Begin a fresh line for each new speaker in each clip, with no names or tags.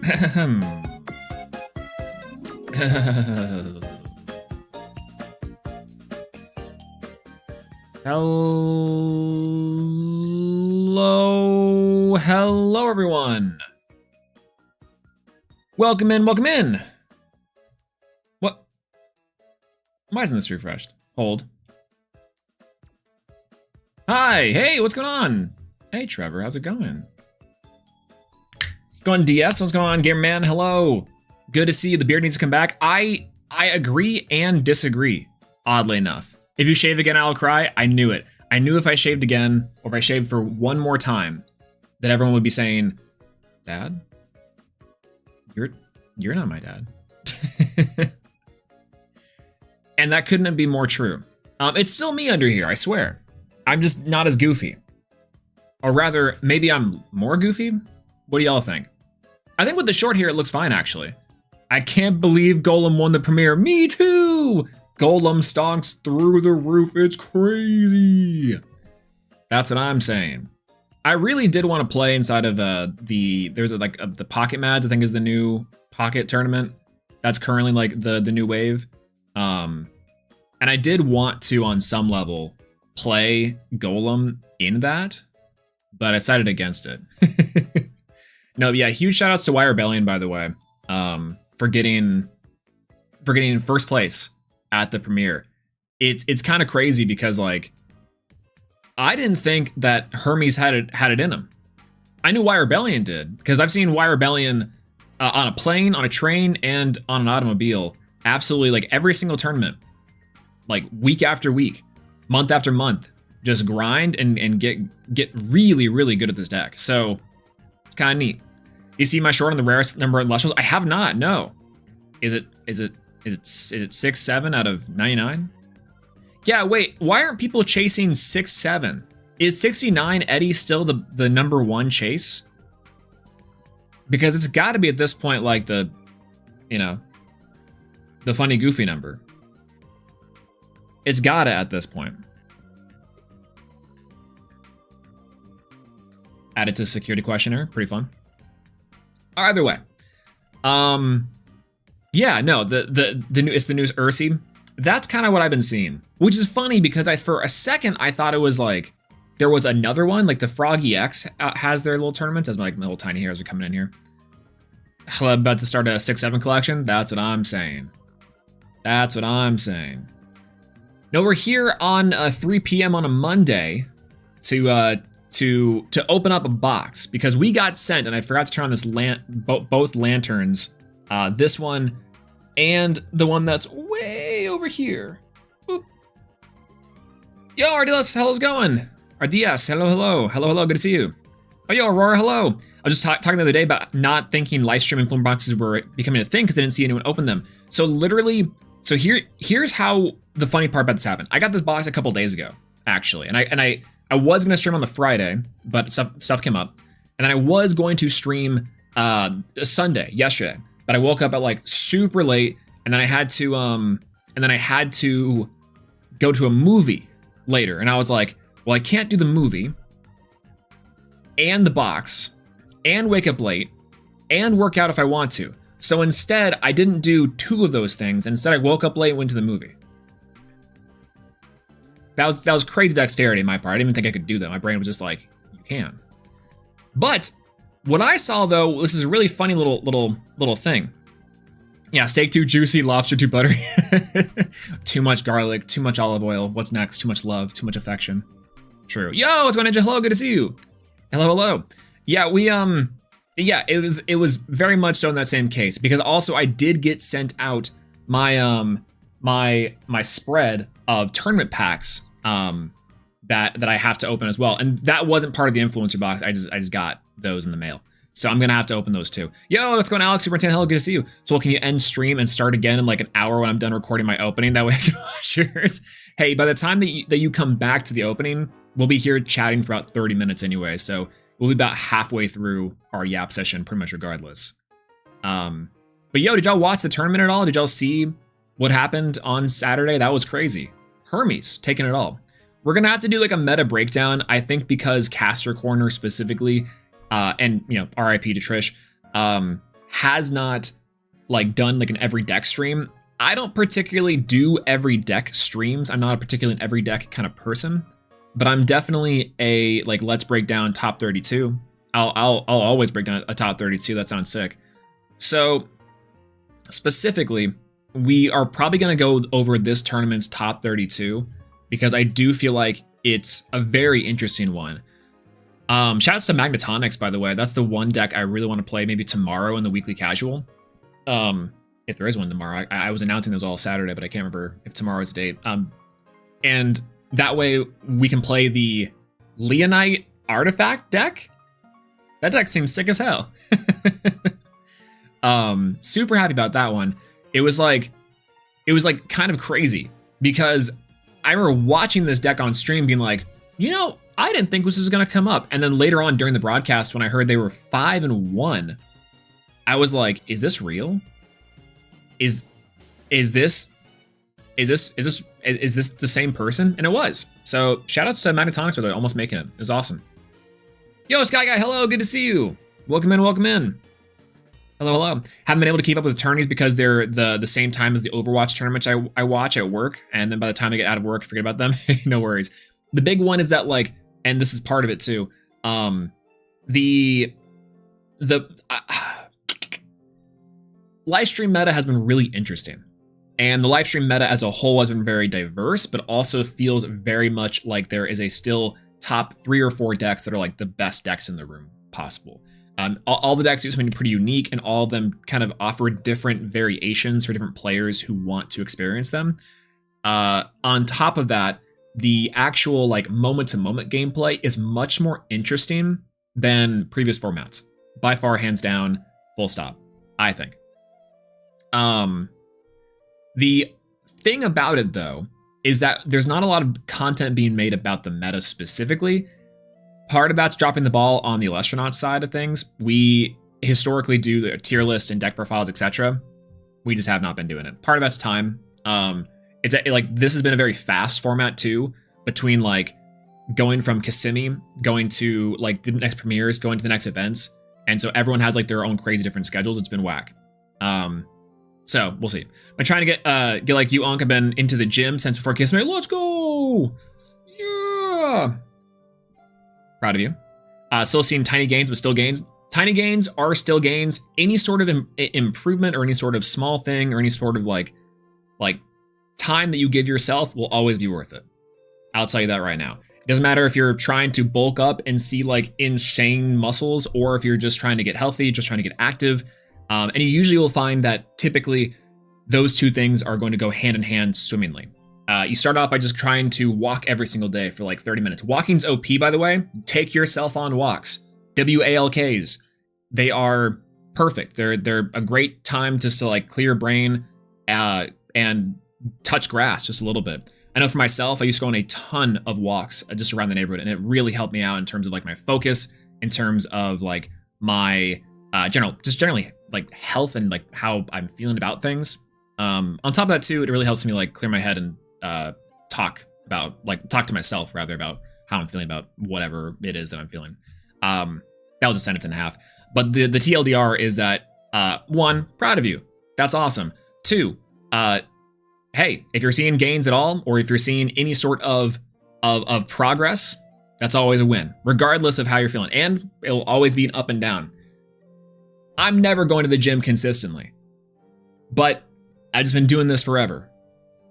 Hello everyone. Welcome in, welcome in. What? Why isn't this refreshed? Hold. Hi, hey, what's going on? Hey Trevor, how's it going? Going DS, what's going on? Gamer Man, hello. Good to see you. The beard needs to come back. I agree and disagree, oddly enough. If you shave again, I'll cry. I knew it. I knew if I shaved again, or if I shaved for one more time, that everyone would be saying, Dad? You're not my dad. And that couldn't be more true. It's still me under here, I swear. I'm just not as goofy. Or rather, maybe I'm more goofy? What do y'all think? I think with the short hair, it looks fine, actually. I can't believe Golem won the premiere. Me too! Golem stonks through the roof. It's crazy. That's what I'm saying. I really did want to play inside of the Pocket Mads, I think is the new Pocket tournament. That's currently like the new wave. And I did want to, on some level, play Golem in that, but I decided against it. No, yeah, huge shout outs to Wire Rebellion, by the way, for getting first place at the premiere. It's kind of crazy because like I didn't think that Hermes had it in him. I knew Wire Rebellion did because I've seen Wire Rebellion on a plane, on a train, and on an automobile. Absolutely, like every single tournament, like week after week, month after month, just grind and get really, really good at this deck. So it's kind of neat. You see my short on the rarest number of Elestrals? I have not, no. Is it 6, 7 out of 99? Yeah, wait, why aren't people chasing 6, 7? Is 69 Eddie still the number one chase? Because it's gotta be at this point like the funny goofy number. It's gotta at this point. Added to security questionnaire, pretty fun. Either way, yeah, no, it's the newest Ursi. That's kind of what I've been seeing, which is funny because for a second I thought it was like there was another one, like the Froggy X has their little tournaments, as my little tiny hairs are coming in here. I'm about to start a 6-7 collection. That's what I'm saying. That's what I'm saying. No, we're here on 3 p.m. on a Monday to open up a box because we got sent, and I forgot to turn on this both lanterns, this one and the one that's way over here. Boop. Yo, RDS, how's it going? RDS, hello, good to see you. Oh, yo, Aurora, hello. I was just talking the other day about not thinking Lifestream and Flume boxes were becoming a thing because I didn't see anyone open them. So literally, here's how the funny part about this happened. I got this box a couple days ago, actually, and I was gonna stream on the Friday, but stuff came up, and then I was going to stream Sunday, yesterday, but I woke up at like super late, and then I had to go to a movie later, and I was like, well, I can't do the movie and the box and wake up late and work out if I want to. So instead, I didn't do two of those things. Instead, I woke up late and went to the movie. That was crazy dexterity on my part. I didn't even think I could do that. My brain was just like, you can. But what I saw though, this is a really funny little thing. Yeah, steak too juicy, lobster too buttery. Too much garlic, too much olive oil. What's next? Too much love, too much affection. True. Yo, what's going on, Ninja? Hello, good to see you. Hello. Yeah, yeah, it was very much so in that same case because also I did get sent out my my spread of tournament packs that I have to open as well, and that wasn't part of the influencer box. I just got those in the mail, so I'm gonna have to open those too. Yo, what's going on, Alex Superintendent? Hello, good to see you. So can you end stream and start again in like an hour when I'm done recording my opening? That way I can watch yours. Hey, by the time that you come back to the opening, we'll be here chatting for about 30 minutes anyway, so we'll be about halfway through our yap session pretty much regardless. But yo, did y'all watch the tournament at all? Did y'all see what happened on Saturday? That was crazy. Hermes taking it all. We're gonna have to do like a meta breakdown, I think, because Caster Corner specifically, and RIP to Trish, has not like done like an every deck stream. I don't particularly do every deck streams. I'm not a particularly an every deck kind of person, but I'm definitely a like let's break down top 32. I'll always break down a top 32. That sounds sick. So specifically, we are probably going to go over this tournament's top 32 because I do feel like it's a very interesting one. Shouts to Magnetonics, by the way. That's the one deck I really want to play maybe tomorrow in the weekly casual. If there is one tomorrow. I was announcing those all Saturday, but I can't remember if tomorrow's the date. And that way we can play the Leonite Artifact deck. That deck seems sick as hell. Super happy about that one. It was like kind of crazy because I remember watching this deck on stream being like, you know, I didn't think this was going to come up. And then later on during the broadcast, when I heard they were 5-1, I was like, is this real? Is this the same person? And it was. So shout outs to Magnetonics for almost making it. It was awesome. Yo, Sky Guy, hello, good to see you. Welcome in, welcome in. Hello, hello. Haven't been able to keep up with the tourneys because they're the same time as the Overwatch tournaments I watch at work, and then by the time I get out of work, I forget about them. No worries. The big one is that like, and this is part of it too. The Lifestream meta has been really interesting, and the Lifestream meta as a whole has been very diverse, but also feels very much like there is a still top 3 or 4 decks that are like the best decks in the room possible. All the decks have been pretty unique, and all of them kind of offer different variations for different players who want to experience them. On top of that, the actual like moment-to-moment gameplay is much more interesting than previous formats. By far, hands down, full stop, I think. The thing about it, though, is that there's not a lot of content being made about the meta specifically. Part of that's dropping the ball on the Elestrals side of things. We historically do the tier list and deck profiles, etc. We just have not been doing it. Part of that's time. It's like this has been a very fast format too, between like going from Kissimmee, going to like the next premieres, going to the next events, and so everyone has like their own crazy different schedules. It's been whack. So we'll see. I'm trying to get like you, Unc. I've been into the gym since before Kissimmee. Let's go! Yeah. Proud of you. Still seeing tiny gains, but still gains. Tiny gains are still gains. Any sort of improvement or any sort of small thing or any sort of like time that you give yourself will always be worth it. I'll tell you that right now. It doesn't matter if you're trying to bulk up and see like insane muscles, or if you're just trying to get healthy, just trying to get active. And you usually will find that typically those two things are going to go hand in hand swimmingly. You start off by just trying to walk every single day for like 30 minutes. Walking's OP, by the way. Take yourself on walks. WALKs. They are perfect. They're a great time just to like clear your brain and touch grass just a little bit. I know for myself, I used to go on a ton of walks just around the neighborhood, and it really helped me out in terms of like my focus, in terms of like my generally like health and like how I'm feeling about things. On top of that too, it really helps me like clear my head and talk to myself rather about how I'm feeling about whatever it is that I'm feeling. That was a sentence and a half. But the TLDR is that 1, proud of you. That's awesome. 2, hey, if you're seeing gains at all, or if you're seeing any sort of progress, that's always a win, regardless of how you're feeling. And it'll always be an up and down. I'm never going to the gym consistently, but I've just been doing this forever,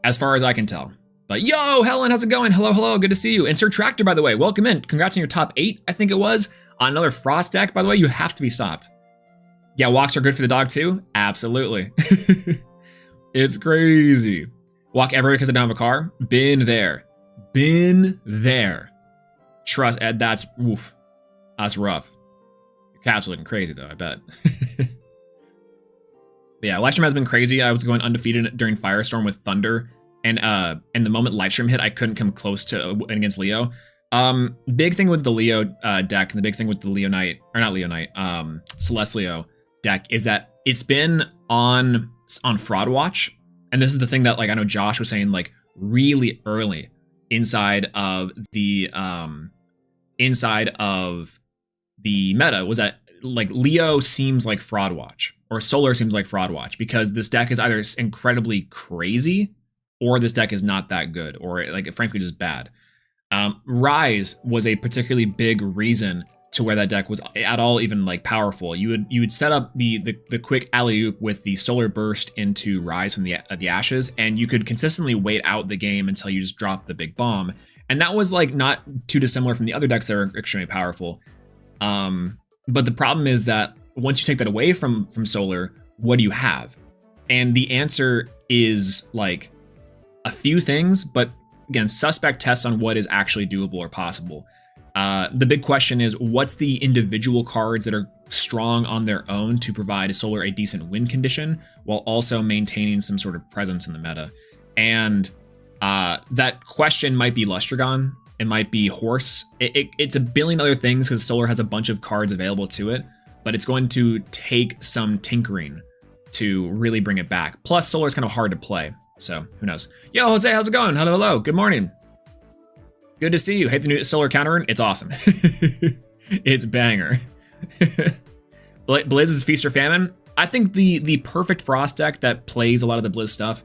as far as I can tell. But yo, Helen, how's it going? Hello, hello, good to see you. And Sir Tractor, by the way, welcome in. Congrats on your top 8, I think it was. On another Frost deck, by the way, you have to be stopped. Yeah, walks are good for the dog too? Absolutely. It's crazy. Walk everywhere because I don't have a car? Been there. Been there. Trust, Ed, that's rough. Your cat's looking crazy though, I bet. But yeah, Livestream has been crazy. I was going undefeated during Firestorm with Thunder, and the moment Livestream hit, I couldn't come close to against Leo. Big thing with the Leo deck, and the big thing with the Celestleo deck is that it's been on Fraud Watch, and this is the thing that like I know Josh was saying like really early inside of the meta was that like Leo seems like Fraud Watch. or Solar seems like Fraud Watch, because this deck is either incredibly crazy or this deck is not that good, or like frankly just bad. Rise was a particularly big reason to where that deck was at all even like powerful. You would set up the quick alley-oop with the Solar Burst into Rise from the Ashes, and you could consistently wait out the game until you just drop the big bomb. And that was like not too dissimilar from the other decks that are extremely powerful. But the problem is that once you take that away from Solar, what do you have? And the answer is like a few things, but again, suspect tests on what is actually doable or possible. The big question is, what's the individual cards that are strong on their own to provide Solar a decent win condition while also maintaining some sort of presence in the meta? And that question might be Lustragon. It might be Horse. It's a billion other things because Solar has a bunch of cards available to it, but it's going to take some tinkering to really bring it back. Plus, Solar is kind of hard to play, so who knows? Yo, Jose, how's it going? Hello, hello. Good morning. Good to see you. Hate the new Solar counter. It's awesome. It's banger. Blizz's Feast or Famine. I think the perfect Frost deck that plays a lot of the Blizz stuff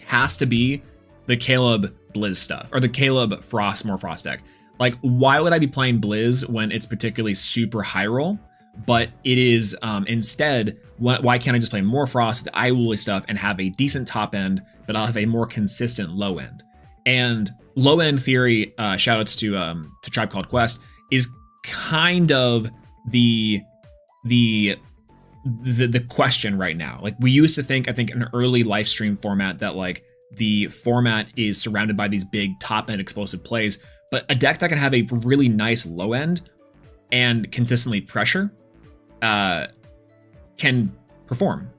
has to be the Caleb Blizz stuff, or the Caleb Frost deck. Like, why would I be playing Blizz when it's particularly super high roll? But it is instead, why can't I just play more Frost, the Iwooly stuff, and have a decent top end, but I'll have a more consistent low end? And low end theory, shoutouts to Tribe Called Quest, is kind of the question right now. Like, we used to think, I think, an early Lifestream format that like the format is surrounded by these big top end explosive plays, but a deck that can have a really nice low end and consistently pressure can perform.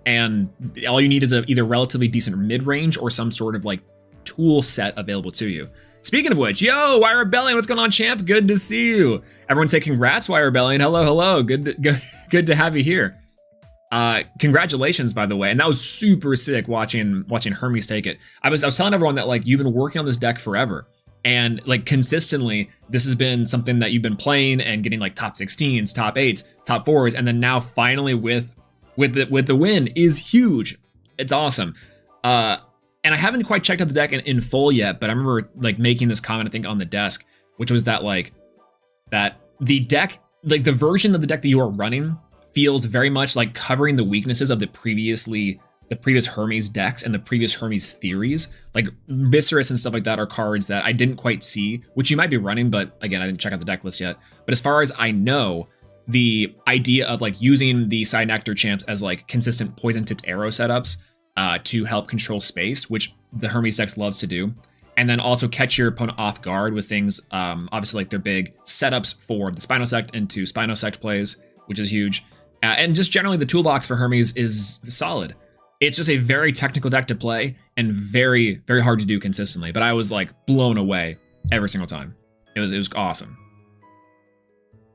And all you need is either relatively decent mid range or some sort of like tool set available to you. Speaking of which, yo, Wire Rebellion, what's going on, champ? Good to see you. Everyone say congrats, Wire Rebellion. Hello, hello. Good to have you here. Congratulations, by the way. And that was super sick watching Hermes take it. I was telling everyone that like you've been working on this deck forever, and like consistently this has been something that you've been playing and getting like top 16s, top 8s, top 4s, and then now finally with the win is huge. It's awesome. And I haven't quite checked out the deck in full yet, but I remember like making this comment, I think, on the desk, which was that like that the deck, like the version of the deck that you are running feels very much like covering the weaknesses of the previous Hermes decks and the previous Hermes theories. Like Viscerus and stuff like that are cards that I didn't quite see, which you might be running, but again, I didn't check out the deck list yet. But as far as I know, the idea of like using the Side Actor champs as like consistent poison tipped arrow setups to help control space, which the Hermes decks loves to do, and then also catch your opponent off guard with things, obviously like their big setups for the Spinosect into Spinosect plays, which is huge. And just generally the toolbox for Hermes is solid. It's just a very technical deck to play and very, very hard to do consistently. But I was like blown away every single time. It was awesome.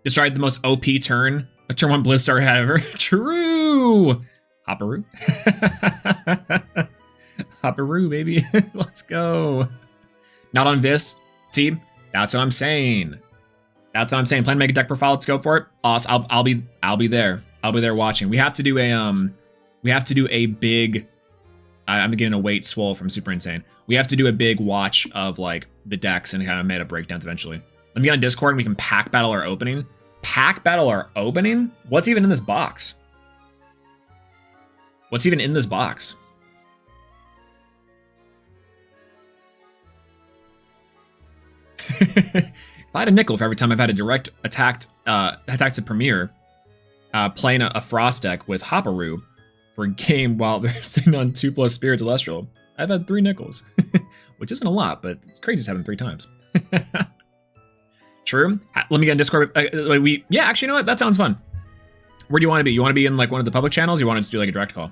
Just tried the most OP turn a turn 1 Blizzstar had ever. True. Hopperoo. Hopperoo, baby. Let's go. Not on Vis. See, that's what I'm saying. That's what I'm saying. Plan to make a deck profile. Let's go for it. Awesome. I'll be there. I'll be there watching. We have to do a big. I'm getting a weight swole from Super Insane. We have to do a big watch of like the decks and kind of meta breakdowns eventually. Let me get on Discord and we can pack battle our opening. Pack battle our opening? What's even in this box? What's even in this box? If I had a nickel for every time I've had a direct attacked a Premier, playing a Frost deck with Hopperoo for a game while they're sitting on 2+ Spirits Elestral, I've had 3 nickels, which isn't a lot, but it's crazy to have them 3 times. True. Let me get in Discord. Yeah, actually, you know what? That sounds fun. Where do you want to be? You want to be in like one of the public channels? Or you want us to do like a direct call?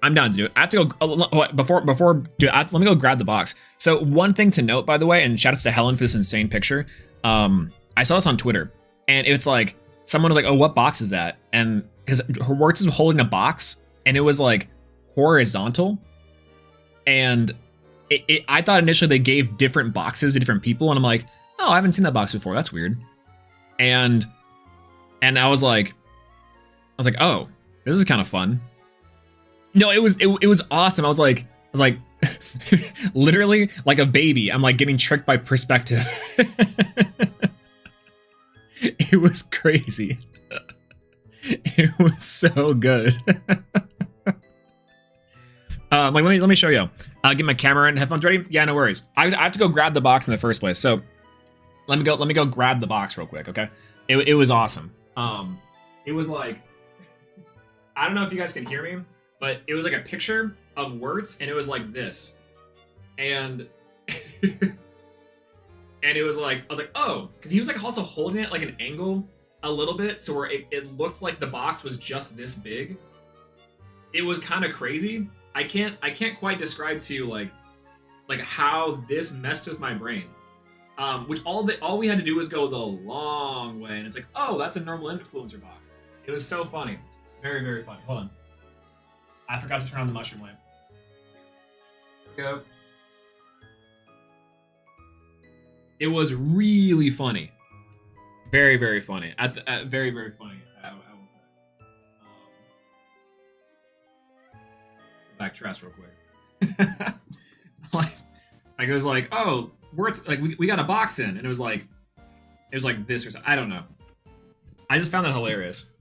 I'm down to do it. I have to go before let me go grab the box. So one thing to note, by the way, and shout outs to Helen for this insane picture. I saw this on Twitter, and it's like someone was like, "Oh, what box is that?" And because her works is holding a box, and it was like horizontal, and I thought initially they gave different boxes to different people, and I'm like, "Oh, I haven't seen that box before. That's weird." And I was like, "Oh, this is kind of fun. No, it was awesome. I was like literally like a baby. I'm like getting tricked by perspective. It was crazy. It was so good. Like let me show you. Get my camera and headphones ready. Yeah, no worries. I have to go grab the box in the first place. So let me go grab the box real quick. Okay. It was awesome. It was like, I don't know if you guys can hear me, but it was like a picture of words, and it was like this, and and it was like, I was like, oh, because he was like also holding it like an angle a little bit, so where it looked like the box was just this big. It was kind of crazy. I can't quite describe to you like how this messed with my brain. Which all we had to do was go the long way, and it's like, oh, that's a normal influencer box. It was so funny, very, very funny. Hold on, I forgot to turn on the mushroom lamp. Go. It was really funny, very, very funny. Very, very funny. I will say. Back dress real quick. like it was like, oh, words like we got a box in, and it was like this or something. I don't know. I just found that hilarious.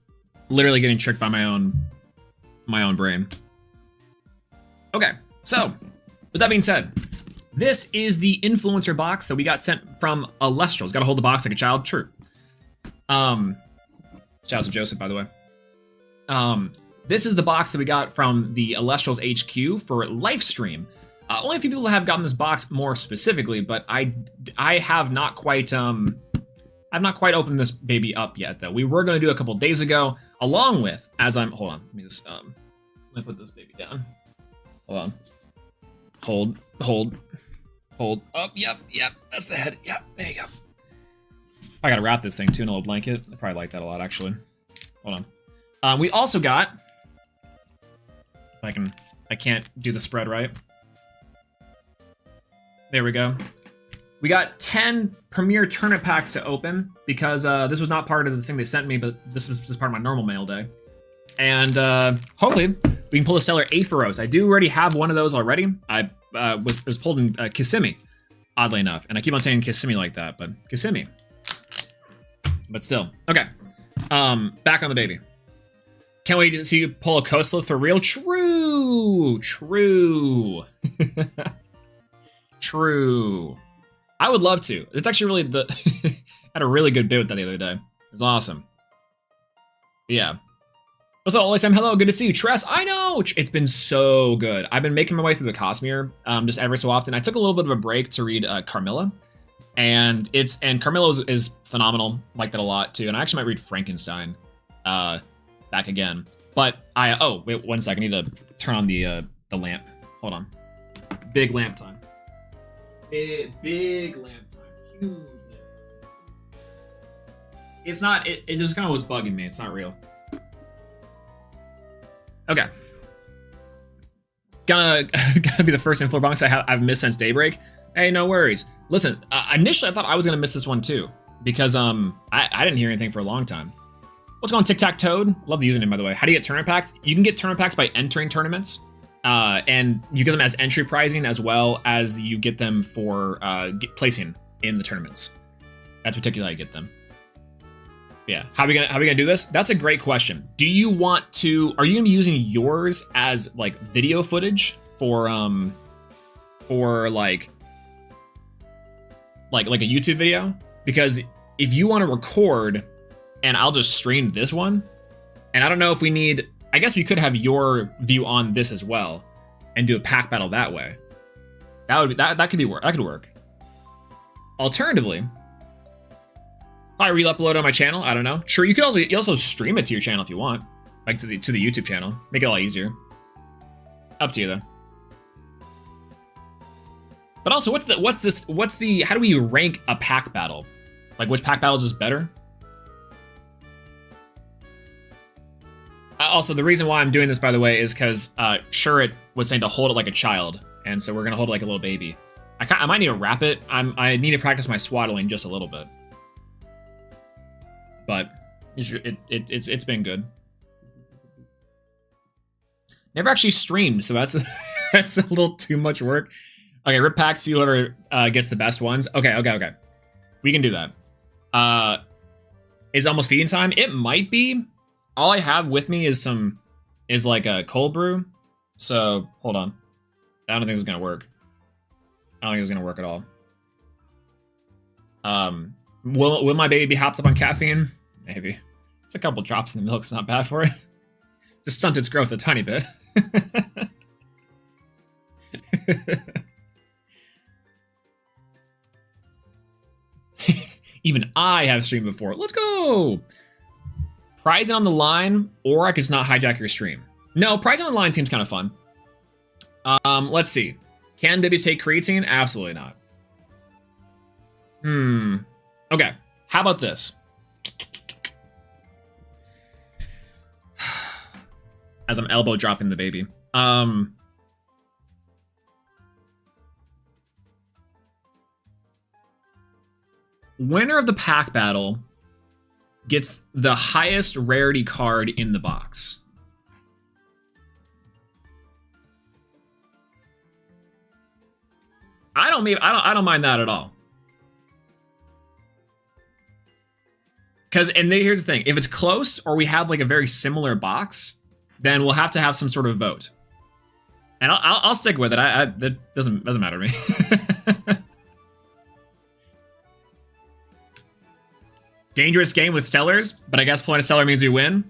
Literally getting tricked by my own brain. Okay, so with that being said, this is the influencer box that we got sent from Elestrals. Got to hold the box like a child. True. Shout out to Joseph, by the way. This is the box that we got from the Elestrals HQ for Lifestream. Only a few people have gotten this box more specifically, but I have not quite I've not quite opened this baby up yet, though. We were going to do a couple days ago, along with, hold on, let me just, let me put this baby down. Hold on. Hold. Oh, yep, that's the head. Yep, there you go. I gotta wrap this thing, too, in a little blanket. I probably like that a lot, actually. Hold on. We also got, I can't do the spread right. There we go. We got 10 Premier Turnip Packs to open because this was not part of the thing they sent me, but this is just part of my normal mail day. And hopefully we can pull a Stellar Aphoros. I do already have one of those already. I was pulled in Kissimmee, oddly enough. And I keep on saying Kissimmee like that, but Kissimmee. But still. Okay. Back on the baby. Can't wait to see you pull a Coastlith for real. True. True. I would love to. It's actually really had a really good bit with that the other day. It was awesome. But yeah. What's up, Sam? Hello, good to see you. Tress, I know! It's been so good. I've been making my way through the Cosmere just ever so often. I took a little bit of a break to read Carmilla. And Carmilla is phenomenal. Like that a lot too. And I actually might read Frankenstein back again. But oh, wait 1 second. I need to turn on the lamp. Hold on. Big lamp time. Big lamp time. Huge lamp time. It's not, it just kind of was bugging me. It's not real. Okay. Gonna be the first inflow box I've missed since Daybreak. Hey, no worries. Listen, initially I thought I was gonna miss this one too, because I didn't hear anything for a long time. What's going on, Tic Tac Toad? Love the username, by the way. How do you get tournament packs? You can get tournament packs by entering tournaments. And you get them as entry pricing as well as you get them for placing in the tournaments. That's particularly how you get them. Yeah, how are we gonna do this? That's a great question. Are you gonna be using yours as like video footage for like a YouTube video? Because if you want to record and I'll just stream this one, and I don't know if we need, I guess we could have your view on this as well and do a pack battle that way. That could work. Alternatively, I re-upload on my channel. I don't know. Sure, you also stream it to your channel if you want, like to the YouTube channel. Make it a lot easier. Up to you though. But also, how do we rank a pack battle? Like which pack battles is better? Also, the reason why I'm doing this, by the way, is because Shurit was saying to hold it like a child, and so we're gonna hold it like a little baby. I might need to wrap it. I need to practice my swaddling just a little bit, but it's been good. Never actually streamed, so that's that's a little too much work. Okay, rip packs, see whoever gets the best ones. Okay. We can do that. Is almost feeding time? It might be. All I have with me is like a cold brew. So hold on. I don't think this is gonna work. I don't think it's gonna work at all. Will my baby be hopped up on caffeine? Maybe. It's a couple drops in the milk's not bad for it. Just stunt its growth a tiny bit. Even I have streamed before. Let's go! Pricing on the line, or I could just not hijack your stream. No, pricing on the line seems kind of fun. Let's see. Can babies take creatine? Absolutely not. Okay, how about this? As I'm elbow dropping the baby. Winner of the pack battle gets the highest rarity card in the box. I don't mind that at all. And here's the thing: if it's close or we have like a very similar box, then we'll have to have some sort of vote. And I'll stick with it. That doesn't matter to me. Dangerous game with Stellars, but I guess pulling a Stellar means we win.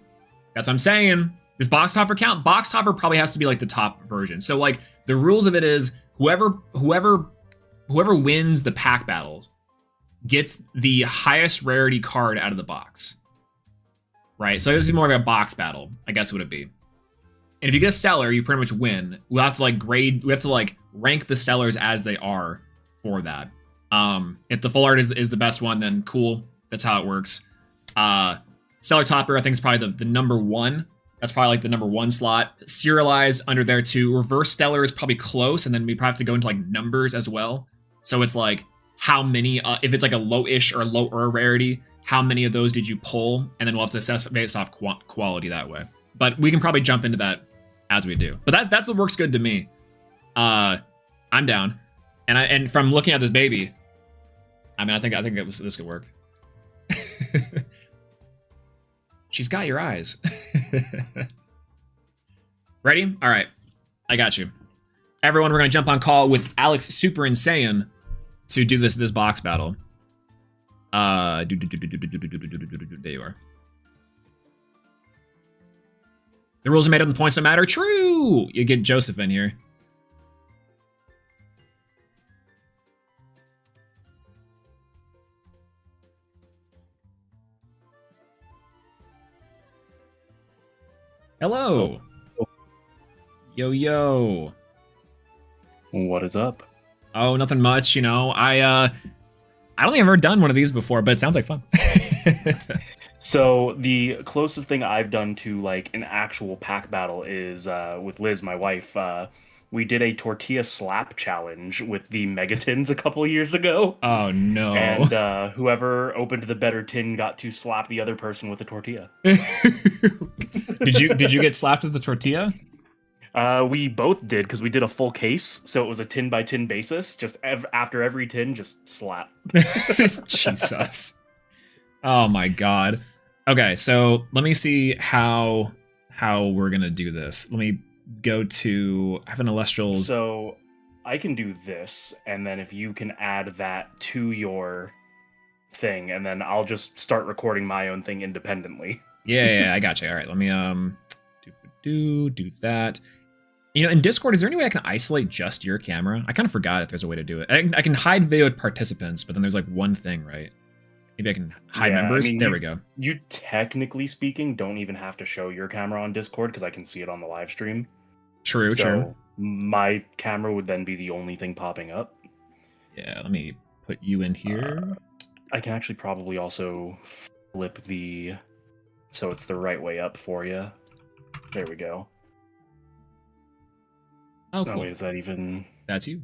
That's what I'm saying. Does Box Topper count? Box Topper probably has to be like the top version. So like the rules of it is whoever wins the pack battles gets the highest rarity card out of the box. Right? So it's more of a box battle, I guess would it be. And if you get a Stellar, you pretty much win. We'll have to like rank the Stellars as they are for that. If the full art is the best one, then cool. That's how it works. Stellar Topper, I think, is probably the number one. That's probably like the number one slot. Serialized under there too. Reverse Stellar is probably close, and then we probably have to go into like numbers as well. So it's like how many, if it's like a low-ish or lower rarity, how many of those did you pull? And then we'll have to assess based off quality that way. But we can probably jump into that as we do. But that's what works good to me. I'm down. And from looking at this baby, I mean, I think this could work. She's got your eyes. Ready? All right. I got you. Everyone, we're going to jump on call with Alex Super Insane to do this box battle. There you are. The rules are made up and the points don't matter. True! You get Joseph in here. Hello.
Oh.
Yo.
What is up?
Oh, nothing much, you know. I don't think I've ever done one of these before, but it sounds like fun.
So the closest thing I've done to like an actual pack battle is with Liz, my wife. We did a tortilla slap challenge with the mega tins a couple of years ago.
Oh no.
And whoever opened the better tin got to slap the other person with a tortilla.
Did you get slapped with the tortilla?
We both did, because we did a full case, so it was a tin by tin basis. Just after every tin, just slap.
Jesus. Oh my god. Okay, so let me see how we're gonna do this. Let me go to, I have an Elestrals.
So I can do this, and then if you can add that to your thing, and then I'll just start recording my own thing independently.
Yeah, I got you. All right, let me do that. You know, in Discord, is there any way I can isolate just your camera? I kind of forgot if there's a way to do it. I can hide video participants, but then there's like one thing, right? Maybe I can hide members. I mean, there we go.
You technically speaking don't even have to show your camera on Discord because I can see it on the live stream.
True.
My camera would then be the only thing popping up.
Yeah, let me put you in here.
I can actually probably also flip so it's the right way up for you. There we go.
Oh, cool.
Wait, is that even...
That's you.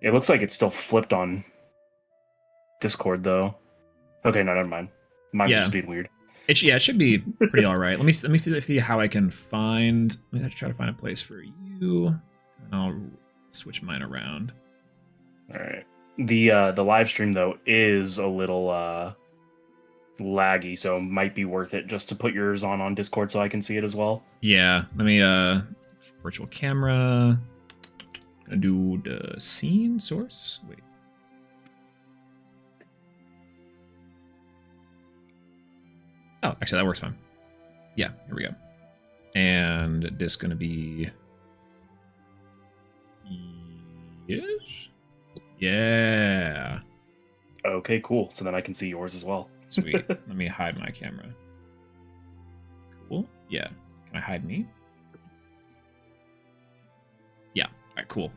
It looks like it's still flipped on Discord, though. Okay, no, never mind. Mine's just being weird.
It should be pretty all right. Let me see how I can find. Let me try to find a place for you. And I'll switch mine around.
All right. The live stream though is a little laggy, so it might be worth it just to put yours on Discord so I can see it as well.
Yeah. Let me virtual camera. Gonna do the scene source. Wait. Oh, actually, that works fine. Yeah, here we go. And this gonna be... Yes? Yeah.
Okay, cool. So then I can see yours as well.
Sweet. Let me hide my camera. Cool. Yeah. Can I hide me? Yeah. All right, cool.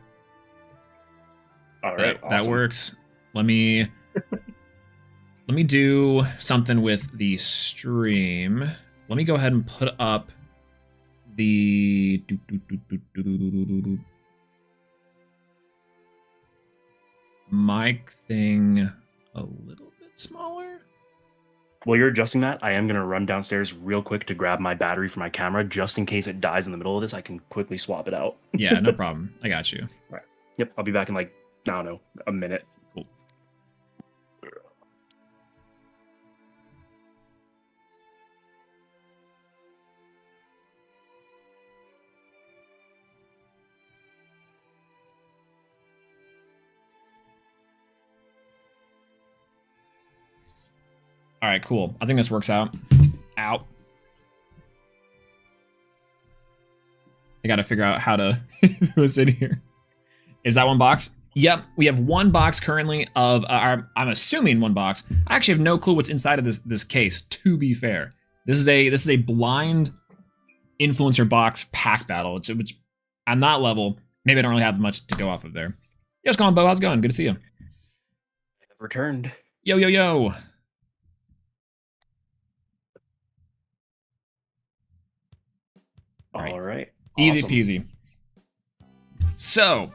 All right,
That works. Let me do something with the stream. Let me go ahead and put up the mic thing a little bit smaller.
While you're adjusting that, I am going to run downstairs real quick to grab my battery for my camera, just in case it dies in the middle of this. I can quickly swap it out.
Yeah, no problem. I got you.
Right. Yep, I'll be back in like, I don't know, a minute.
Cool. All right, cool. I think this works out. Out. I got to figure out how to who's in here. Is that one box? Yep, we have one box currently of, I'm assuming one box. I actually have no clue what's inside of this case, to be fair. This is a blind influencer box pack battle, which on that level, maybe I don't really have much to go off of there. Yo, what's going on, Bo? How's it going? Good to see you.
I've returned.
Yo, yo, yo.
All right.
Easy
Awesome.
peasy. So,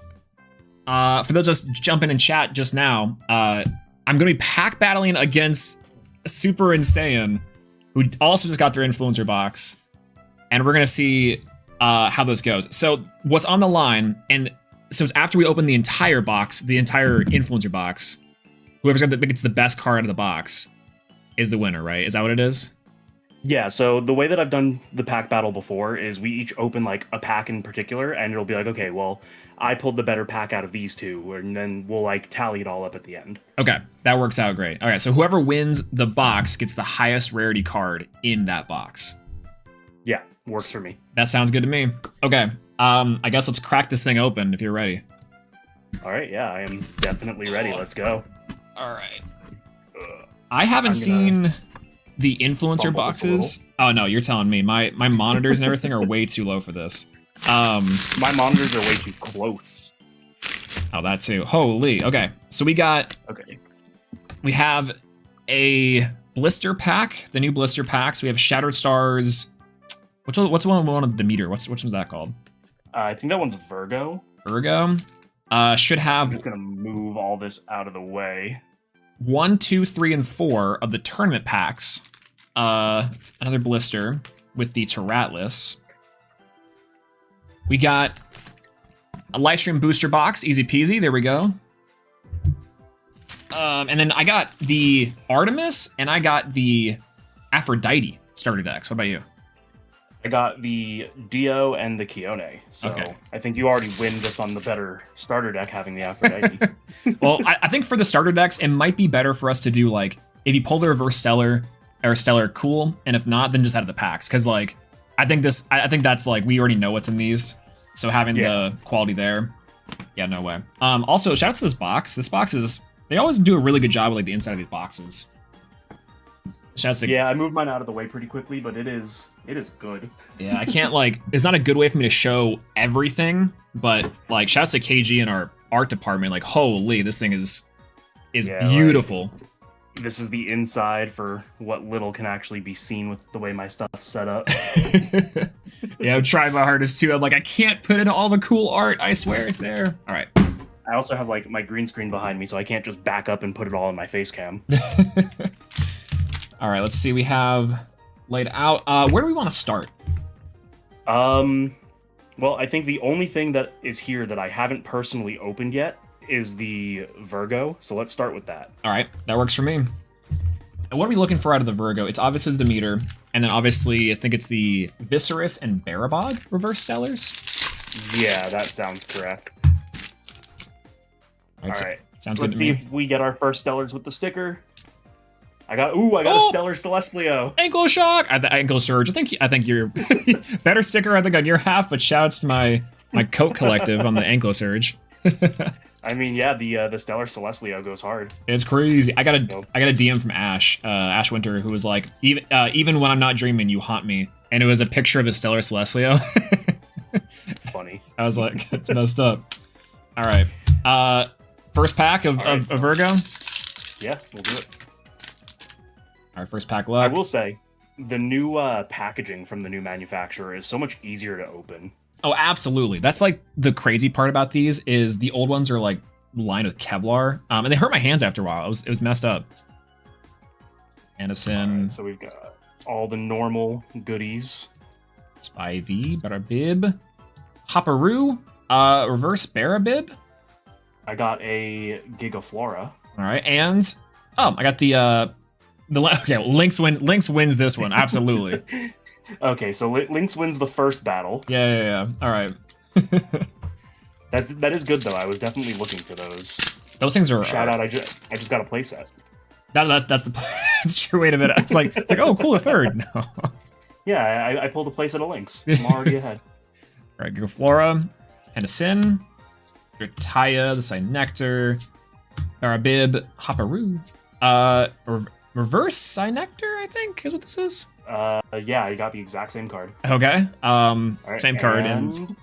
for those just jumping in chat just now, I'm going to be pack battling against Super Insane, who also just got their influencer box, and we're going to see how this goes. So, what's on the line, and so it's after we open the entire box, the entire influencer box, whoever's gets the best card out of the box is the winner, right? Is that what it is?
Yeah, so the way that I've done the pack battle before is we each open like a pack in particular, and it'll be like, okay, well, I pulled the better pack out of these two, and then we'll like tally it all up at the end.
Okay, that works out great. All right, so whoever wins the box gets the highest rarity card in that box.
Yeah, works for me.
That sounds good to me. Okay, I guess let's crack this thing open if you're ready.
All right, yeah, I am definitely ready. Let's go.
All right. I haven't seen the influencer boxes. Oh no, you're telling me. My monitors and everything are way too low for this.
My monitors are way too close.
Oh, that too. Holy. Okay, so we have a blister pack, the new blister packs. We have Shattered Stars. What's one of the meter? Which one's that called?
I think that one's Virgo.
Virgo. Should have.
I'm just gonna move all this out of the way.
1, 2, 3, and 4 of the tournament packs. Another blister with the Terratless. We got a Lifestream booster box, easy peasy. There we go. And then I got the Artemis and I got the Aphrodite starter decks. What about you?
I got the Dio and the Kione, so
Okay.
I think you already win just on the better starter deck having the Aphrodite.
Well, I think for the starter decks, it might be better for us to do like, if you pull the reverse stellar or stellar, cool, and if not, then just out of the packs. Because like, I think that's like, we already know what's in these, so having the quality there, yeah, no way. Also, shout out to this box. This box is, they always do a really good job with like the inside of these boxes. Shouts to,
Yeah, I moved mine out of the way pretty quickly, but it is good.
yeah, I can't like, it's not a good way for me to show everything, but like, shouts to KG and our art department. Like, holy, this thing is
Yeah,
beautiful.
Like, this is the inside for what little can actually be seen with the way my stuff's set up.
Yeah, I'm trying my hardest too. I'm like, I can't put in all the cool art. I swear it's there. All right.
I also have like my green screen behind me, so I can't just back up and put it all in my face cam.
All right, let's see. We have laid out. Where do we want to start?
Well, I think the only thing that is here that I haven't personally opened yet is the Virgo, so let's start with that.
All right, that works for me. And what are we looking for out of the Virgo? It's obviously the Demeter, and then obviously I think it's the Viserys and Barabog reverse stellars.
Yeah, that sounds correct.
All right. Sounds
Let's
good to
see
me.
if we get our first stellars with the sticker. I got a Stellar Celestlio.
Ankle shock. Ankle surge. I think you're better sticker. I think on your half, but shouts to my coat collective on the ankle surge.
I mean, yeah, the Stellar Celestlio goes hard.
It's crazy. I got a DM from Ash Winter, who was like, even when I'm not dreaming, you haunt me, and it was a picture of his Stellar Celestlio.
Funny.
I was like, it's messed up. All right. First pack of Virgo.
Yeah, we'll do it.
All right, first pack luck.
I will say, the new packaging from the new manufacturer is so much easier to open.
Oh, absolutely. That's like the crazy part about these is the old ones are like lined with Kevlar, and they hurt my hands after a while. It was messed up. Anderson.
Right, so we've got all the normal goodies.
Spivey, Barabib, Hopperoo, reverse Barabib.
I got a Gigaflora.
All right, and I got the Lynx wins this one absolutely.
Okay, so Lynx wins the first battle.
Yeah. All right.
That is good though. I was definitely looking for those.
Those things are
shout out. I just got a playset.
That's the that's true. Wait a minute. It's like oh cool, a third. No.
Yeah, I pulled a playset of Lynx. I'm already ahead.
All right, Gigaflora, Henderson, Grataya, the Cynector, Barabib, Hopperoo, reverse Cynector, I think is what this is.
Yeah, I got the exact same card.
Okay.
Right,
Same card and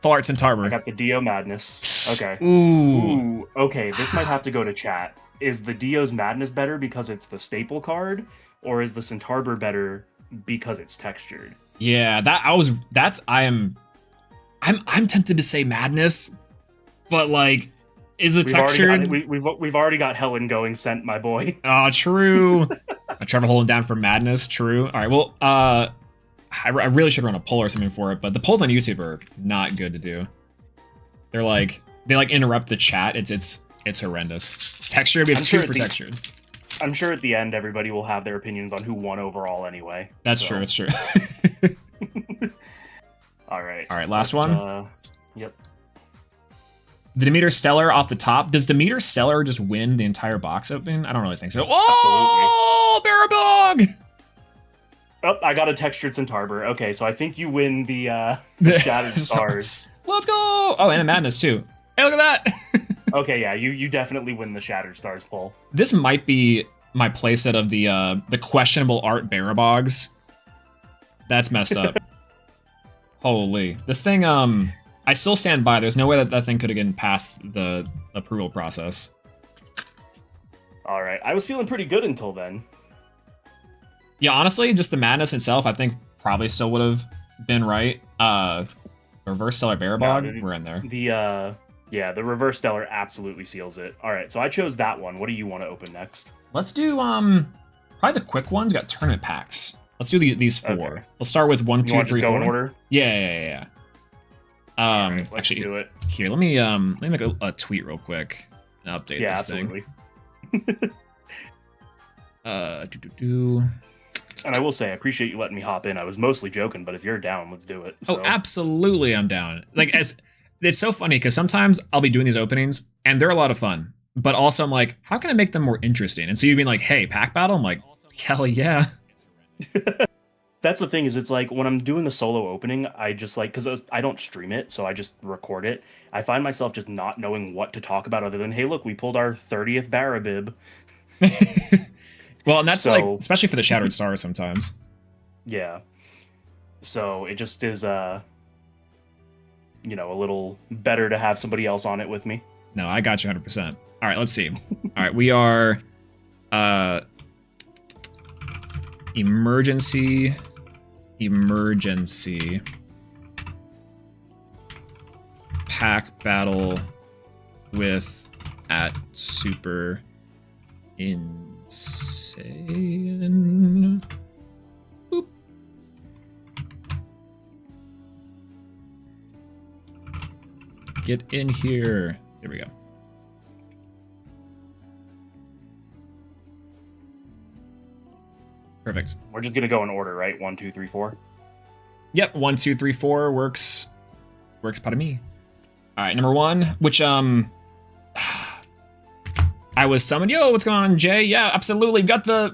Full Arts and Tarver.
I got the Dio Madness. Okay.
Ooh.
Okay, this might have to go to chat. Is the Dio's Madness better because it's the staple card, or is the Centaur better because it's textured?
Yeah, I'm tempted to say Madness, but like, is it textured?
We've already got Helen going sent, my boy.
Oh, true. Trevor holding down for Madness. True. All right. Well, I really should run a poll or something for it, but the polls on YouTube are not good to do. They interrupt the chat. It's horrendous. Texture. We have two for textured.
I'm sure at the end everybody will have their opinions on who won overall anyway.
That's true. It's true.
All right.
Last one.
Yep.
The Demeter Stellar off the top. Does Demeter Stellar just win the entire box opening? I don't really think so. Oh, Barabog!
Oh, I got a textured Centaur. Okay, so I think you win the Shattered Stars.
Let's go! Oh, and a Madness too. Hey, look at that!
Okay, yeah, you definitely win the Shattered Stars poll.
This might be my playset of the questionable art Barabogs. That's messed up. Holy. This thing, I still stand by. There's no way that thing could have gotten past the approval process.
All right. I was feeling pretty good until then.
Yeah, honestly, just the Madness itself, I think probably still would have been right. Reverse Stellar Barabog, we're in there.
The Reverse Stellar absolutely seals it. All right, so I chose that one. What do you want to open next?
Let's do probably the quick ones. We got tournament packs. Let's do these four. Okay. We'll start with 1, 2, 3, 4.
In order?
Yeah.
Right, let's
actually,
do it.
Here, let me make a tweet real quick and update this
absolutely.
thing.
And I will say, I appreciate you letting me hop in. I was mostly joking, but if you're down, let's do it.
So. Oh, absolutely, I'm down. Like, it's so funny because sometimes I'll be doing these openings and they're a lot of fun, but also I'm like, how can I make them more interesting? And so you've been like, hey, pack battle. I'm like, hell yeah.
That's the thing is, it's like when I'm doing the solo opening, I just like, because I don't stream it, so I just record it. I find myself just not knowing what to talk about other than, hey, look, we pulled our 30th Barabib.
Well, and that's like, especially for the Shattered Stars sometimes.
Yeah. So it just is, a little better to have somebody else on it with me.
No, I got you 100%. All right, let's see. All right, we are emergency pack battle with at super insane. Boop. Get in here. There we go. Perfect.
We're just gonna go in order, right? 1, 2, 3, 4.
Yep, 1, 2, 3, 4 works. Works part of me. All right, number 1, which I was summoned. Yo, what's going on, Jay? Yeah, absolutely. We've got the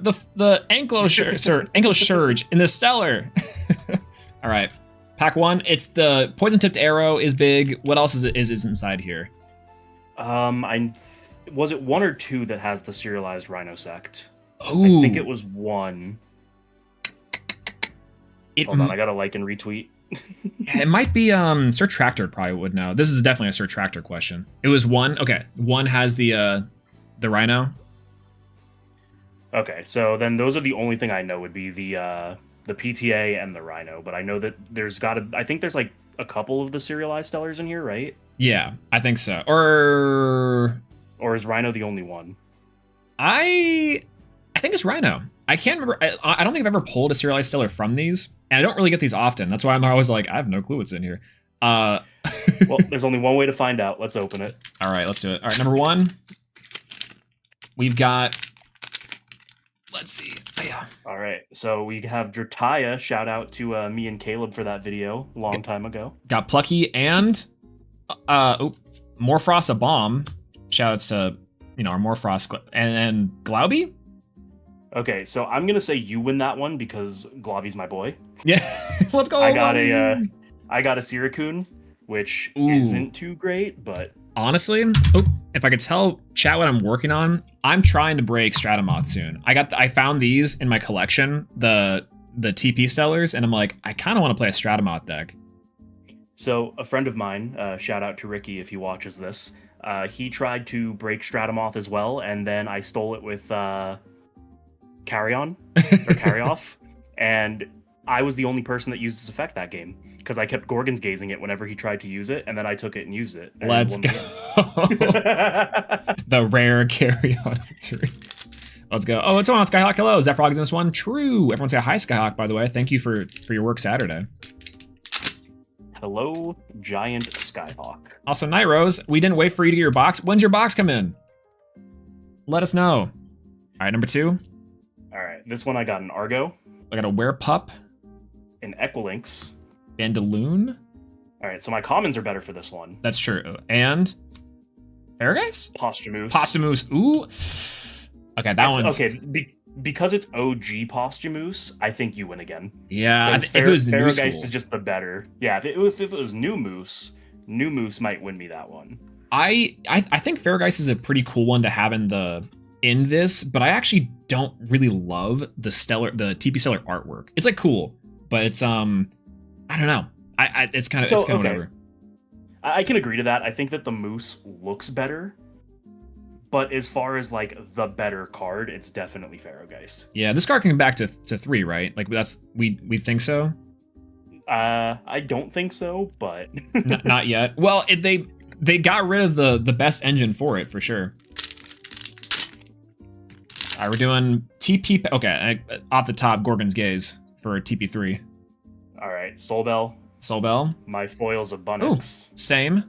Anklo Surge in the Stellar. All right, pack 1. It's the poison tipped arrow is big. What else is inside here?
Was it 1 or 2 that has the serialized Rhino Sect?
Ooh.
I think it was 1. Hold on, I gotta like and retweet.
It might be Sir Tractor probably would know. This is definitely a Sir Tractor question. It was 1. Okay, 1 has the Rhino.
Okay, so then those are the only thing I know would be the PTA and the Rhino, but I know that I think there's like a couple of the serialized Stellars in here, right?
Yeah, I think so. Or
is Rhino the only one?
I think it's Rhino. I can't remember. I don't think I've ever pulled a serialized Stellar from these, and I don't really get these often. That's why I'm always like, I have no clue what's in here.
Well, there's only one way to find out. Let's open it.
All right, let's do it. All right, number 1, we've got. Let's see. Yeah.
All right, so we have Drataya. Shout out to me and Caleb for that video long time ago.
Got Plucky and Morfrost a bomb. Shoutouts to our Morfrost and Glauby.
Okay, so I'm gonna say you win that one because Globby's my boy.
Yeah, let's go.
I got a Sirikun, which isn't too great, but
honestly, if I could tell chat what I'm working on, I'm trying to break Stratamoth soon. I found these in my collection, the TP Stellars, and I'm like, I kind of want to play a Stratamoth deck.
So a friend of mine, shout out to Ricky if he watches this, he tried to break Stratamoth as well, and then I stole it with Carry Off, and I was the only person that used his effect that game because I kept Gorgon's gazing it whenever he tried to use it, and then I took it and used it. And
let's go. The rare Carry On victory. Let's go. Oh, what's going on, Skyhawk? Hello, Zephyrog is in this one. True. Everyone say hi, Skyhawk, by the way. Thank you for your work Saturday.
Hello, Giant Skyhawk.
Also, Night Rose, we didn't wait for you to get your box. When's your box come in? Let us know. All right, number 2.
All right, this one I got an Argo.
I got a Werepup.
An Equilynx.
Bandaloon.
All right, so my commons are better for this one.
That's true. And Farrageist?
Posthumous.
Ooh. Okay, that one's...
Okay, because it's OG Posthumous, I think you win again.
Yeah, if it was new school.
Farrageist is just the better. Yeah, if it was New Moose might win me that one.
I think Farrageist is a pretty cool one to have in this, but I actually don't really love the TP Stellar artwork. It's like cool, but it's I don't know. It's kind of whatever.
I can agree to that. I think that the Moose looks better, but as far as like the better card, it's definitely Farrageist.
Yeah, this card can come back to 3, right? Like we think so.
I don't think so, but
not yet. Well, they got rid of the best engine for it for sure. All right, we're doing TP. Okay, off the top, Gorgon's Gaze for TP3.
All right, Soulbell.
My
foil's a Bunnix.
Same.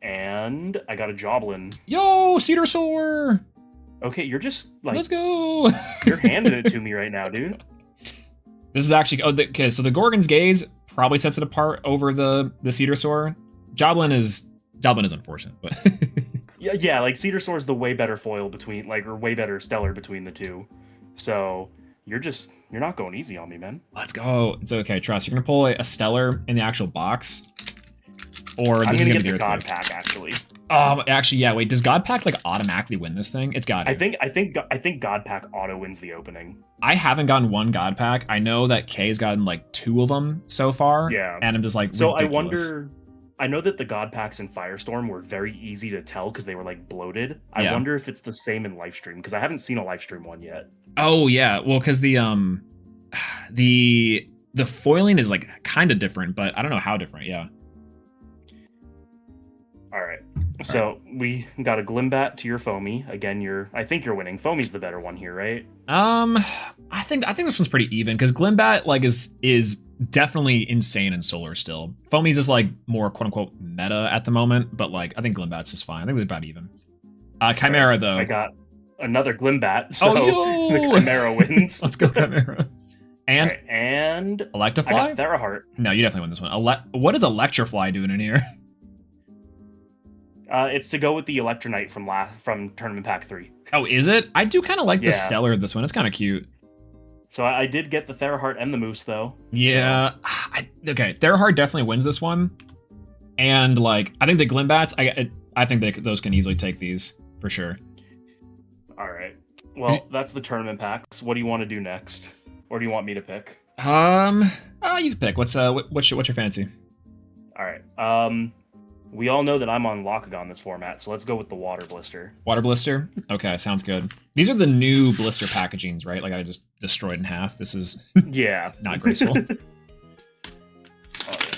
And I got a Joblin.
Yo, Cedar Soar.
Okay, you're just like...
Let's go.
You're handing it to me right now, dude.
This is actually... okay, so the Gorgon's Gaze probably sets it apart over the Cedar Soar. Joblin is unfortunate, but...
Yeah, like Cedar Soar is the way better foil way better Stellar between the two. So you're not going easy on me, man.
Let's go. It's okay, trust. You're gonna pull a Stellar in the actual box, or
I'm gonna get the God Pack actually.
Actually, yeah. Wait, does God Pack like automatically win this thing? It's got to.
I think God Pack auto wins the opening.
I haven't gotten one God Pack. I know that Kay's gotten like 2 of them so far.
Yeah,
and I'm just like,
so
ridiculous.
I wonder. I know that the God Packs in Firestorm were very easy to tell because they were like bloated. I wonder if it's the same in Lifestream because I haven't seen a Lifestream one yet.
Oh yeah, well because the foiling is like kind of different, but I don't know how different. Yeah.
All right. So we got a Glimbat to your Foamy. Again, I think you're winning. Foamy's the better one here, right?
I think this one's pretty even because Glimbat like is definitely insane in Solar still. Foamy's is like more quote unquote meta at the moment, but like I think Glimbat's is fine. I think they're about even. Chimera
Right.
though.
I got another Glimbat, so
Oh,
the Chimera wins.
Let's go Chimera. And
Right, and
Electivly?
I got Theraheart.
No, you definitely win this one. What is Electrifly doing in here?
It's to go with the Electronite from Tournament Pack 3.
Oh, is it? I do kind of like the
Yeah.
Stellar of this one. It's kind of cute.
So I did get the Theraheart and the Moose, though.
Yeah. Okay, Theraheart definitely wins this one. And, like, I think the Glimbats, I think those can easily take these, for sure.
All right. Well, that's the Tournament Packs. What do you want to do next? Or do you want me to pick?
You can pick. What's your fancy?
All right. We all know that I'm on Lockagon this format, so let's go with the Water Blister.
Water Blister? Okay, sounds good. These are the new blister packagings, right? Like I just destroyed in half. This is
Yeah.
not graceful.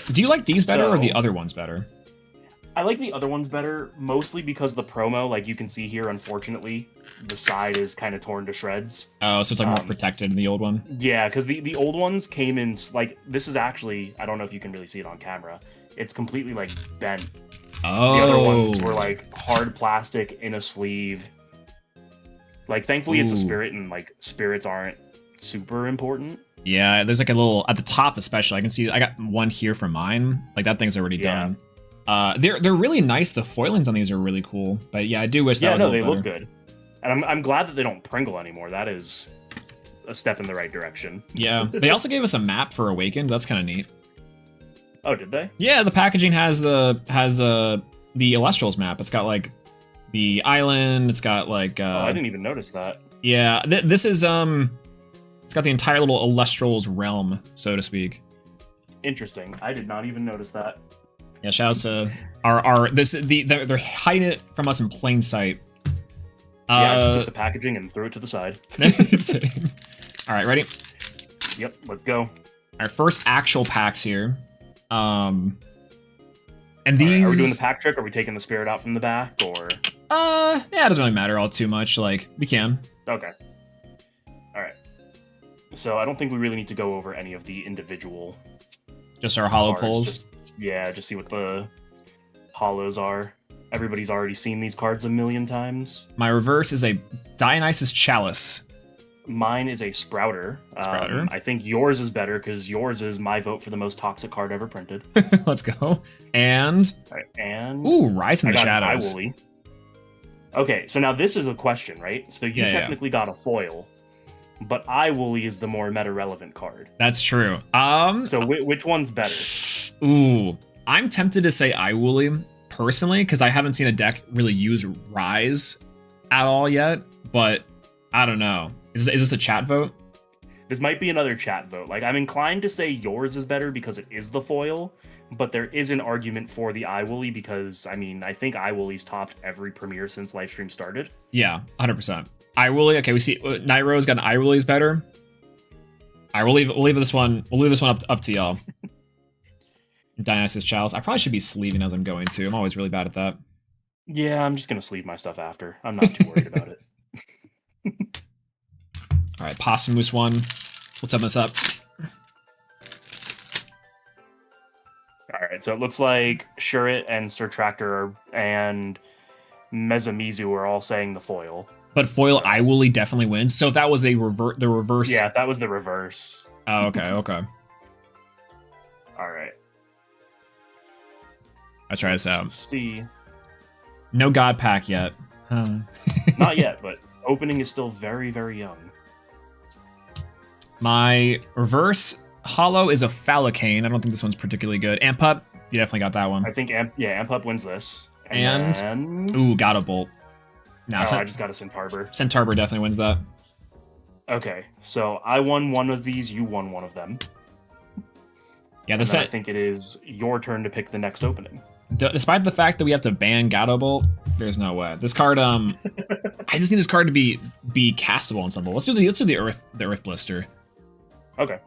Do you like these better or the other ones better?
I like the other ones better, mostly because the promo, like you can see here, unfortunately, the side is kind of torn to shreds.
Oh, so it's like more protected in the old one?
Yeah, because the old ones came in, like, this is actually, I don't know if you can really see it on camera, it's completely, like, bent.
Oh.
The other ones were, like, hard plastic in a sleeve. Like, thankfully it's a spirit, and, like, spirits aren't super important.
Yeah, there's like a little, at the top especially, I can see, I got one here for mine. Like, that thing's already done. They're really nice. The foilings on these are really cool. But yeah, I do wish that was a little
look
better.
good. And I'm glad that they don't Pringle anymore. That is a step in the right direction.
Yeah, they also gave us a map for Awakened. That's kind of neat.
Oh, did they?
Yeah, the packaging has the Elestrals map. It's got like the island. It's got like.
I didn't even notice that.
Yeah, this is it's got the entire little Elestrals realm, so to speak.
Interesting. I did not even notice that.
Yeah, shoutouts to they're hiding it from us in plain sight.
Yeah, I just took the packaging and threw it to the side.
All right, ready?
Yep, let's go.
Our first actual packs here. And these.
Right, are we doing the pack trick? Are we taking the spirit out from the back, or?
Yeah, it doesn't really matter all too much. Like, we can.
Okay. All right. So I don't think we really need to go over any of the individual.
Just our hollow
cards.
pulls.
Just see what the hollows are. Everybody's already seen these cards a million times.
My reverse is a Dionysus Chalice.
Mine is a Sprouter. I think yours is better because yours is my vote for the most toxic card ever printed.
Let's go. And
All right, and
ooh, Rise in
I
the
got
Shadows.
Iwoolly. Okay, so now this is a question, right? So you technically got a foil, but Iwoolly is the more meta-relevant card.
That's true.
So which one's better?
Ooh, I'm tempted to say Iwoolly personally because I haven't seen a deck really use Rise at all yet. But I don't know. Is this a chat vote?
This might be another chat vote. Like, I'm inclined to say yours is better because it is the foil, but there is an argument for the Iwoolly because, I mean, I think Iwoolly's topped every premiere since Lifestream started.
Yeah, 100%. Iwoolly, okay, we see Nairo's got an Iwoolly's better. All right, we'll leave this one up to y'all. Dionysus Chalice. I probably should be sleeving as I'm going to. I'm always really bad at that.
Yeah, I'm just going to sleeve my stuff after. I'm not too worried about it.
All right, Posthumous one. Let's sum this up.
All right, so it looks like Shurit and Sir Tractor and Mezamizu are all saying the foil.
But foil Iwoolly definitely wins. So if that was the reverse.
Yeah, that was the reverse.
Oh, okay.
All right.
Let's try this out.
See.
No God pack yet.
Not yet, but opening is still very, very young.
My reverse hollow is a Falcane. I don't think this one's particularly good. Amp Up, you definitely got that one.
I think Amp Up wins this.
And
then...
ooh, got a Bolt. No,
I just got a Centaur.
Centaur definitely wins that.
Okay, so I won one of these, you won one of them.
Yeah,
I think it is your turn to pick the next opening.
Despite the fact that we have to ban Gato Bolt, there's no way. This card, I just need this card to be castable on something. Let's do the Earth Blister.
Okay,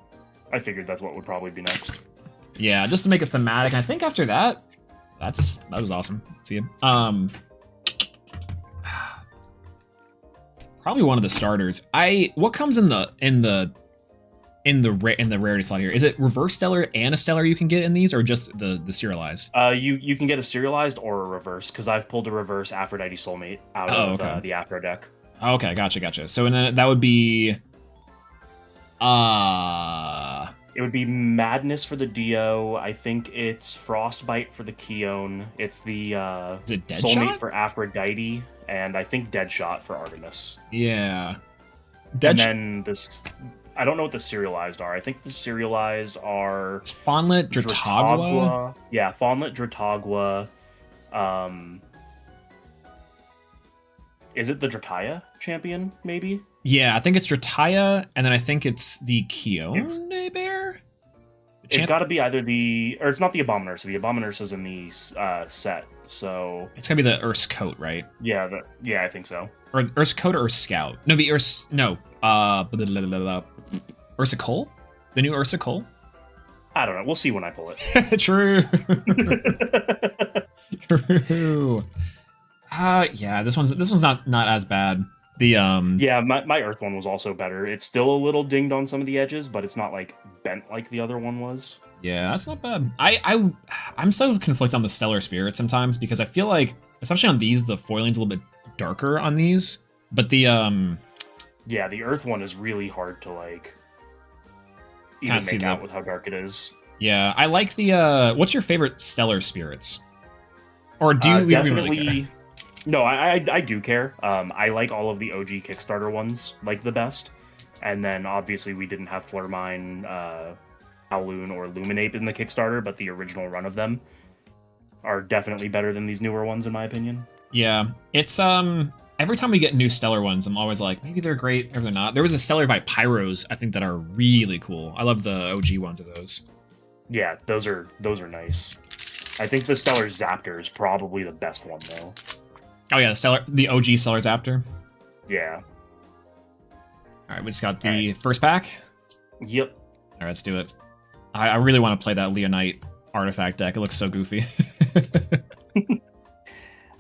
I figured that's what would probably be next.
Yeah, just to make it thematic. I think after that, That was awesome. See you. Probably one of the starters. What comes in the rarity slot here? Is it reverse stellar and a stellar you can get in these, or just the serialized?
You can get a serialized or a reverse, because I've pulled a reverse Aphrodite Soulmate out of the Afro deck.
Okay, gotcha. So and then that would be
it would be Madness for the Dio. I think it's Frostbite for the Keone. It's the
is it
Soulmate
Deadshot
for Aphrodite, and I think Deadshot for Artemis.
Yeah.
And then this, I don't know what the serialized are. I think the serialized are
it's Fawnlet, Dratagua.
Yeah, Fawnlet, Dratagua. Is it the Drataya champion, maybe?
Yeah, I think it's Drataya, and then I think it's the Keone Bear?
It's got to be either or it's not the Abominursa. The Abominursa is in the set, so...
It's going to be the Ursa Coat, right?
Yeah, I think so.
Or Ursa Coat or Ursa Scout? No, Ursa Cole? The new Ursa Cole?
I don't know. We'll see when I pull it.
True. True. Yeah, this one's not as bad. The
yeah, my Earth one was also better. It's still a little dinged on some of the edges, but it's not like bent like the other one was.
Yeah, that's not bad. I'm so conflicted on the Stellar Spirit sometimes, because I feel like, especially on these, the foiling's a little bit darker on these. But the
yeah, the Earth one is really hard to like even make out with how dark it is.
Yeah, I like the what's your favorite Stellar Spirits? Or do you even really care?
No, I do care. I like all of the OG Kickstarter ones like the best. And then obviously we didn't have Flormine, Howloon, or Luminape in the Kickstarter, but the original run of them are definitely better than these newer ones in my opinion.
Yeah, it's every time we get new Stellar ones, I'm always like, maybe they're great, maybe they're not. There was a Stellar by Pyros, I think, that are really cool. I love the OG ones of those.
Yeah, those are nice. I think the Stellar Zaptor is probably the best one though.
Oh yeah, the OG Stellar Zaptor.
Yeah.
All right, we just got the first pack.
Yep.
All right, let's do it. I really want to play that Leonite artifact deck. It looks so goofy.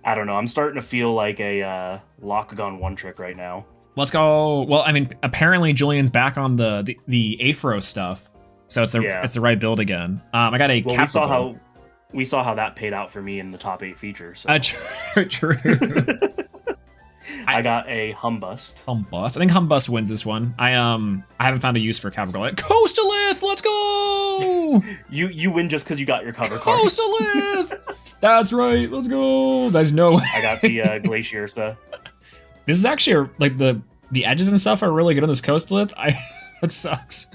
I don't know. I'm starting to feel like a Locagon one trick right now.
Let's go. Well, I mean, apparently Julian's back on the Afro stuff, so it's the right build again. I got a.
Well, we saw how that paid out for me in the top 8 features. So.
True.
I got a Humbust.
I think Humbust wins this one. I haven't found a use for Capricorn. Coastalith, let's go!
You win just because you got your cover card.
Coastalith! That's right, let's go! There's no way.
I got the Glaciersta.
This is actually, like, the edges and stuff are really good on this Coastalith. That sucks.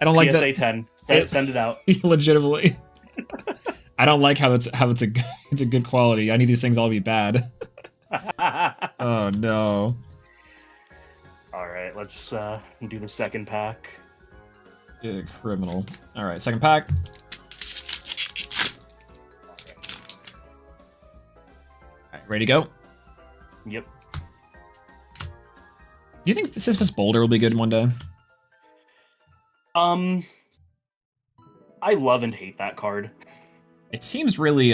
I don't like
PSA
that.
10. Send it out.
Legitimately. I don't like how it's a good quality. I need these things all to be bad. Oh no.
Alright, let's do the second pack.
Yeah, criminal. Alright, second pack. Alright, ready to go?
Yep.
Do you think Sisyphus Boulder will be good one day?
I love and hate that card.
It seems really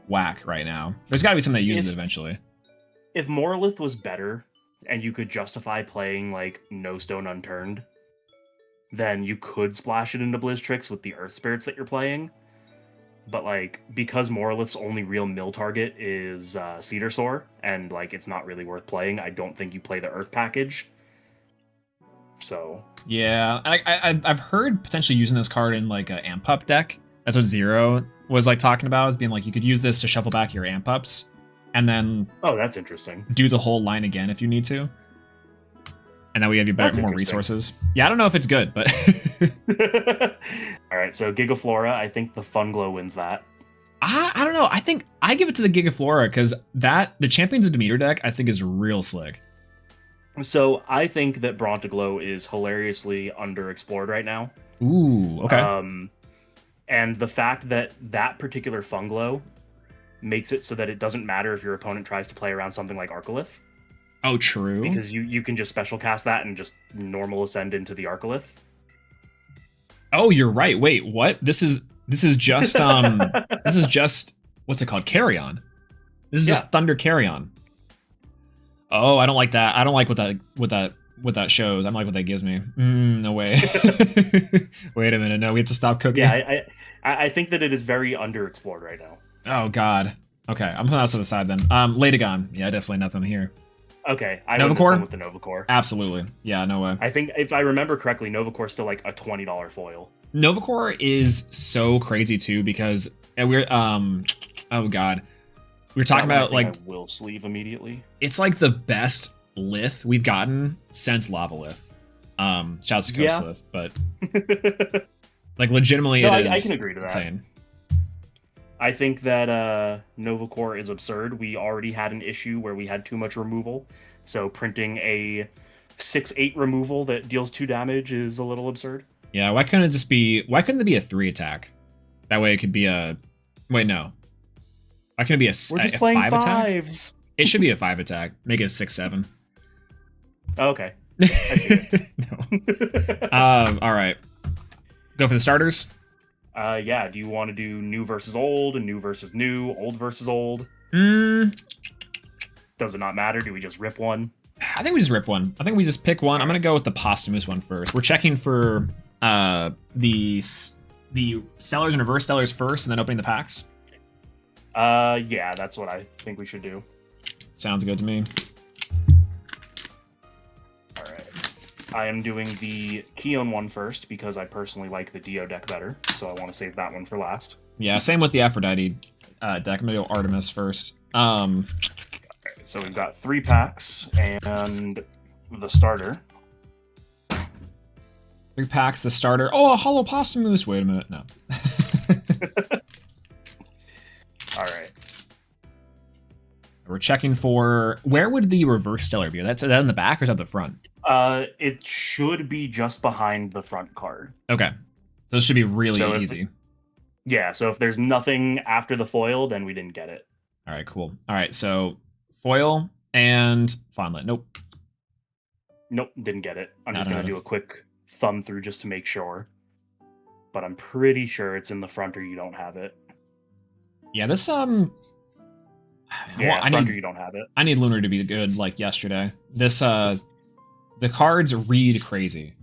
whack right now. There's got to be something that uses it eventually.
If Morlith was better, and you could justify playing, like, No Stone Unturned, then you could splash it into Blizztrix with the Earth Spirits that you're playing. But, like, because Morlith's only real mill target is Cedar Soar, and, like, it's not really worth playing, I don't think you play the Earth package. So...
Yeah, I've heard potentially using this card in, like, an Amp Up deck. That's what Zero was, like, talking about, is being like, you could use this to shuffle back your Amp Ups, and then...
Oh, that's interesting.
Do the whole line again if you need to. And that way you have more resources. Yeah, I don't know if it's good, but...
Alright, so Gigaflora, I think the Funglow wins that.
I don't know. I think I give it to the Gigaflora, because the Champions of Demeter deck, I think, is real slick.
So I think that Brontiglow is hilariously underexplored right now.
Ooh, okay.
And the fact that that particular Funglow makes it so that it doesn't matter if your opponent tries to play around something like Arcolith.
Oh, true.
Because you can just special cast that and just normal ascend into the Arcolith.
Oh, you're right. Wait, what? This is just this is just what's it called? Carry On. This is
Yeah.
just Thunder Carry On. Oh, I don't like that. I don't like what that shows. I don't like what that gives me. No way. Wait a minute. No, we have to stop cooking.
Yeah, I think that it is very underexplored right now.
Oh God. Okay, I'm putting that to the side then. Latagon. Yeah, definitely nothing here.
Okay, I went this
Novacore?
one with the Novacore.
Absolutely. Yeah, no way.
I think if I remember correctly, Novacore's still like a $20 foil.
Novacore is so crazy too because we're oh God. We were talking about like
I will sleeve immediately.
it's like the best lith we've gotten since Lava Lith. Shouts to Ghost Lith, but like legitimately
No,
it is
I can agree to that.
insane.
I think that Novacore is absurd. We already had an issue where we had too much removal, so printing a 6/8 removal that deals 2 damage is a little absurd.
Yeah, why couldn't it be a 3 attack? That way it could be a wait, no. Why couldn't it be
We're just
a
playing
5 attack?
fives.
It should be a 5 attack. Make it a 6/7.
Oh, okay. I see it.
No. All right. Go for the starters.
Yeah. Do you want to do new versus old, and new versus new, old versus old?
Mm,
Does it not matter? Do we just rip one?
I think we just rip one. I think we just pick one. I'm gonna go with the posthumous one first. We're checking for the stellars and reverse stellars first, and then opening the packs.
Yeah, that's what I think we should do.
Sounds good to me.
All right. I am doing the Keon one first because I personally like the Dio deck better, so I want to save that one for last.
Yeah, same with the Aphrodite deck. I'm gonna go Artemis first.
So we've got 3 packs and the starter.
3 packs, the starter. Oh, a hollow posthumous. Wait a minute, no.
All right.
We're checking for where would the reverse stellar be? That's that in the back or is that the front?
It should be just behind the front card.
Okay, so this should be really
So if-
easy.
Yeah, so if there's nothing after the foil, then we didn't get it.
All right, cool. All right, so foil and Fawnlet. Nope.
Nope, didn't get it. I'm
Not
just going to
another.
do a quick thumb through just to make sure. But I'm pretty sure it's in the front or you don't have it.
Yeah, this
Yeah,
I
front or
need
you don't have it.
I need Lunar to be good like yesterday. This the cards read crazy.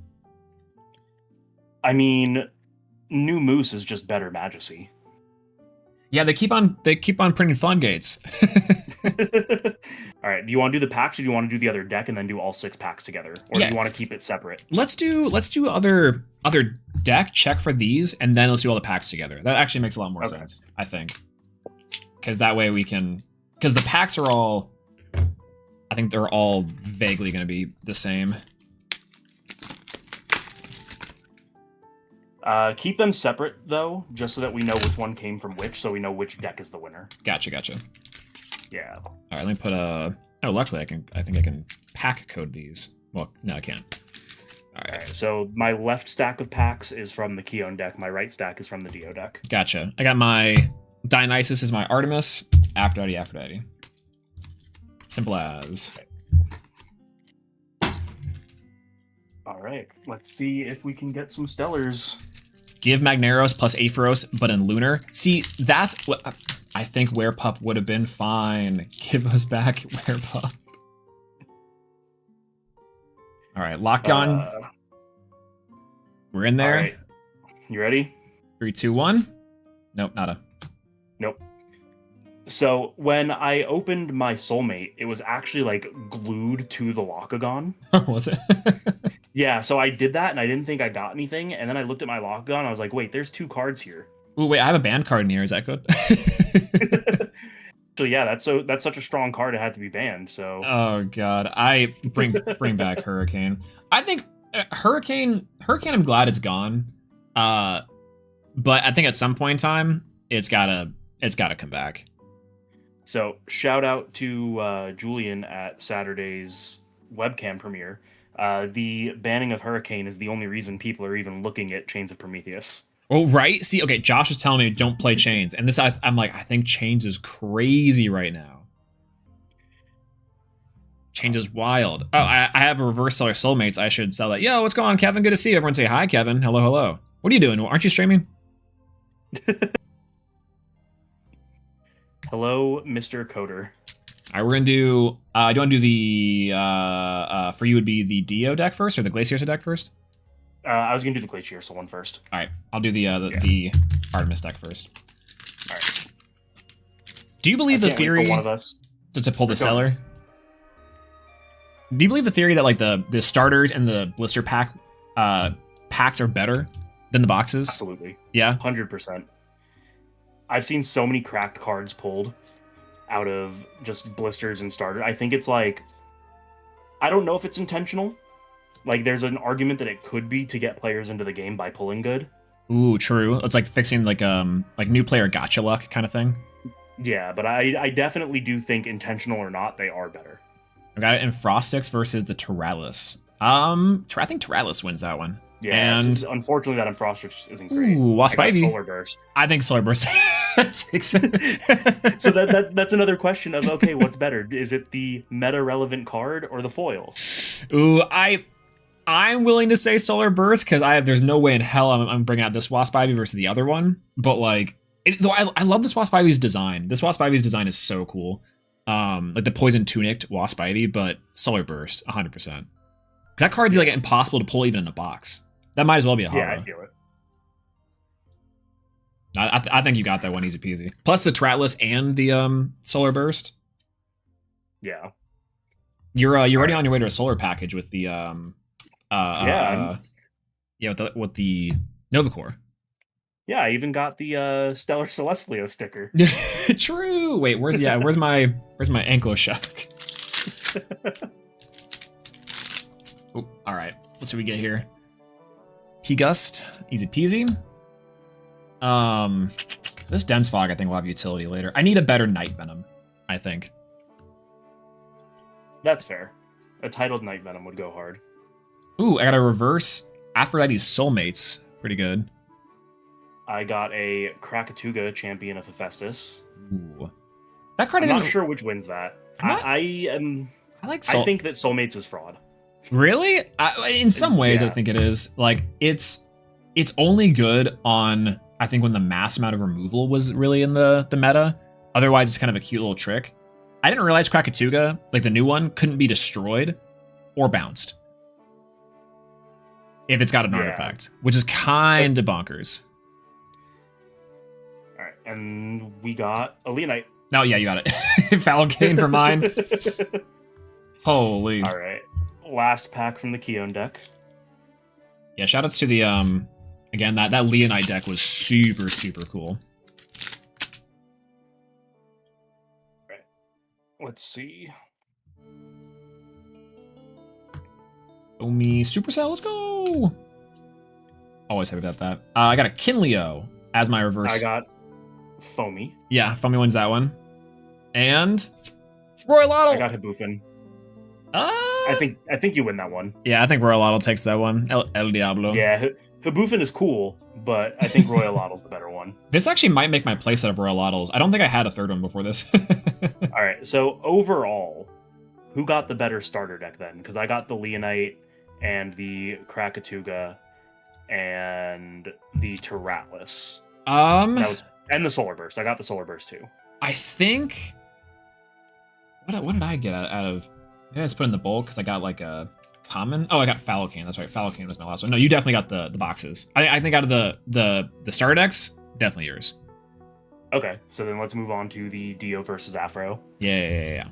I mean, New Moose is just better Majesty.
Yeah, they keep on printing floodgates.
All right, do you want to do the packs or do you want to do the other deck and then do all 6 packs together? Or
Yeah.
do you want to keep it separate?
let's do other deck, check for these, and then let's do all the packs together. That actually makes a lot more
Okay.
sense, I think. Because that way we can, because the packs are all, I think they're all vaguely going to be the same.
Keep them separate, though, just so that we know which one came from which, so we know which deck is the winner.
Gotcha.
Yeah.
All right, let me put a. Oh, luckily I think I can pack code these. Well, no, I can't. All
All
right,
right, so my left stack of packs is from the Keon deck. My right stack is from the Dio deck.
gotcha. I got my Dionysus is my Artemis. Aphrodite. Simple as.
All right, let's see if we can get some Stellars.
Give Magneros plus Aphoros, but in Lunar. See, that's what I think Werepup would have been fine. Give us back Werepup. All right, lock on. We're in there.
All right, you ready?
3, 2, 1. Nope, nada.
Nope. So when I opened my Soulmate, it was actually like glued to the Lockagon.
Was it?
Yeah, so I did that and I didn't think I got anything, and then I looked at my Lockagon and I was like, wait, there's 2 cards here.
Ooh, wait, I have a banned card in here. Is that good?
So yeah, that's such a strong card it had to be banned. So
Oh god, I bring back Hurricane. I think Hurricane. I'm glad it's gone. But I think at some point in time, it's gotta come back.
So shout out to Julian at Saturday's webcam premiere. The banning of Hurricane is the only reason people are even looking at Chains of Prometheus.
Oh right, see, okay, Josh was telling me don't play Chains, and this I'm like, I think Chains is crazy right now. Chains is wild. Oh, I have a reverse seller Soulmates. I should sell that. Yo, what's going on, Kevin? Good to see you. Everyone say hi, Kevin. Hello. What are you doing? Aren't you streaming?
Hello, Mr. Coder.
All right, we're gonna do. Do you want to do the? For you would be the Dio deck first or the Glacier's deck first?
I was gonna do the Glacier one first.
All right, I'll do the Artemis deck first.
All right.
Do you believe the theory
one of us
to pull the Stellar? Do you believe the theory that like the starters and the blister packs are better than the boxes?
Absolutely.
Yeah.
100%. I've seen so many cracked cards pulled out of just blisters and starters. I think it's like, I don't know if it's intentional. Like, there's an argument that it could be to get players into the game by pulling good.
Ooh, true. It's like fixing like new player gotcha luck kind of thing.
Yeah, but I definitely do think, intentional or not, they are better.
I got it in Frostix versus the Teralis. I think Teralis wins that one.
Yeah,
and
unfortunately that Frostix isn't great.
Ooh, Wasp Ivy.
Solar Burst.
I think Solar Burst takes it.
So that's another question of, okay, what's better? Is it the meta relevant card or the foil?
Ooh, I'm willing to say Solar Burst because there's no way in hell I'm bringing out this Wasp Ivy versus the other one. But like, though I love this Wasp Ivy's design. This Wasp Ivy's design is so cool. Like the Poison Tunicked Wasp Ivy, but Solar Burst 100%. Because that card's like impossible to pull even in a box. That might as well be a holo.
Yeah, I feel it.
I think you got that one easy peasy. Plus the Teralis and the Solar Burst.
Yeah.
You're already on your way to a solar package with the with the Nova Core.
Yeah, I even got the Stellar Celestlio sticker.
True. Wait, where's my Anklo Shock? Oh, all right. Let's see what we get here. P-Gust, easy peasy. This Dense Fog I think will have utility later. I need a better Night Venom, I think.
That's fair. A titled Night Venom would go hard.
Ooh, I got a reverse Aphrodite's Soulmates. Pretty good.
I got a Krakatuga, Champion of Hephaestus.
Ooh. That card
I'm not sure which wins that. I think that Soulmates is fraud.
Really? In some ways,
yeah.
I think it is. Like, it's only good on, I think, when the mass amount of removal was really in the meta. Otherwise, it's kind of a cute little trick. I didn't realize Krakatuga, like the new one, couldn't be destroyed or bounced if it's got an artifact, which is kind of bonkers.
All right, and we got a Leonite.
No, yeah, you got it. Falcane for mine. Holy.
All right. Last pack from the Keon deck.
Yeah, shoutouts to the again that Leonite deck was super cool.
Right. Let's see.
Omi Supercell, let's go. Always happy about that. I got a Kinleo as my reverse.
I got Foamy.
Yeah, Foamy wins that one. And Royal Otto.
I got Hibufin. I think you win that one.
Yeah, I think Royal Otto takes that one. El Diablo.
Yeah, Hibufin is cool, but I think Royal Otto's the better one.
This actually might make my playset of Royal Ottos. I don't think I had a third one before this.
All right, so overall, who got the better starter deck then? Because I got the Leonite and the Krakatuga and the Teralis. And the Solar Burst. I got the Solar Burst too.
I think. What did I get out of? Maybe I just put in the bulk because I got like a common. Oh, I got Falcane. That's right. Falcane was my last one. No, you definitely got the boxes. I think out of the starter decks, definitely yours.
Okay, so then let's move on to the Dio versus Afro.
Yeah.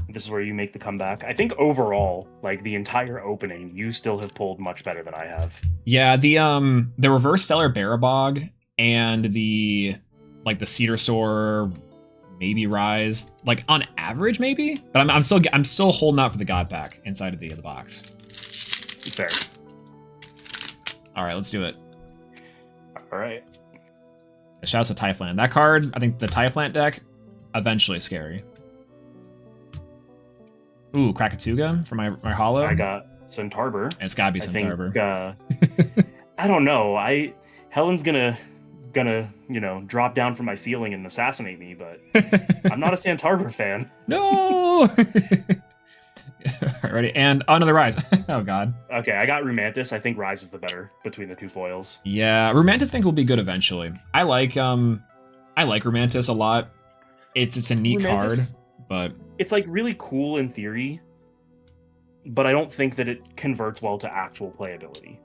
This is where you make the comeback. I think overall, like the entire opening, you still have pulled much better than I have. Yeah,
the reverse Stellar Barabog and the Cedar Soar, maybe Rise, like on average maybe, but I'm still holding out for the God Pack inside of the box.
Fair.
All right, let's do it.
All right.
Shouts to Typhlant. That card, I think the Typhlant deck, eventually scary. Ooh, Krakatuga for my holo.
I got Centarbor.
And it's gotta be Centarbor.
I don't know. Helen's gonna drop down from my ceiling and assassinate me, but I'm not a Centarbor fan.
No. Alright, ready? And another Rise. Oh god.
Okay, I got Rumantis. I think Rise is the better between the two foils.
Yeah, Rumantis I think will be good eventually. I like Rumantis a lot. It's a neat card, but
it's like really cool in theory, but I don't think that it converts well to actual playability.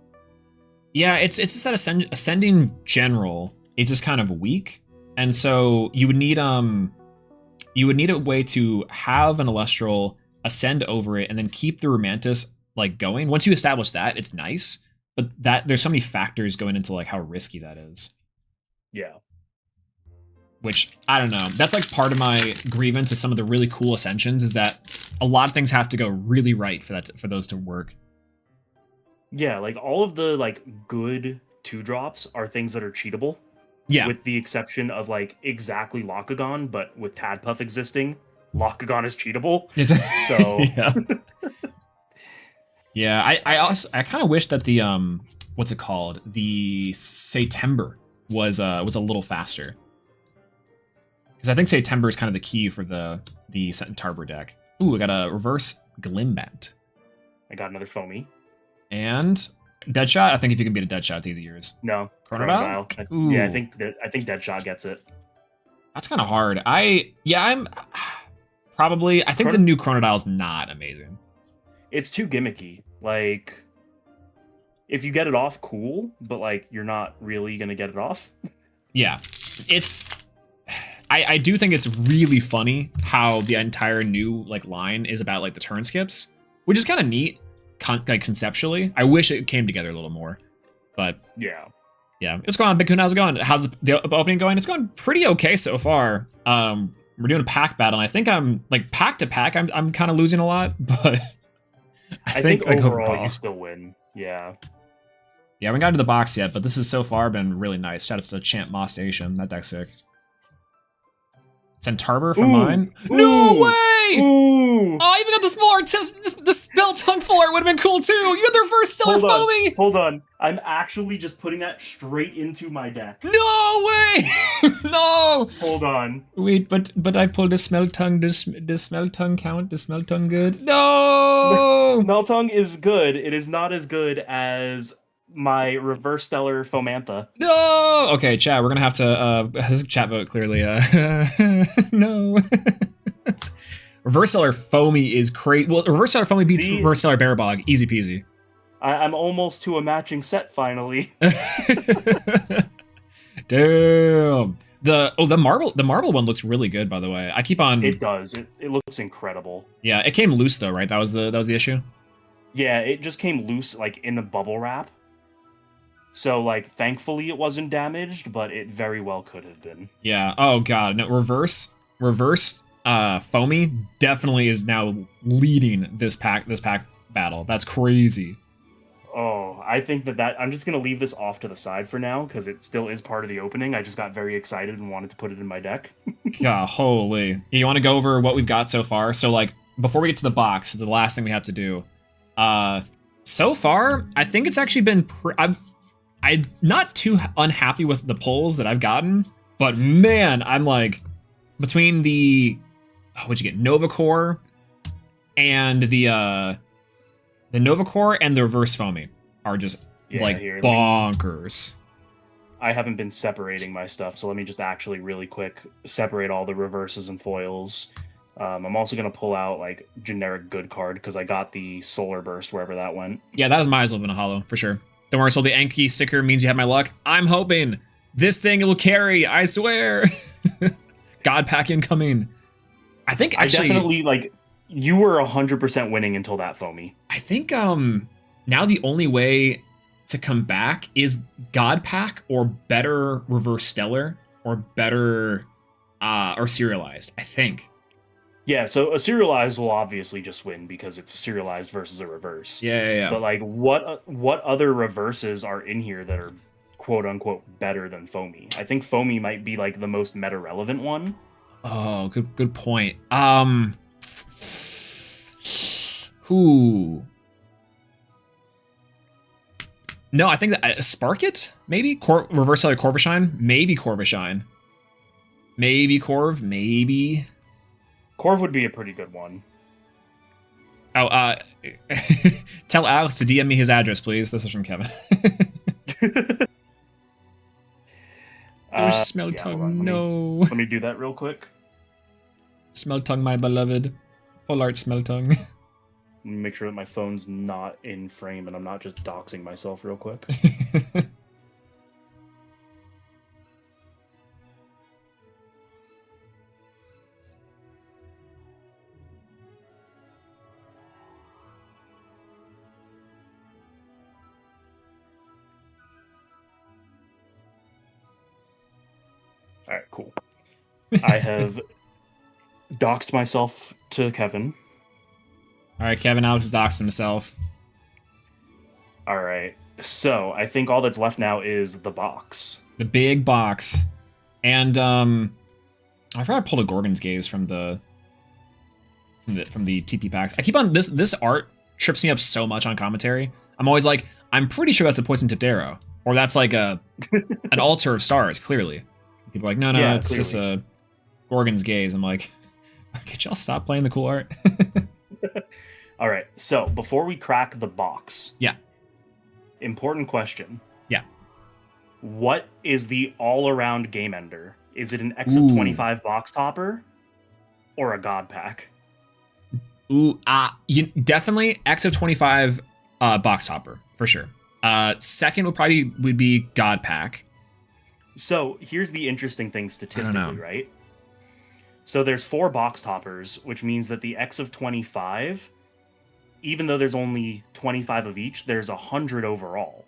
yeah, it's just that ascending general is just kind of weak, and so you would need a way to have an Elestral ascend over it and then keep the Romantis like going. Once you establish that, it's nice, but that there's so many factors going into like how risky that is.
Yeah.
Which I don't know. That's like part of my grievance with some of the really cool ascensions is that a lot of things have to go really right for those to work.
Yeah, like all of the like good 2-drops are things that are cheatable.
Yeah.
With the exception of like exactly Lockagon, but with Tadpuff existing, Lockagon is cheatable. So
yeah. Yeah, I kind of wish that the what's it called? The September was a little faster. Because I think September is kind of the key for the Tarbur deck. Ooh, I got a reverse Glimbat.
I got another Foamy.
And Deadshot? I think if you can beat a Deadshot, it's easy years.
No.
Chronodile?
Yeah, I think Deadshot gets it.
That's kind of hard. I'm probably... I think the new Chronodile's not amazing.
It's too gimmicky. Like, if you get it off, cool, but like, you're not really going to get it off.
Yeah. It's... I do think it's really funny how the entire new like line is about like the turn skips, which is kind of neat, like conceptually. I wish it came together a little more, but
yeah.
What's going on, Big Kun? How's it going? How's the opening going? It's going pretty okay so far. We're doing a pack battle. And I think I'm like pack to pack. I'm kind of losing a lot, but
I think overall you still win. Yeah.
Yeah, we haven't gotten to the box yet, but this has so far been really nice. Shout out to Champ Moss Station. That deck's sick. Send Tarbur for mine. No way!
Ooh.
Oh, I even got the smaller the spell tongue fuller would have been cool too. You had the reverse stellar foamy.
Hold on. I'm actually just putting that straight into my deck.
No way! No!
Hold on.
Wait, but I pulled a smell tongue. Does smell tongue count? Does smell tongue good? No!
Smell tongue is good. It is not as good as my reverse stellar Fomantha.
No! Okay, chat, we're gonna have to this is chat vote clearly. No. Reverse stellar foamy is crazy. Well, reverse stellar foamy beats reverse stellar Barabog. Easy peasy.
I'm almost to a matching set finally.
Damn. The marble one looks really good, by the way. I keep on.
It does. It looks incredible.
Yeah, it came loose though, right? That was the issue. Yeah,
it just came loose like in the bubble wrap. So, like, thankfully it wasn't damaged, but it very well could have been.
Yeah. Oh, God. No, reverse foamy definitely is now leading this pack battle. That's crazy.
Oh, I think that I'm just going to leave this off to the side for now, because it still is part of the opening. I just got very excited and wanted to put it in my deck.
God, holy. You want to go over what we've got so far? So, like, before we get to the box, the last thing we have to do, so far, I think it's actually been... I'm not too unhappy with the pulls that I've gotten, but man, I'm like between the what'd you get, Nova Core, and the Nova Core and the reverse foamy are just like bonkers.
I haven't been separating my stuff, so let me just actually really quick separate all the reverses and foils. I'm also gonna pull out like generic good card because I got the Solar Burst wherever that went.
Yeah, that might as well have been a holo for sure. Don't worry, so the Enki sticker means you have my luck. I'm hoping this thing will carry, I swear. God pack incoming. I think actually...
I definitely, like, you were 100% winning until that foamy.
I think now the only way to come back is God pack or better reverse stellar or better or serialized, I think.
Yeah, so a serialized will obviously just win because it's a serialized versus a reverse.
Yeah.
But like, what other reverses are in here that are quote unquote better than foamy? I think foamy might be like the most meta relevant one.
Oh, good point. Who? No, I think that Spark It maybe reverse stellar Corvishine, maybe Corvishine, maybe Corv, maybe.
Corv would be a pretty good one.
Oh, tell Alex to DM me his address, please. This is from Kevin. Smell tongue, no.
Let me do that real quick.
Smell tongue, my beloved. Full art smell tongue.
Let me make sure that my phone's not in frame and I'm not just doxing myself real quick. All right, cool. I have doxed myself to Kevin.
All right, Kevin Alex doxed himself.
All right. So I think all that's left now is the box.
The big box. And I forgot I pulled a Gorgon's Gaze from the TP packs. I keep on this art trips me up so much on commentary. I'm always like, I'm pretty sure that's a poison tipped arrow. Or that's like an altar of stars, clearly. People are like, no, yeah, it's clearly just a Gorgon's Gaze. I'm like, could y'all stop playing the cool art?
All right, so before we crack the box, important question.
Yeah.
What is the all-around game ender? Is it an X of 25 box topper or a god pack?
You definitely X of 25 box topper for sure. Second would be god pack.
So here's the interesting thing statistically, right? So there's 4 box toppers, which means that the X of 25, even though there's only 25 of each, there's 100 overall.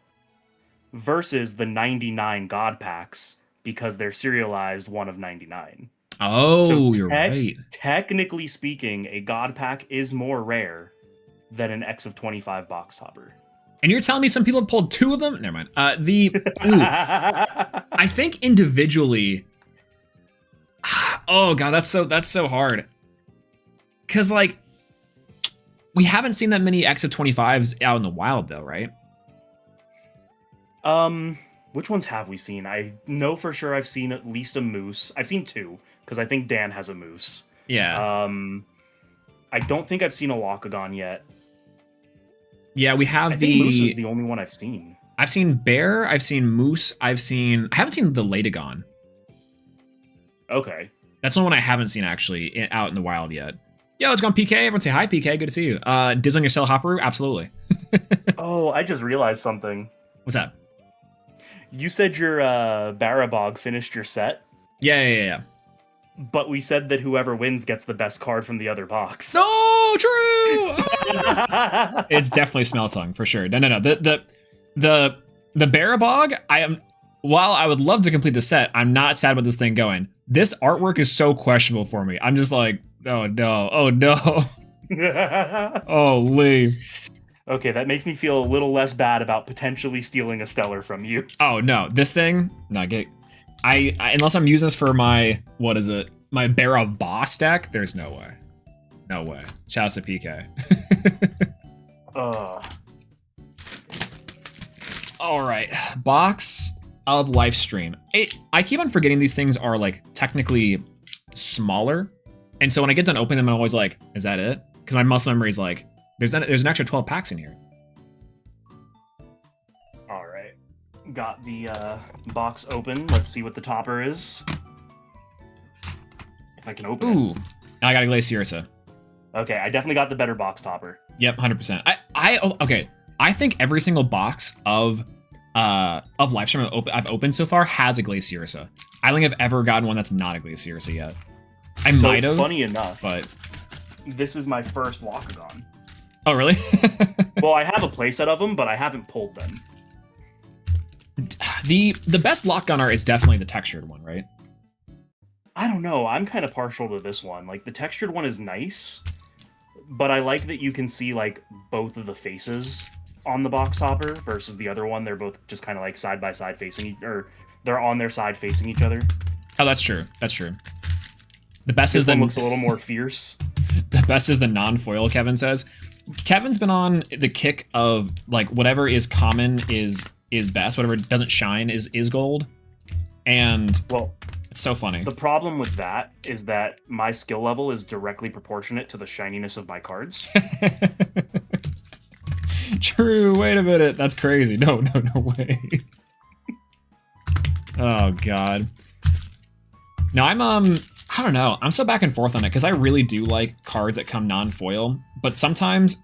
Versus the 99 god packs, because they're serialized 1 of 99.
Oh,
so
you're right.
Technically speaking, a god pack is more rare than an X of 25 box topper.
And you're telling me some people have pulled 2 of them? Never mind. I think individually. Oh god, that's so hard. Cause like we haven't seen that many X of 25s out in the wild though, right?
Which ones have we seen? I know for sure I've seen at least a moose. I've seen 2 because I think Dan has a moose.
Yeah.
I don't think I've seen a Wakagon yet.
Yeah, we have
I think moose is the only one I've seen.
I've seen bear. I've seen moose. I haven't seen the Latagon.
Okay.
That's the one I haven't seen actually out in the wild yet. Yo, it's gone PK. Everyone say hi, PK. Good to see you. Dibs on your cell Hopperoo? Absolutely.
Oh, I just realized something.
What's that?
You said your Barabog finished your set.
Yeah.
But we said that whoever wins gets the best card from the other box.
No, true. It's definitely Smell Tongue for sure. No. The Barabog. While I would love to complete the set, I'm not sad about this thing going. This artwork is so questionable for me. I'm just like, oh no. Oh, Lee.
Okay, that makes me feel a little less bad about potentially stealing a stellar from you.
Oh no, this thing, I unless I'm using this for my, my Barra Boss deck, there's no way. No way. Shout out to PK. All right, box of Lifestream. I keep on forgetting these things are like technically smaller, and so when I get done opening them, I'm always like, is that it? Because my muscle memory is like, there's an extra 12 packs in here.
All right, got the box open. Let's see what the topper is. If I can open it.
I got a Glaciersa.
Okay, I definitely got the better box topper.
Yep, 100%. Okay. I think every single box of Lifestream I've opened so far has a Glaciersa. I don't think I've ever gotten one that's not a Glaciersa yet. I might have. Funny enough, but
this is my first Wakagon.
Oh, really?
Well, I have a playset of them, but I haven't pulled them.
The best Lockgun art is definitely the textured one, right?
I don't know. I'm kind of partial to this one. Like, the textured one is nice, but I like that you can see, like, both of the faces on the box topper versus the other one. They're both just kind of, like, side-by-side facing, or they're on their side facing each other.
Oh, that's true. That's true. The best
this
is the
one looks a little more fierce.
The best is the non-foil, Kevin says. Kevin's been on the kick of, like, whatever is common is best. Whatever doesn't shine is gold. And,
well,
it's so funny.
The problem with that is that my skill level is directly proportionate to the shininess of my cards.
True. Wait a minute. That's crazy. No way. Oh, God. No, I don't know. I'm so back and forth on it because I really do like cards that come non-foil, but sometimes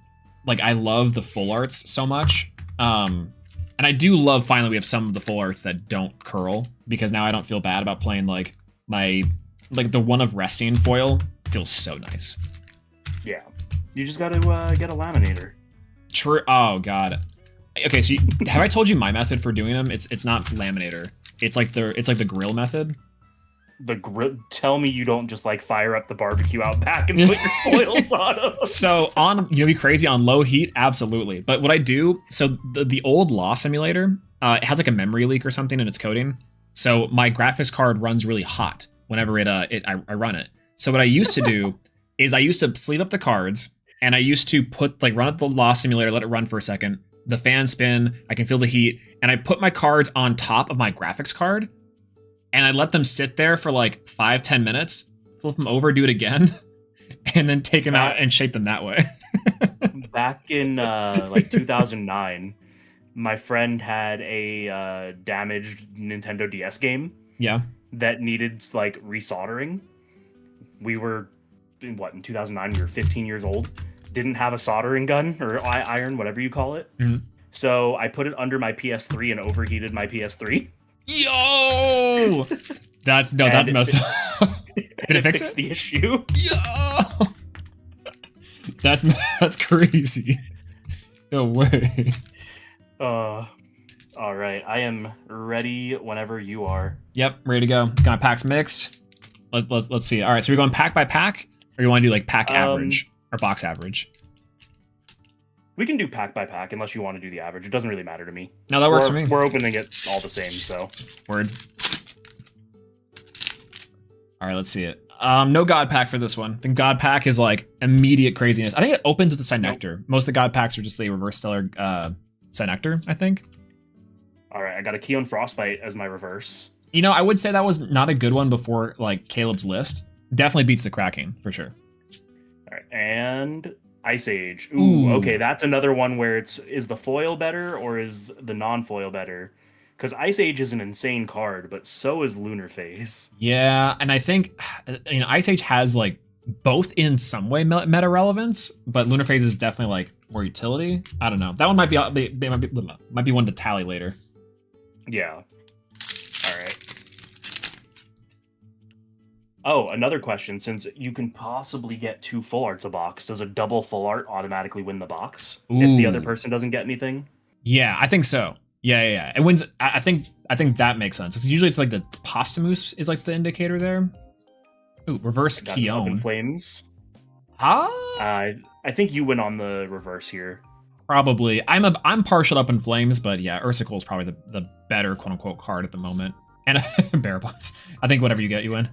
like I love the full arts so much. And I do love finally we have some of the full arts that don't curl because now I don't feel bad about playing like the one of resting foil feels so nice.
Yeah. You just got to get a laminator.
True. Oh god. Okay, so have I told you my method for doing them? It's not laminator. It's like the grill method.
The grill. Tell me you don't just like fire up the barbecue out back and put your foils on them.
So on, be crazy on low heat, absolutely. But what I do, so the old Law Simulator, it has like a memory leak or something in its coding. So my graphics card runs really hot whenever I run it. So what I used to do is I used to sleeve up the cards and I used to run up the Law Simulator, let it run for a second. The fan spin, I can feel the heat, and I put my cards on top of my graphics card. And I let them sit there for like 5-10 minutes, flip them over, do it again, and then take them out and shape them that way.
Back in like 2009, my friend had a damaged Nintendo DS game.
Yeah.
That needed like resoldering. We were in 2009? We were 15 years old. Didn't have a soldering gun or iron, whatever you call it.
Mm-hmm.
So I put it under my PS3 and overheated my PS3.
Yo, that's messed up. Did it fix
the issue?
Yo, that's crazy. No way.
All right, I am ready whenever you are.
Yep, ready to go. Got my packs mixed. Let's see. All right, so we're going pack by pack, or you want to do like pack average or box average?
We can do pack by pack unless you want to do the average. It doesn't really matter to me.
No, that works for me.
We're opening it all the same, so.
Word. All right, let's see it. No God pack for this one. The God pack is like immediate craziness. I think it opens with the Synector. Most of the God packs are just the reverse stellar Synector, I think.
All right, I got a Keon Frostbite as my reverse.
You know, I would say that was not a good one before like Caleb's list. Definitely beats the Cracking for sure.
All right, and Ice Age. Ooh, okay, that's another one where is the foil better or is the non-foil better? Because Ice Age is an insane card, but so is Lunar Phase.
Yeah, and I think Ice Age has like both in some way meta relevance, but Lunar Phase is definitely like more utility. I don't know. That one might be one to tally later.
Yeah. All right. Oh, another question. Since you can possibly get 2 full arts a box, does a double full art automatically win the box if the other person doesn't get anything?
Yeah, I think so. Yeah. It wins. I think that makes sense. It's usually like the posthumous is like the indicator there. Ooh, reverse Keon.
Flames.
I
think you win on the reverse here.
Probably. I'm partial up in flames, but yeah, Ursicle is probably the better quote unquote card at the moment. And Barabas. I think whatever you get, you win.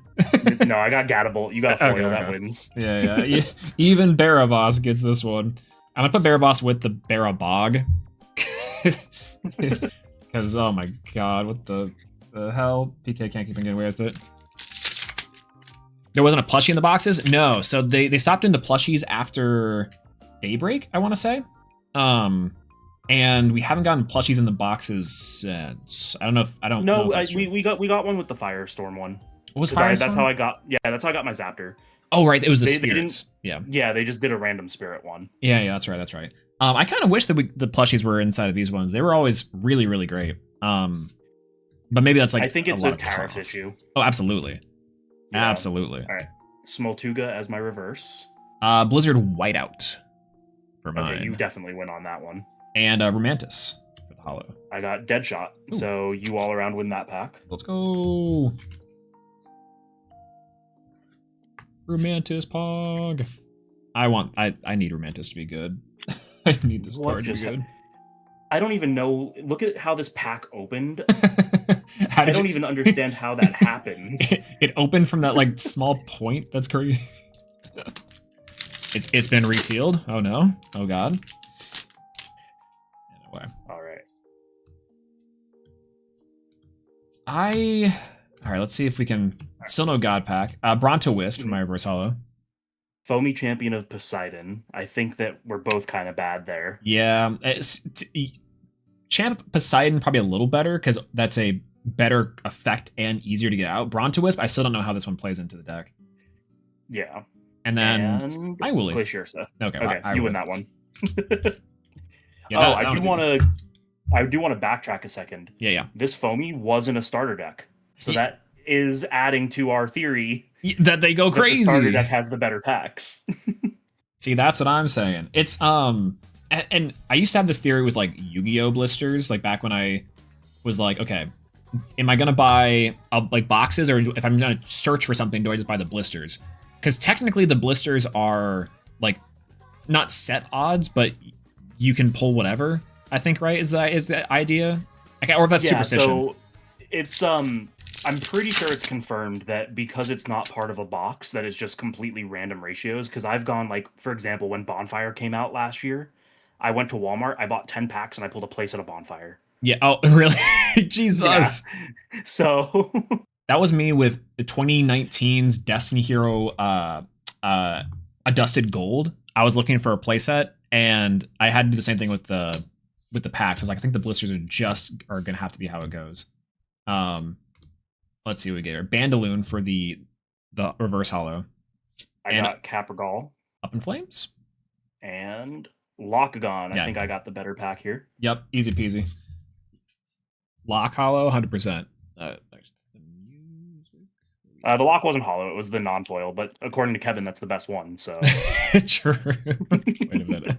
No, I got Gattable. You got a foil, that wins.
Yeah. Even Barabas gets this one. I'm gonna put Barabas with the Barabog. Because, oh my god, what the hell? PK can't keep getting away with it. There wasn't a plushie in the boxes? No, so they stopped doing the plushies after Daybreak, I want to say. And we haven't gotten plushies in the boxes since. I don't know if
we got one with the Firestorm one.
What was Firestorm?
That's how I got my Zaptor.
Oh right, it was the spirits.
Yeah, they just did a random spirit one.
Yeah, that's right. I kind of wish that the plushies were inside of these ones. They were always really, really great. But maybe that's like
I think it's a tariff issue.
Oh, absolutely.
Yeah.
Absolutely.
All right. Smoltuga as my reverse.
Blizzard Whiteout for mine.
Okay, you definitely win on that one.
And Romantis for the hollow.
I got Deadshot, so you all around win that pack.
Let's go. Romantis Pog. I need Romantis to be good. I need this card to be good.
I don't even know. Look at how this pack opened. I don't even understand how that happens.
It opened from that like small point. That's crazy. It's been resealed. Oh no. Oh god. Anyway.
All right.
All right. Let's see if we can. Still no God pack. Bronto Wisp in my reverse hollow.
Foamy Champion of Poseidon. I think that we're both kind of bad there.
Yeah. Champ Poseidon probably a little better because that's a better effect and easier to get out. Bronto Wisp, I still don't know how this one plays into the deck.
Yeah.
And then
And
I will.
Glacier.
Okay,
Okay,
I
you
will.
win that one.
Yeah,
Oh,
that
I
was
do want to. I do want to backtrack a second.
Yeah.
This foamy wasn't a starter deck, so
Yeah.
that is adding to our theory
That they go
that the starter
crazy.
deck has the better packs.
See, that's what I'm saying. It's and I used to have this theory with like Yu-Gi-Oh blisters, like back when I was like, okay, am I gonna buy like boxes, or if I'm gonna search for something, do I just buy the blisters? Because technically the blisters are like not set odds, but you can pull whatever. I think, right? Is the idea? Okay, or if that's superstition.
So it's I'm pretty sure it's confirmed that because it's not part of a box, that it's just completely random ratios. Because I've gone, like, for example, when Bonfire came out last year, I went to Walmart, I bought 10 packs, and I pulled a place at a Bonfire.
Yeah. Oh, really? Jesus.
Yeah. So
that was me with 2019's Destiny Hero a Dusted Gold. I was looking for a playset, and I had to do the same thing with the packs. I was like, I think the blisters are gonna have to be how it goes. Let's see what we get here. Bandaloon for the reverse hollow.
I got Caprigal.
Up in Flames.
And Lockagon. I think I got the better pack here.
Yep, easy peasy. Lock hollow, 100%.
The lock wasn't hollow, it was the non-foil, but according to Kevin, that's the best one, so.
True. Wait a minute.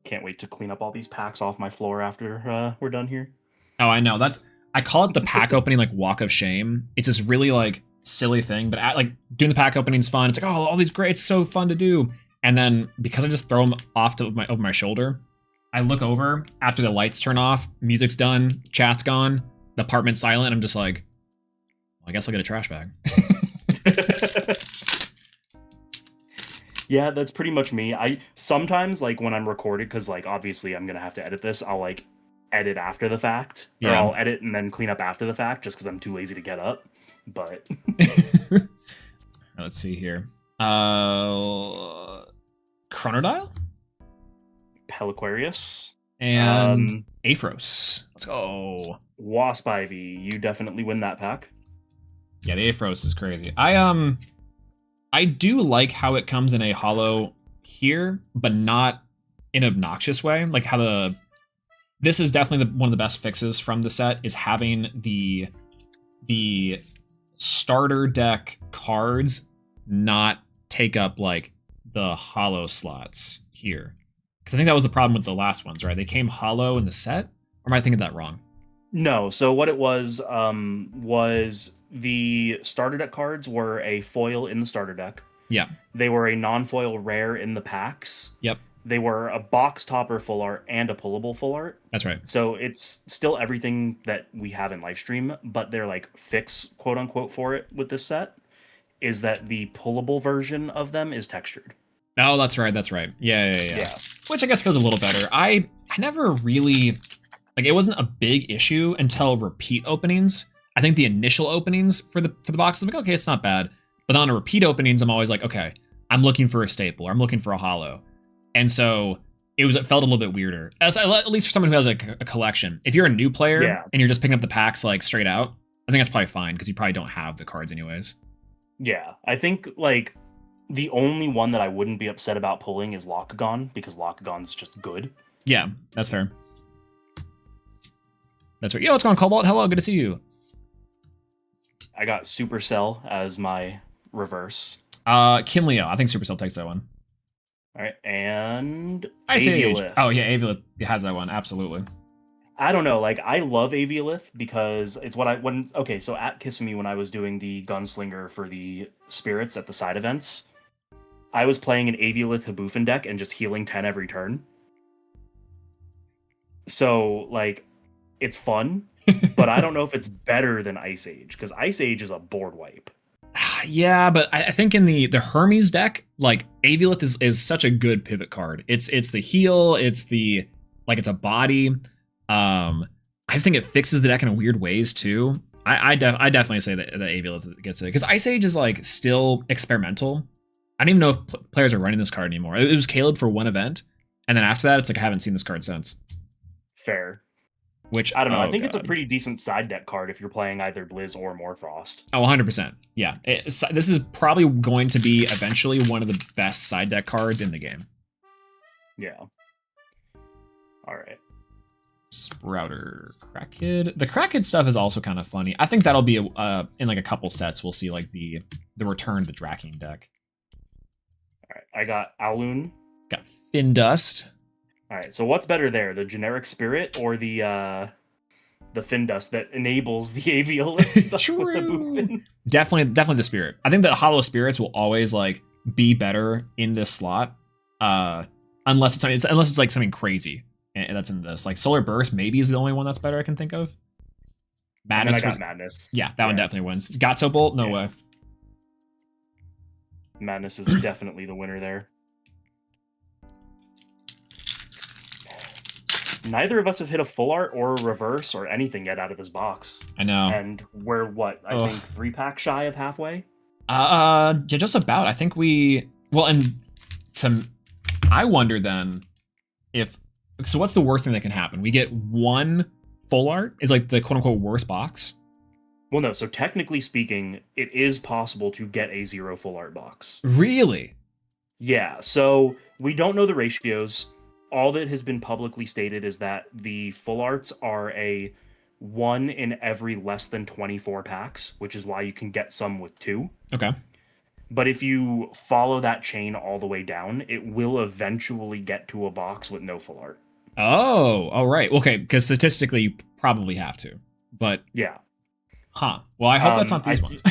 Can't wait to clean up all these packs off my floor after we're done here.
Oh, I know. I call it the pack opening, like, walk of shame. It's this really, like, silly thing, but like doing the pack opening is fun. It's like, oh, all these great, it's so fun to do. And then because I just throw them off over my shoulder, I look over after the lights turn off, music's done, chat's gone, the apartment's silent. I'm just like, well, I guess I'll get a trash bag.
Yeah, that's pretty much me. I sometimes, like, when I'm recorded, because, like, obviously I'm gonna have to edit this, I'll, like, edit after the fact, or I'll edit and then clean up after the fact, just because I'm too lazy to get up. But
let's see here. Chronodial,
Peliquarius,
and Aphros. Let's go.
Wasp Ivy. You definitely win that pack.
Yeah, the Aphros is crazy. I do like how it comes in a hollow here, but not in an obnoxious way. Like how this is definitely one of the best fixes from the set, is having the starter deck cards not take up like the hollow slots here. Because I think that was the problem with the last ones, right? They came hollow in the set? Or am I thinking that wrong?
No, so what it was the starter deck cards were a foil in the starter deck.
Yeah.
They were a non-foil rare in the packs.
Yep.
They were a box topper full art and a pullable full art.
That's right.
So it's still everything that we have in Lifestream, but they're like fix, quote unquote, for it with this set, is that the pullable version of them is textured.
Oh, that's right. Yeah. Which I guess feels a little better. I never really, like, it wasn't a big issue until repeat openings. I think the initial openings for the boxes, I'm like, okay, it's not bad. But on a repeat openings, I'm always like, okay, I'm looking for a staple, or I'm looking for a hollow. And so it felt a little bit weirder, at least for someone who has like a collection. If you're a new player and you're just picking up the packs like straight out, I think that's probably fine, because you probably don't have the cards anyways.
Yeah, I think like the only one that I wouldn't be upset about pulling is Lockagon, because Lockagon's just good.
Yeah, that's fair. That's right. Yo, what's going on, Cobalt? Hello, good to see you.
I got Supercell as my reverse.
Kim Leo. I think Supercell takes that one.
All right, and
Ice Age. Oh yeah, Aviolith has that one, absolutely.
I don't know, like, I love Aviolith because it's what so at Kissimmee, when I was doing the Gunslinger for the spirits at the side events, I was playing an Aviolith Habufen deck and just healing 10 every turn. So, like, it's fun, but I don't know if it's better than Ice Age, because Ice Age is a board wipe.
Yeah, but I think in the Hermes deck, like, Aviolith is such a good pivot card. It's the heal, it's a body. I just think it fixes the deck in weird ways too. I definitely say that Aviolith gets it, because Ice Age is like still experimental. I don't even know if players are running this card anymore. It was Caleb for one event, and then after that, it's like I haven't seen this card since.
Fair.
which
I don't know. I
oh,
think it's a
God.
pretty decent side deck card if you're playing either Blizz or Morfrost.
Oh, 100%. Yeah. This is probably going to be eventually one of the best side deck cards in the game.
Yeah. All right.
Sprouter, Crackhead. The Crackhead stuff is also kind of funny. I think that'll be in like a couple sets. We'll see like the return of the Draking deck.
All right. I got Owloon.
Got Fin Dust.
All right. So what's better there, the generic Spirit or the Fin Dust that enables the Aviolus stuff with the Boofin?
Definitely the Spirit. I think that Hollow Spirits will always like be better in this slot, unless it's like something crazy. And that's in this. Like Solar Burst maybe is the only one that's better I can think of. Madness.
I got Madness.
Yeah, that one definitely wins. Gotso Bolt? No way.
Madness is definitely the winner there. Neither of us have hit a full art or a reverse or anything yet out of this box.
I know.
And we're what? I think 3-pack shy of halfway?
Yeah, just about. I think we I wonder then if so what's the worst thing that can happen? We get one full art is like the quote unquote worst box.
Well, no, so technically speaking, it is possible to get a 0 full art box.
Really?
Yeah, so we don't know the ratios. All that has been publicly stated is that the full arts are a 1 in every less than 24 packs, which is why you can get some with 2.
Okay.
But if you follow that chain all the way down, it will eventually get to a box with no full art.
Oh, all right. Okay, because statistically you probably have to. But
yeah.
Huh. Well, I hope that's not these ones.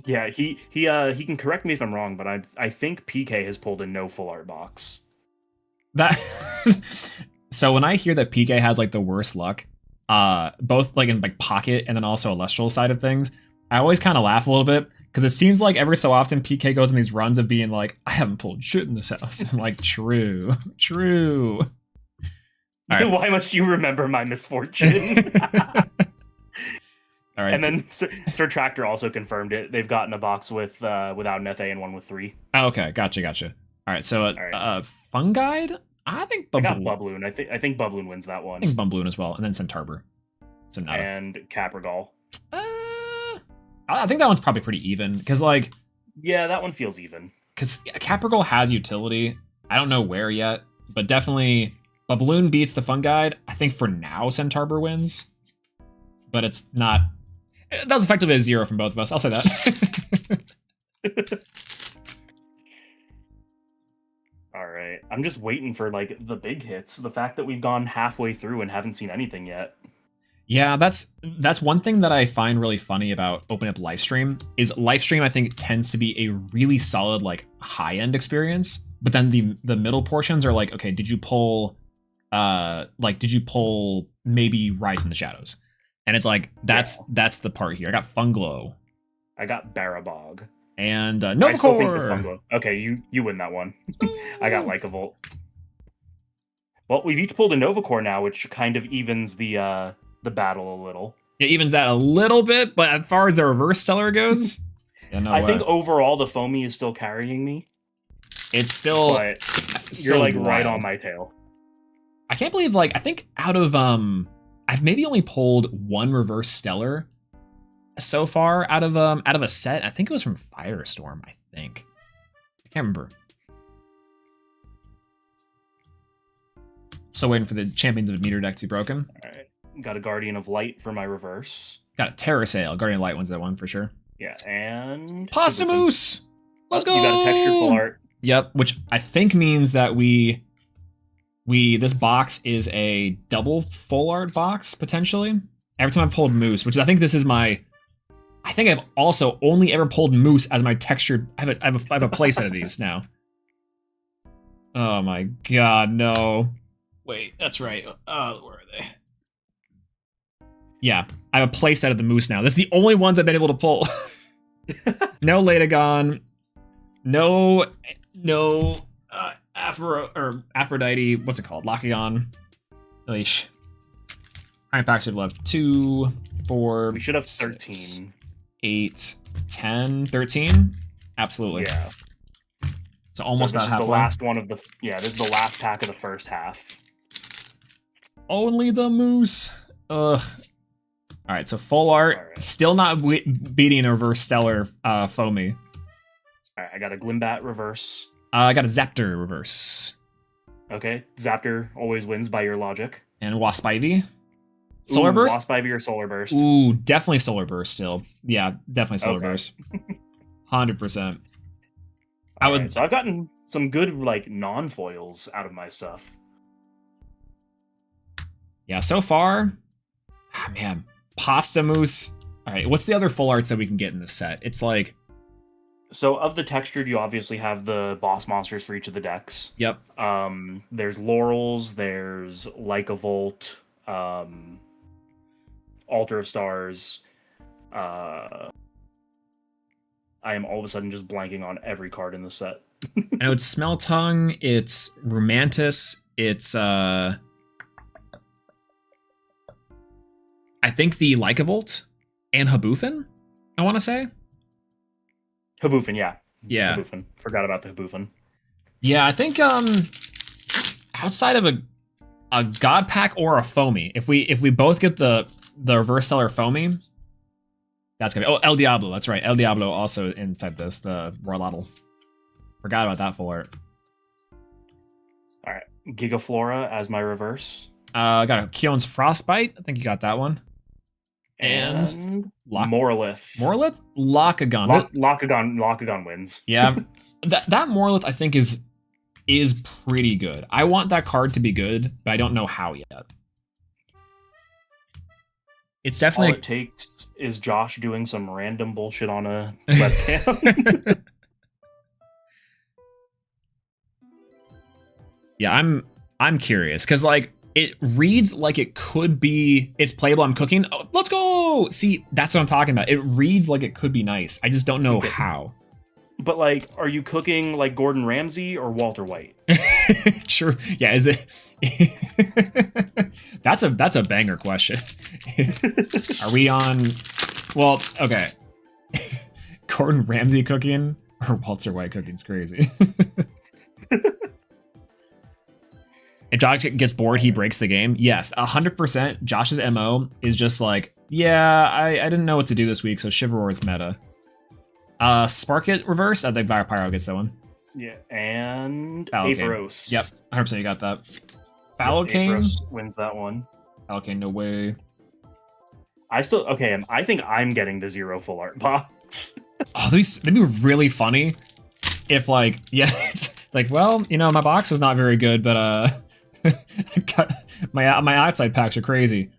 Yeah, he can correct me if I'm wrong, but I think PK has pulled a no full art box.
That So when I hear that PK has like the worst luck, both like in like pocket and then also Elestral side of things, I always kind of laugh a little bit because it seems like every so often PK goes in these runs of being like, I haven't pulled shit in this house. I'm like, true. All right.
Why must you remember my misfortune?
All right.
And then Sir Tractor also confirmed it. They've gotten a box without an FA and one with 3.
Oh, okay, gotcha. All right, so Funguide? I think
I got Bubloon. I think Bubloon wins that one.
I think Bubloon as well, and then Centarbor. Sonata.
And Caprigal.
I think that one's probably pretty even because, like,
yeah, that one feels even.
Because Caprigal has utility. I don't know where yet, but definitely Bubloon beats the Funguide. I think for now Centarbor wins, but it's not. That was effectively a 0 from both of us. I'll say that.
All right. I'm just waiting for like the big hits. The fact that we've gone halfway through and haven't seen anything yet.
Yeah, that's one thing that I find really funny about opening up Lifestream is Lifestream I think tends to be a really solid like high-end experience, but then the middle portions are like, okay, did you pull maybe Rise in the Shadows? And it's like that's the part here. I got Funglow.
I got Barabog.
And
Novacor. I still think the Funglow. Okay, you win that one. I got Lycavolt. Well, we've each pulled a Novacor now, which kind of evens the battle a little.
It evens that a little bit, but as far as the reverse stellar goes, yeah, no
I think overall the Foamy is still carrying me.
It's still,
but you're like wild. Right on my tail.
I can't believe I think out of I've maybe only pulled one reverse stellar so far out of a set. I think it was from Firestorm, I think. I can't remember. So waiting for the Champions of Meteor deck to be broken.
All right. Got a Guardian of Light for my reverse.
Got a Terrasail. Guardian of Light wins that one for sure.
Yeah, and
Postamoose! Let's go!
You got a textured full art.
Yep, which I think means that this box is a double full art box, potentially. Every time I've pulled Moose, which I think this is I think I've also only ever pulled Moose as my textured. I have a playset of these now. Oh my god, no. Wait, that's right. Where are they? Yeah, I have a playset of the Moose now. That's the only ones I've been able to pull. No Latagon. No Aphrodite. What's it called? Lakion. Leash. How many packs we've left? 2, 4.
We should have
13.
6,
8, 10, 13? Absolutely.
Yeah.
So almost about halfway.
The last one of this is the last pack of the first half.
Only the Moose. Ugh. All right, so full art,
All right.
still not beating a reverse stellar foamy.
All right, I got a Glimbat reverse.
I got a Zaptor reverse.
Okay, Zaptor always wins by your logic.
And Wasp Ivy. Solar
Ooh,
Burst?
Wasp Ivy or Solar Burst?
Ooh, definitely Solar Burst still. Yeah, definitely Solar
Okay.
Burst. 100%.
Alright, so I've gotten some good, like, non-foils out of my stuff.
Yeah, so far... Ah, man. Pasta Mousse. Alright, what's the other full arts that we can get in this set? It's like...
So, of the textured, you obviously have the boss monsters for each of the decks.
Yep.
There's Laurels, there's Lycavolt, Altar of Stars. I am all of a sudden just blanking on every card in the set.
I know it's Smell Tongue, it's Rumantis, it's I think the Lycavolt and Habufin, I want to say.
Habufin, yeah.
Yeah.
Habufin. Forgot about the Habufin.
Yeah, I think outside of a God Pack or a Foamy, if we both get the reverse stellar Foamy, that's gonna be El Diablo, that's right. El Diablo also inside this, the Royalotl. Forgot about that full art.
Alright. Gigaflora as my reverse.
I got a Kion's Frostbite. I think you got that one. And
Morlith.
Morlith? Lockagon.
Lockagon wins.
Yeah. that Morlith I think is pretty good. I want that card to be good, but I don't know how yet. It's definitely
all it takes is Josh doing some random bullshit on a webcam.
Yeah, I'm curious because like it reads like it could be it's playable. I'm cooking. Oh, let's go. See, that's what I'm talking about. It reads like it could be nice. I just don't know how.
But like, are you cooking like Gordon Ramsay or Walter White?
True. Yeah, is it? That's a banger question. Are we on? Well, okay. Gordon Ramsay cooking or Walter White cooking is crazy. If Josh gets bored, he breaks the game. Yes, 100%. Josh's MO is just like, yeah, I didn't know what to do this week, so Chivalry is meta. Spark It reverse. I think Pyro gets that one.
Yeah, and
Falocane.
Aphoros.
Yep, 100% you got that. Falocane
Aphoros wins that one.
Falocane, no way.
I think I'm getting the 0 full art box.
Oh, that'd be really funny if like, yeah, it's like, well, you know, my box was not very good, but my outside packs are crazy.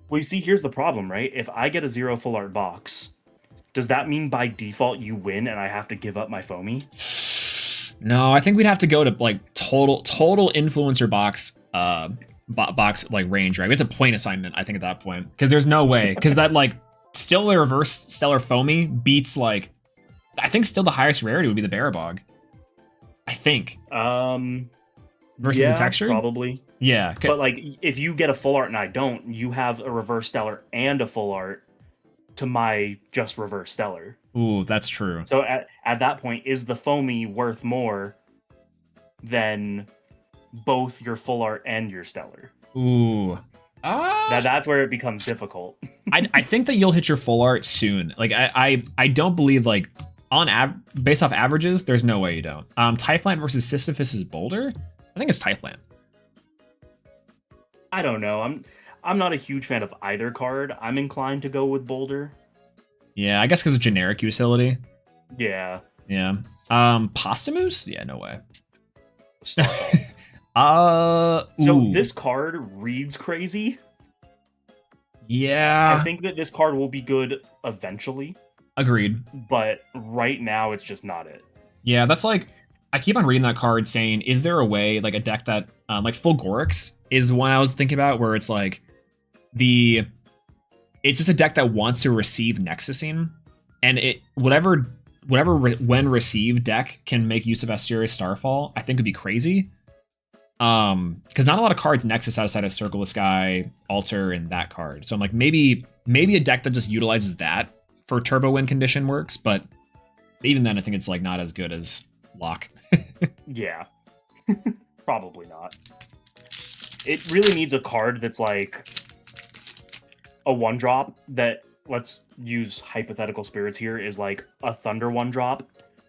Well, you see, here's the problem, right? If I get a 0 full art box, does that mean by default you win and I have to give up my foamy?
No, I think we'd have to go to like total influencer box box like range, right? We have to point assignment, I think, at that point, because there's no way, because that like still the reverse stellar foamy beats like I think still the highest rarity would be the Barabog. I think. Versus the texture?
Probably.
Yeah.
But like if you get a full art and I don't, you have a reverse stellar and a full art to my just reverse stellar.
Ooh, that's true.
So at that point, is the foamy worth more than both your full art and your stellar?
Ooh.
That's where it becomes difficult.
I think that you'll hit your full art soon. Like I don't believe like based off averages, there's no way you don't. Typhlant versus Sisyphus's Boulder? I think it's Typhlant.
I don't know. I'm not a huge fan of either card. I'm inclined to go with Boulder.
Yeah, I guess because of generic utility.
Yeah.
Yeah. Posthumous? Yeah, no way. So
this card reads crazy.
Yeah.
I think that this card will be good eventually.
Agreed.
But right now, it's just not it.
Yeah, that's like, I keep on reading that card saying, is there a way, like a deck that, like Full Gorix is one I was thinking about, where it's like, it's just a deck that wants to receive Nexusing, and it whatever when received deck can make use of Asterius Starfall, I think would be crazy. Because not a lot of cards Nexus outside of Circle the Sky, Altar, and that card. So I'm like, maybe a deck that just utilizes that for turbo win condition works, but even then I think it's like not as good as Lock.
Yeah. Probably not. It really needs a card that's like a 1-drop that, let's use hypothetical spirits here, is like a thunder 1-drop,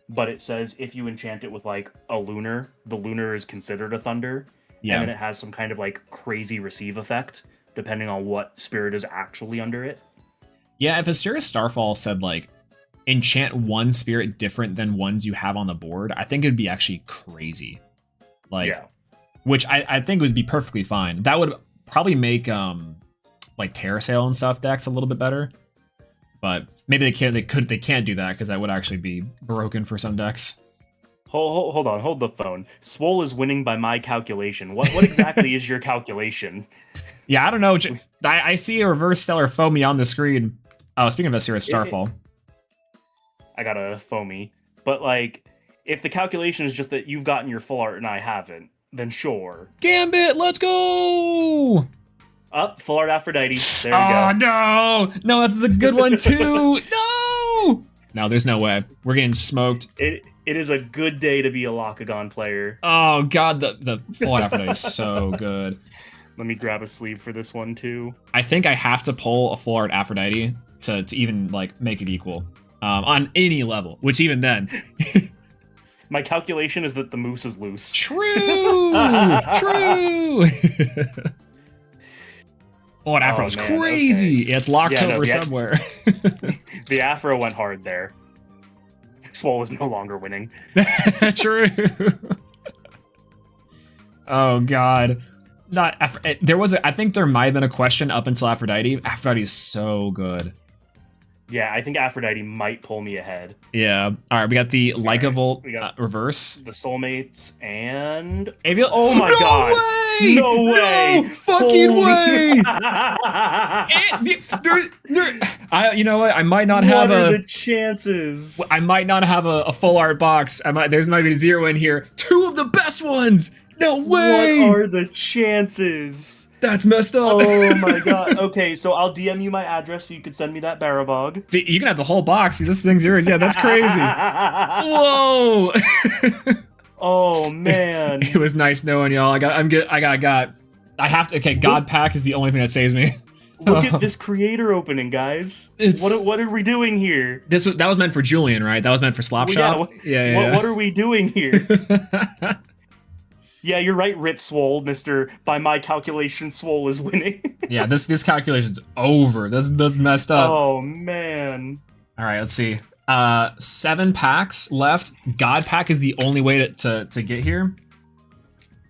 but it says if you enchant it with like a lunar, the lunar is considered a thunder,
Yeah.
and then it has some kind of like crazy receive effect depending on what spirit is actually under it.
Yeah, if Asterius Starfall said like enchant one spirit different than ones you have on the board, I think it'd be actually crazy. Like,
Yeah.
which I think would be perfectly fine. That would probably make like Terrasail and stuff decks a little bit better. But maybe they can't do that because that would actually be broken for some decks.
Hold on, hold the phone. Swole is winning by my calculation. What exactly is your calculation?
Yeah, I don't know. I see a reverse stellar foamy on the screen. Oh, speaking of Asterius Starfall.
I got a foamy. But like, if the calculation is just that you've gotten your full art and I haven't, then sure.
Gambit, let's go!
Up, full art Aphrodite. There we
Oh,
go.
no, that's the good one too. No, there's no way. We're getting smoked.
It is a good day to be a Locagon player.
Oh god, the full art Aphrodite is so good.
Let me grab a sleeve for this one too.
I think I have to pull a full art Aphrodite to even like make it equal on any level. Which even then,
my calculation is that the moose is loose.
True. Full art Afro is crazy.
Okay.
Yeah, it's locked over somewhere.
The Afro went hard there. Swole is no longer winning.
True. Oh god. I think there might have been a question up until Aphrodite. Aphrodite is so good.
Yeah, I think Aphrodite might pull me ahead.
Yeah. All right, we got the Lycavolt reverse.
The Soulmates and...
Avial.
Oh my god.
Way!
No way!
No fucking way! You know what? I might not have
What are the chances?
I might not have a full art box. There's might be 0 in here. 2 of the best ones! No way!
What are the chances?
That's messed up.
Oh my god. Okay, so I'll DM you my address so you can send me that Barabog.
You can have the whole box. This thing's yours. Yeah, that's crazy. Whoa.
Oh man.
It was nice knowing y'all. I have to. Okay, God Pack is the only thing that saves me.
Look at this creator opening, guys. What are we doing here?
That was meant for Julian, right? That was meant for Slopshop.
What are we doing here? Yeah, you're right, Rip Swole, Mr. By my calculation, Swole is winning.
Yeah, this calculation's over. That's messed up.
Oh man.
All right, let's see. 7 packs left. God Pack is the only way to get here.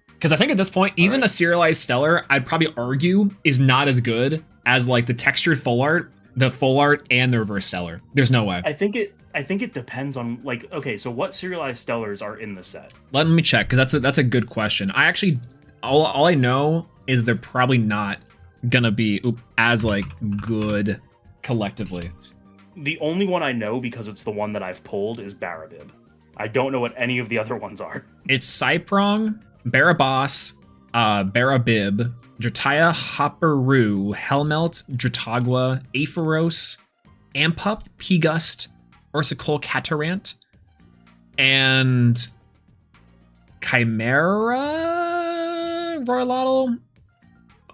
Because I think at this point, even a serialized Stellar, I'd probably argue, is not as good as like the textured full art, the full art, and the reverse Stellar. There's no way.
I think it depends on, like, okay, so what serialized Stellars are in the set?
Let me check, because that's a good question. I actually, all I know is they're probably not gonna be as like good collectively.
The only one I know, because it's the one that I've pulled, is Barabib. I don't know what any of the other ones are. It's
Cyprong, Barabas, Barabib, Drataya Hopperoo, Hellmelt, Dratagua, Aphoros, Ampup, Pigust, Ursicol Catarant, and Chimera Royalotl.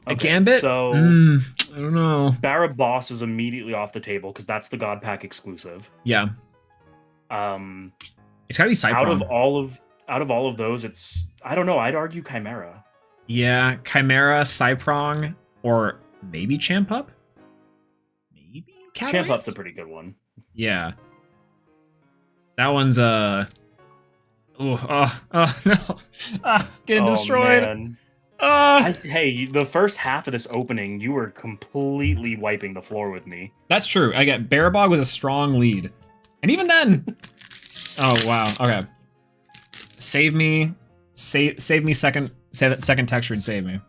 A Gambit?
So
I don't know.
Barabas is immediately off the table because that's the God Pack exclusive.
Yeah. It's gotta be Cyprong.
Out of all of those, it's, I don't know, I'd argue Chimera.
Yeah, Chimera, Cyprong, or maybe Champup? Maybe Catarant?
Champup's a pretty good one.
Yeah. That one's no. Getting destroyed.
Man. Hey, the first half of this opening, you were completely wiping the floor with me.
That's true. I get Barabog was a strong lead. And even then. Oh wow. Okay. Save me second textured save me.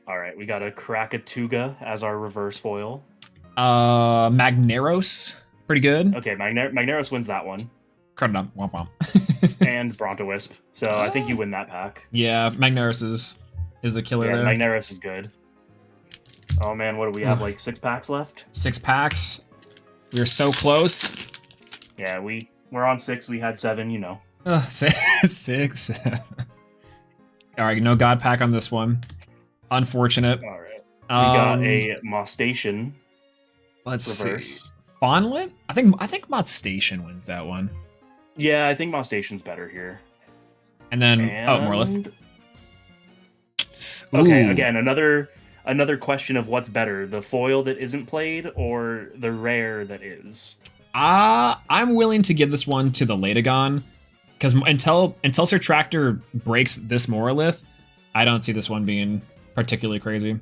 Alright, we got a Krakatuga as our reverse foil.
Magneros. Pretty good.
Okay, Magneros wins that one.
Cut it up. Womp womp.
And Brontowisp. So I think you win that pack.
Yeah, Magneros is the killer there.
Magneros is good. Oh man, what do we have? Like 6 packs left?
6 packs. We're so close.
Yeah, we're on 6. We had 7, you know.
6. All right, no God Pack on this one. Unfortunate.
All right. We got a Moss Station.
Let's
reverse.
see. Fawnlet? I think Mod Station wins that one.
Yeah, I think Moss Station's better here.
And then Morlith.
Okay,
Ooh.
again, another question of what's better, the foil that isn't played or the rare that is.
I'm willing to give this one to the Latagon, because until Sir Tractor breaks this Morlith, I don't see this one being particularly crazy.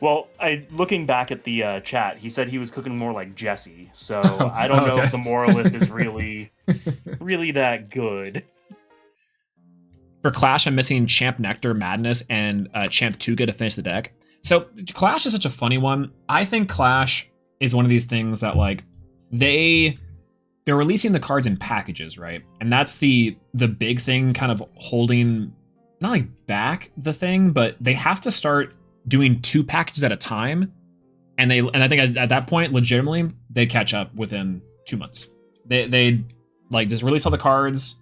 Well, looking back at the chat, he said he was cooking more like Jesse, so I don't know if the Morlith is really that good.
For Clash, I'm missing Champ Nectar, Madness, and Champ Tuga to finish the deck. So Clash is such a funny one. I think Clash is one of these things that like they're releasing the cards in packages, right? And that's the big thing kind of holding not like back the thing, but they have to start doing 2 packages at a time. And I think at that point, legitimately, they catch up within 2 months. They like just release all the cards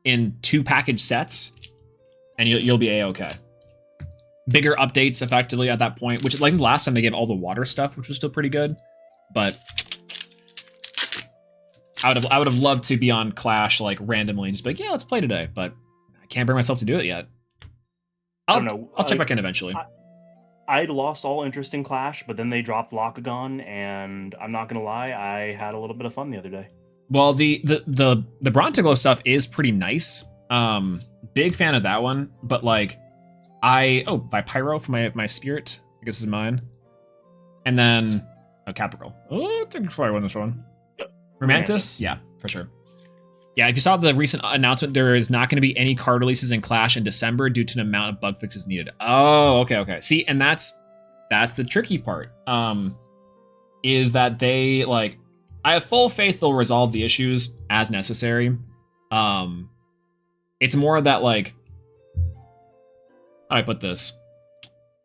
in 2 package sets, and you'll be a-okay. Bigger updates effectively at that point, which like the last time they gave all the water stuff, which was still pretty good. But I would have loved to be on Clash like randomly and just be like, yeah, let's play today, but I can't bring myself to do it yet. I'll check back in eventually.
I'd lost all interest in Clash, but then they dropped Lockagon, and I'm not gonna lie, I had a little bit of fun the other day.
Well, the Brontiglow stuff is pretty nice. Big fan of that one, but like Pyro for my spirit, I guess is mine. And then Capricorn. Oh, I think I probably won this one.
Yep.
Romantis? Yeah, for sure. Yeah, if you saw the recent announcement, there is not going to be any card releases in Clash in December due to the amount of bug fixes needed. Oh, okay. See, and that's the tricky part. Is that they like I have full faith they'll resolve the issues as necessary. It's more that like how do I put this?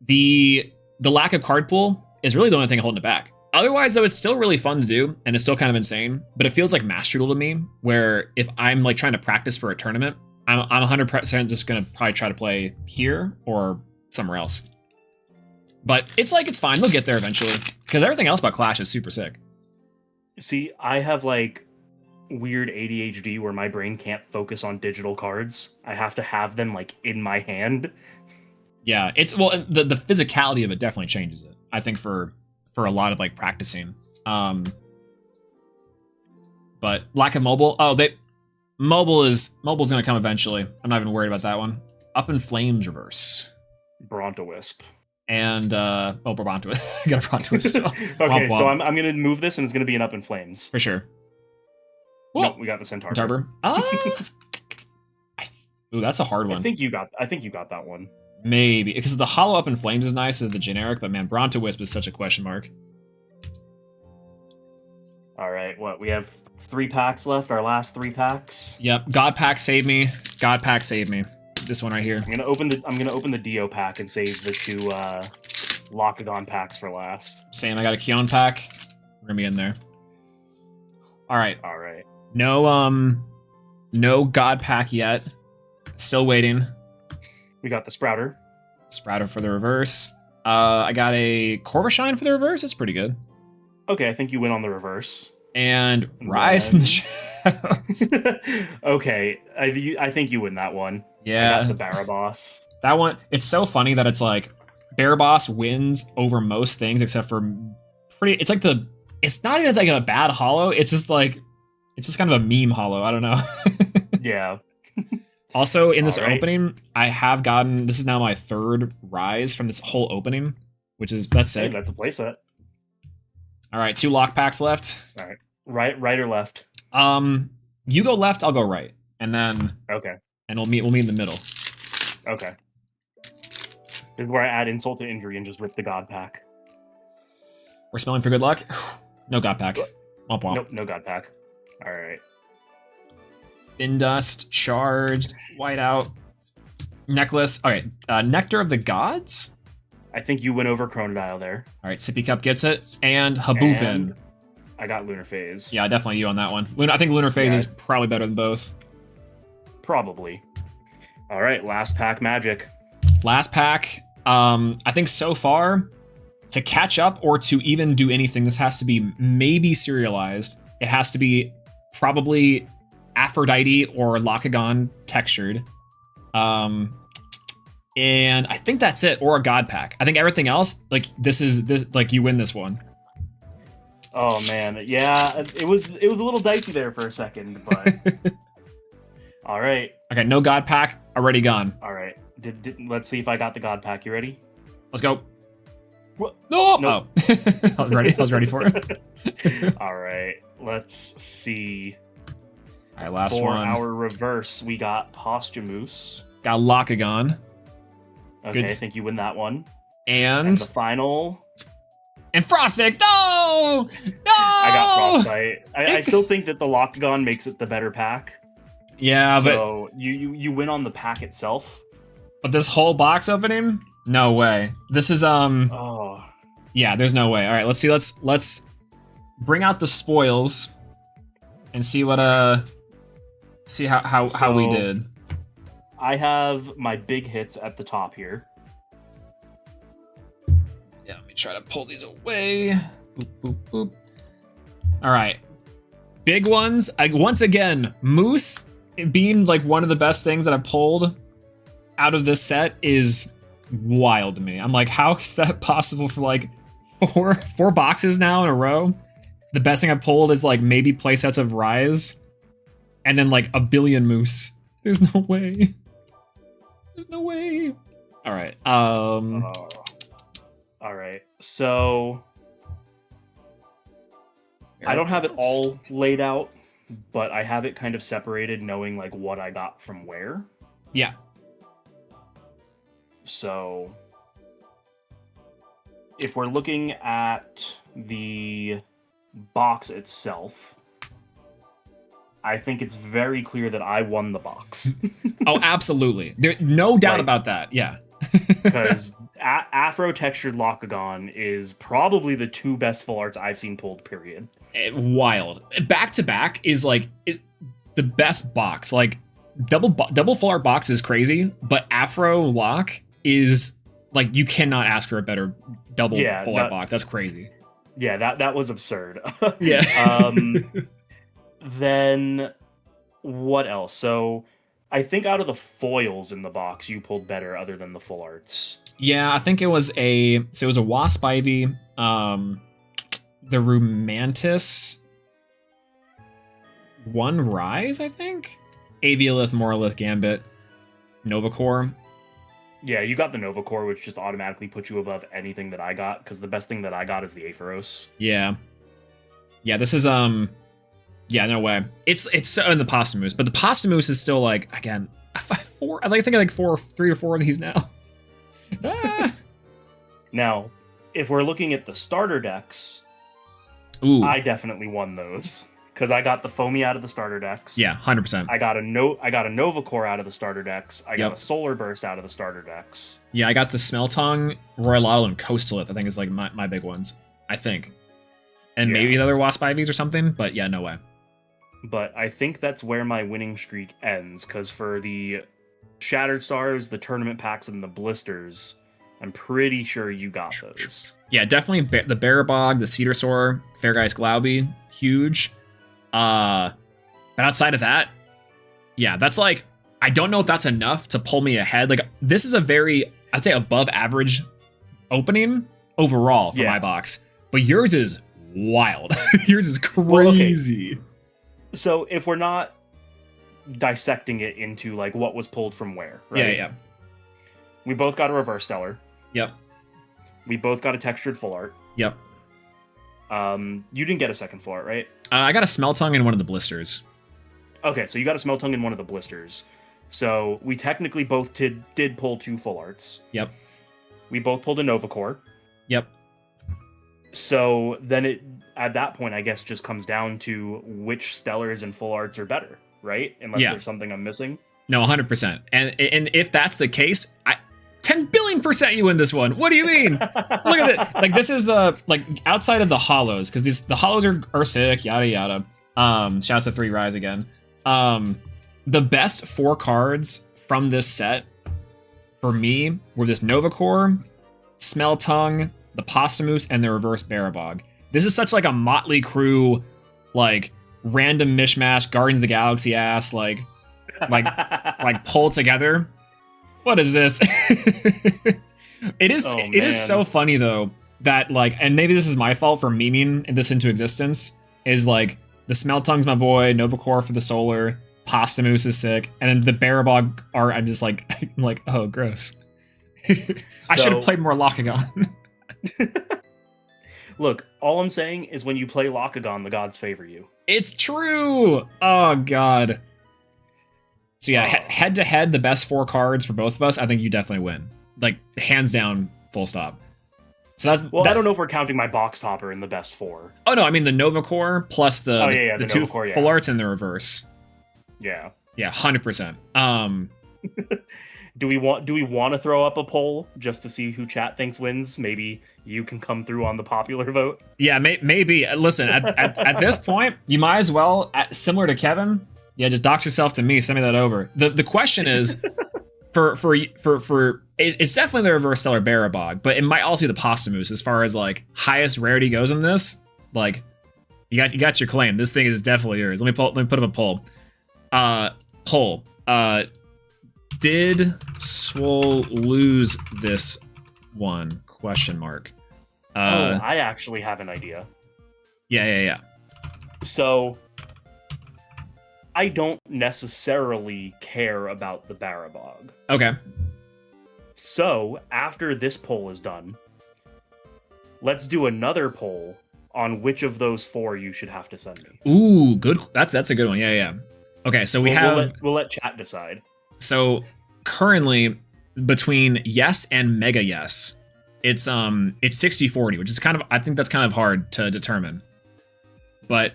The lack of card pool is really the only thing holding it back. Otherwise, though, it's still really fun to do, and it's still kind of insane, but it feels like Master Duel to me, where if I'm like trying to practice for a tournament, I'm 100% just going to probably try to play here or somewhere else. But it's fine. They'll get there eventually, because everything else about Clash is super sick.
See, I have like weird ADHD where my brain can't focus on digital cards. I have to have them like in my hand.
Yeah, the physicality of it definitely changes it. I think for a lot of like practicing. But lack of mobile. Mobile's gonna come eventually. I'm not even worried about that one. Up in Flames reverse.
Brontowisp.
And Brontowisp. I got a Brontowisp as well.
Okay, so I'm gonna move this and it's gonna be an Up in Flames.
For sure.
Nope, we got the Centaur.
Ooh, that's a hard one.
I think you got that one.
Maybe, because the Hollow Up in Flames is nice as the generic, but man, Brontowisp is such a question mark.
All right, we have 3 packs left, our last 3 packs.
Yep, God Pack save me. God Pack save me. This one right here.
I'm gonna open the Dio pack and save the 2 Lockagon packs for last.
Same, I got a Keon pack. We're gonna be in there. All right. No God Pack yet. Still waiting.
We got the Sprouter.
Sprouter for the reverse. I got a Corvashine for the reverse. That's pretty good.
Okay, I think you win on the reverse.
And Rise in the Shadows.
Okay, I think you win that one.
Yeah.
I got the Baraboss.
That one, it's so funny that it's like Baraboss wins over most things except for it's not even like a bad hollow. It's just kind of a meme hollow. I don't know.
Yeah.
Also, in this opening, I have gotten, this is now my 3rd Rise from this whole opening, that's sick.
Hey, that's a playset.
All right, 2 lock packs left.
All right. Right or left?
You go left, I'll go right. And then...
Okay.
And we'll meet in the middle.
Okay. This is where I add insult to injury and just rip the God pack.
We're smelling for good luck? No God pack. Womp womp.
Nope, no God pack. All right.
Bin Dust, Charged, Whiteout, Necklace. All right, Nectar of the Gods?
I think you win over Chronodile there.
All right, Sippy Cup gets it. And Haboofin.
And I got Lunar Phase.
Yeah, definitely you on that one. I think Lunar Phase is probably better than both.
Probably. All right, last pack Magic.
Last pack. I think so far, to catch up or to even do anything, this has to be maybe serialized. It has to be probably Aphrodite or Lakagon textured. And I think that's it, or a God Pack. I think everything else, like this, like you win this one.
Oh man, yeah, it was a little dicey there for a second, but all right.
Okay, no God Pack, already gone.
All right, let's see if I got the God Pack. You ready?
Let's go.
What?
No,
Nope.
Oh. I was ready for it.
All right, let's see.
All right, last
for
one.
For our reverse, we got Posthumous.
Got Lakagon.
Okay, I think you win that one.
And
the final.
And Frostix. No! No!
I got Frostbite. I still think that the Lakagon makes it the better pack.
Yeah,
so you win on the pack itself.
But this whole box opening? No way. This is
Oh.
Yeah, there's no way. All right, let's see. Let's bring out the spoils and see what see how we did.
I have my big hits at the top here.
Yeah, let me try to pull these away. Boop, boop, boop. All right. Big ones. Once again, Moose being like one of the best things that I pulled out of this set is wild to me. I'm like, how is that possible for like four boxes now in a row? The best thing I pulled is like maybe playsets of Rise and then like a billion Moose. There's no way. There's no way. All right.
All right. So I don't have it all laid out, but I have it kind of separated, knowing like what I got from where.
Yeah.
So if we're looking at the box itself, I think it's very clear that I won the box.
Oh, absolutely. There's no doubt about that. Yeah.
Because Afro textured Lakagon is probably the two best full arts I've seen pulled, period.
Wild. Back to back is like the best box. Like double full art box is crazy, but Afro Lock is like, you cannot ask for a better double full art box. That's crazy.
Yeah, that was absurd.
Yeah.
Then what else? So I think out of the foils in the box, you pulled better other than the full arts.
Yeah, I think it was a Wasp Ivy, the Rumantis, One Rise, I think, Aviolith, Morolith, Gambit, Novacore.
Yeah, you got the Novacore, which just automatically puts you above anything that I got, because the best thing that I got is the Aetheros.
Yeah. Yeah, this is yeah, no way. It's so in the Posthumous, but the Posthumous is still like, again, I think I like 3 or 4 of these now.
Now, if we're looking at the starter decks,
Ooh.
I definitely won those because I got the Foamy out of the starter decks.
Yeah, 100%.
I got a Novacore out of the starter decks. I got a Solar Burst out of the starter decks.
Yeah, I got the Smeltongue, Royalotl, and Coastalith. I think is like my big ones. I think, and maybe the other Wasp Ivies or something. But yeah, no way.
But I think that's where my winning streak ends, because for the Shattered Stars, the tournament packs, and the blisters, I'm pretty sure you got those. Yeah,
definitely the Barabog, the Cedarsaur, Fairgeist Glaubie, huge. But outside of that, yeah, that's like, I don't know if that's enough to pull me ahead. Like, this is a very, I'd say, above average opening overall for my box. But yours is wild. Yours is crazy.
Well, okay. So if we're not dissecting it into like what was pulled from where, right?
Yeah.
We both got a reverse stellar.
Yep.
We both got a textured full art.
Yep.
You didn't get a second full art, right?
I got a Smeltongue in one of the blisters.
Okay, so you got a Smeltongue in one of the blisters. So we technically both did pull 2 full arts.
Yep.
We both pulled a Novacore.
Yep.
So then it, at that point, I guess, just comes down to which stellars and full arts are better, right? Unless there's something I'm missing. No,
100%. And if that's the case, 10 billion% you win this one. What do you mean? Look at it. Like, this is like outside of the hollows, because the hollows are sick, yada yada. Shouts to 3 Rise again. The best 4 cards from this set for me were this Novacore, Smeltung, the Postamoose, and the Reverse Barabog. This is such like a motley crew, like random mishmash, Guardians of the Galaxy ass, like pulled together. What is this? It is so funny though that like, and maybe this is my fault for memeing this into existence, is like the Smeltung's my boy, Novacore for the solar, Postamoose is sick, and then the Barabog art, I'm just like I'm like, oh gross. I should have played more Lockagon.
Look, all I'm saying is when you play Lockagon, the gods favor you.
It's true. Oh god. So yeah, head to head, the best 4 cards for both of us. I think you definitely win, like hands down, full stop. So that's
I don't know if we're counting my box topper in the best 4.
Oh no, I mean the Novacore plus the
the
2
Novacore,
full arts in the reverse.
Yeah.
Yeah, 100%.
Do we want to throw up a poll just to see who chat thinks wins? Maybe you can come through on the popular vote.
Yeah, maybe. Listen, at this point, you might as well, similar to Kevin. Yeah, just dox yourself to me. Send me that over. The question is, for it's definitely the Reverse Stellar Barabog, but it might also be the Postamoose as far as like highest rarity goes in this. Like, you got your claim. This thing is definitely yours. Let me put up a poll. Did Swole lose this one? Question mark.
I actually have an idea.
Yeah.
So, I don't necessarily care about the Barabog.
Okay.
So, after this poll is done, let's do another poll on which of those 4 you should have to send me.
Ooh, good. That's a good one. Yeah. Okay, so
we'll let chat decide.
So currently between yes and mega yes, it's 60-40, which is I think that's kind of hard to determine. But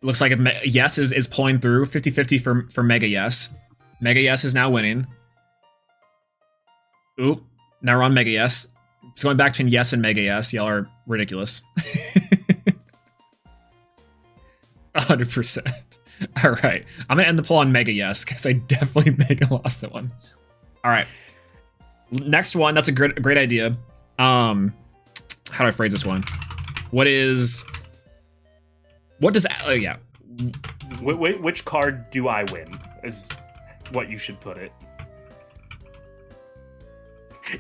looks like yes is pulling through 50-50 for mega yes. Mega yes is now winning. Oop, now we're on mega yes. It's going back between yes and mega yes. Y'all are ridiculous. 100%. All right, I'm gonna end the poll on mega yes because I definitely mega lost that one. All right, next one. That's a great idea. How do I phrase this one? What does? Oh yeah.
Which card do I win? Is what you should put it.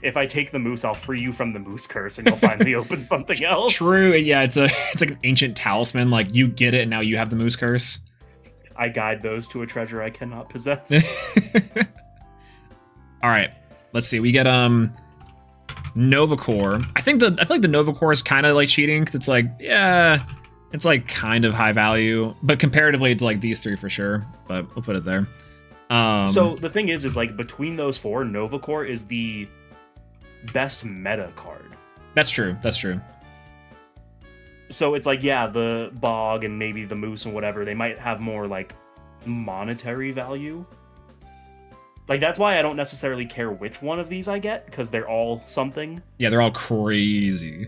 If I take the moose, I'll free you from the moose curse, and you'll finally open something else.
True. Yeah, it's like an ancient talisman. Like you get it, and now you have the moose curse.
I guide those to a treasure I cannot possess.
All right, let's see. We get Novacore. I feel like the Novacore is kind of like cheating because it's like it's like kind of high value, but comparatively to like these 3 for sure. But we'll put it there.
So the thing is like between those 4, Novacore is the best meta card.
That's true.
So it's like, yeah, the bog and maybe the moose and whatever, they might have more like monetary value. Like that's why I don't necessarily care which one of these I get, because they're all something.
Yeah, they're all crazy.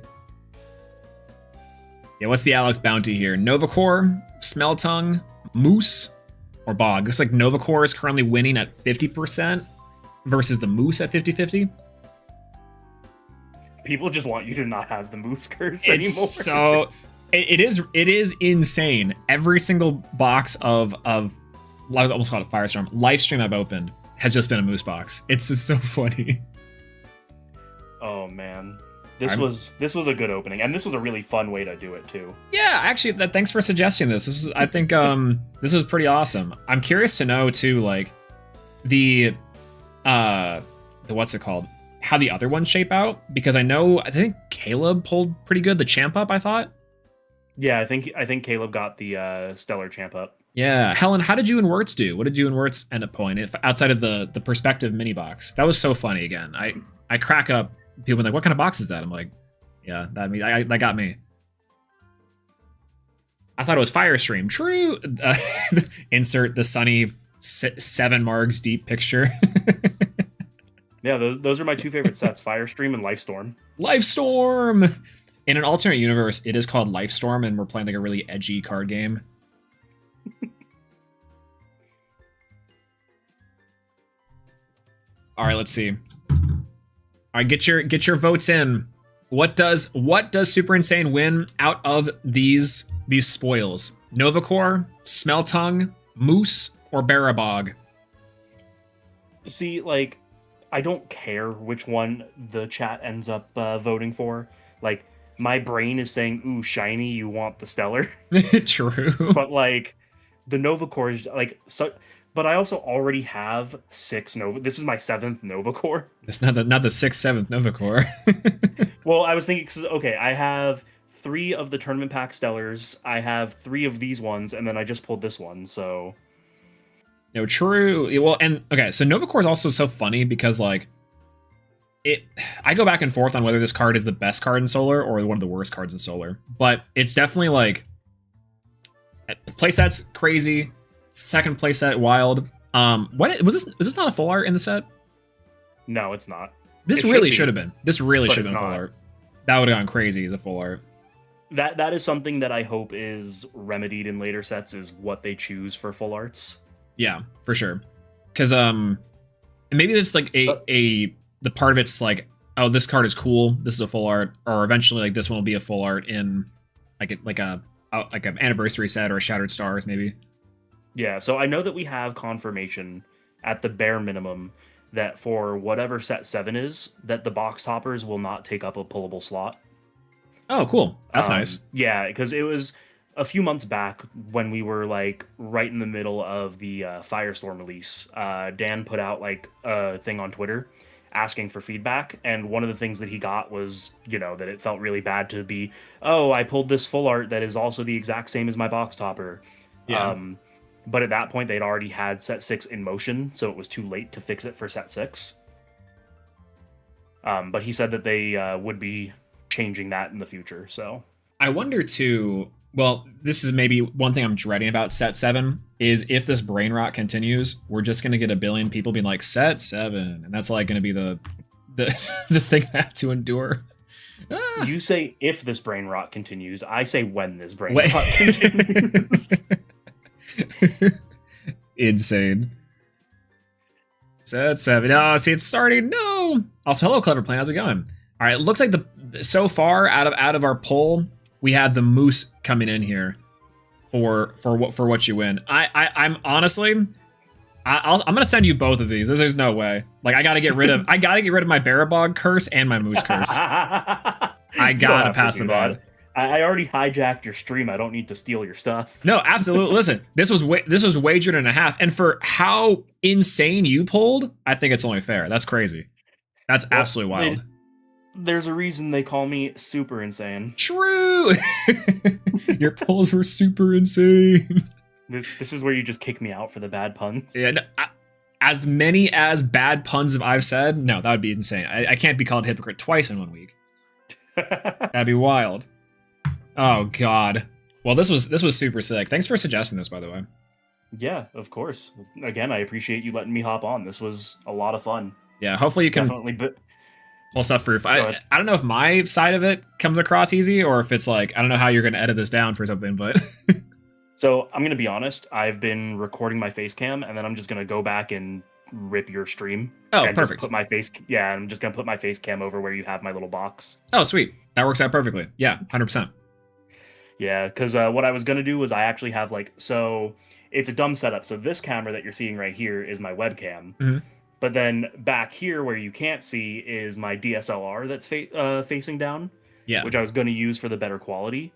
Yeah, what's the Alex bounty here? Novacore, Smeltung, Moose, or Bog? Looks like Novacore is currently winning at 50% versus the Moose at 50-50.
People just want you to not have the moose curse anymore.
So it is insane. Every single box of I was almost called a Firestorm Lifestream I've opened has just been a moose box. It's just so funny.
Oh man, this was a good opening, and this was a really fun way to do it too.
Yeah, actually, thanks for suggesting this. I think this was pretty awesome. I'm curious to know too, like the what's it called? How the other ones shape out, because I think Caleb pulled pretty good the champ up, I thought.
Yeah, I think Caleb got the stellar champ up.
Yeah, Helen, how did you and Wirtz do? What did you and Wirtz end up pulling outside of the perspective mini box? That was so funny. Again, I crack up. People are like, what kind of box is that? I'm like, yeah, that got me. I thought it was Firestream. True. Insert the sunny 7 margs deep picture.
Yeah, those are my 2 favorite sets, Firestream and Lifestorm.
Lifestorm! In an alternate universe, it is called Lifestorm, and we're playing like a really edgy card game. All right, let's see. All right, get your votes in. What does Super Insane win out of these spoils? Novacore, Smeltung, Moose, or Barabog?
See, like, I don't care which one the chat ends up voting for. Like, my brain is saying, ooh, shiny, you want the stellar.
True.
But, like, the Novacore is, like, so... But I also already have 6 Nova. This is my 7th Novacore.
It's not the 6th, 7th Novacore.
Well, I was thinking, okay, I have 3 of the tournament pack Stellars. I have 3 of these ones, and then I just pulled this one, so...
No, true. Well, and okay, so Novacore is also so funny because like I go back and forth on whether this card is the best card in Solar or one of the worst cards in Solar. But it's definitely like playset's crazy. Second playset wild. What was this not a full art in the set?
No, it's not.
This really should have been. This really should have been full
not.
art. That would have gone crazy as a full art.
That is something that I hope is remedied in later sets, is what they choose for full arts.
Yeah, for sure. Because maybe it's like the part of it's like, oh, this card is cool. This is a full art, or eventually like this one will be a full art in like an anniversary set or a Shattered Stars maybe.
Yeah, so I know that we have confirmation at the bare minimum that for whatever set 7 is, that the box toppers will not take up a pullable slot.
Oh, cool. That's nice.
Yeah, because it was a few months back when we were like right in the middle of the Firestorm release. Dan put out like a thing on Twitter asking for feedback, and one of the things that he got was, you know, that it felt really bad to be, oh, I pulled this full art that is also the exact same as my box topper.
Yeah.
But at that point, they'd already had set 6 in motion, so it was too late to fix it for set 6. But he said that they would be changing that in the future, so...
I wonder, too... Well, this is maybe one thing I'm dreading about set 7, is if this brain rot continues, we're just going to get a billion people being like, set 7, and that's like going to be the the thing I have to endure.
You say if this brain rot continues, I say when this brain rot continues.
Insane. Set 7. Oh, see, it's starting. No. Also, hello, Clever Plan. How's it going? All right. It looks like so far out of our poll, we had the Moose coming in here for what you win. I'm honestly, I'm gonna send you both of these. There's no way. Like I gotta get rid of my Barabog curse and my Moose curse. I gotta pass them on.
I already hijacked your stream. I don't need to steal your stuff.
No, absolutely. Listen, this was wagered and a half, and for how insane you pulled, I think it's only fair. That's crazy. That's absolutely wild.
There's a reason they call me super insane.
True. Your pulls were super insane.
This is where you just kick me out for the bad puns.
Yeah. No, as many as bad puns as I've said, no, that would be insane. I can't be called a hypocrite twice in 1 week. That'd be wild. Oh God. Well, this was super sick. Thanks for suggesting this, by the way.
Yeah, of course. Again, I appreciate you letting me hop on. This was a lot of fun.
Yeah, hopefully you can pull stuff through. I don't know if my side of it comes across easy or if it's like, I don't know how you're going to edit this down for something, but...
So I'm going to be honest. I've been recording my face cam, and then I'm just going to go back and rip your stream.
Oh,
and
perfect.
Just I'm just going to put my face cam over where you have my little box.
Oh, sweet. That works out perfectly. Yeah, 100%.
Yeah, because what I was going to do was I actually have so it's a dumb setup. So this camera that you're seeing right here is my webcam.
Mm-hmm.
But then back here where you can't see is my DSLR that's facing down.
Yeah.
Which I was going to use for the better quality.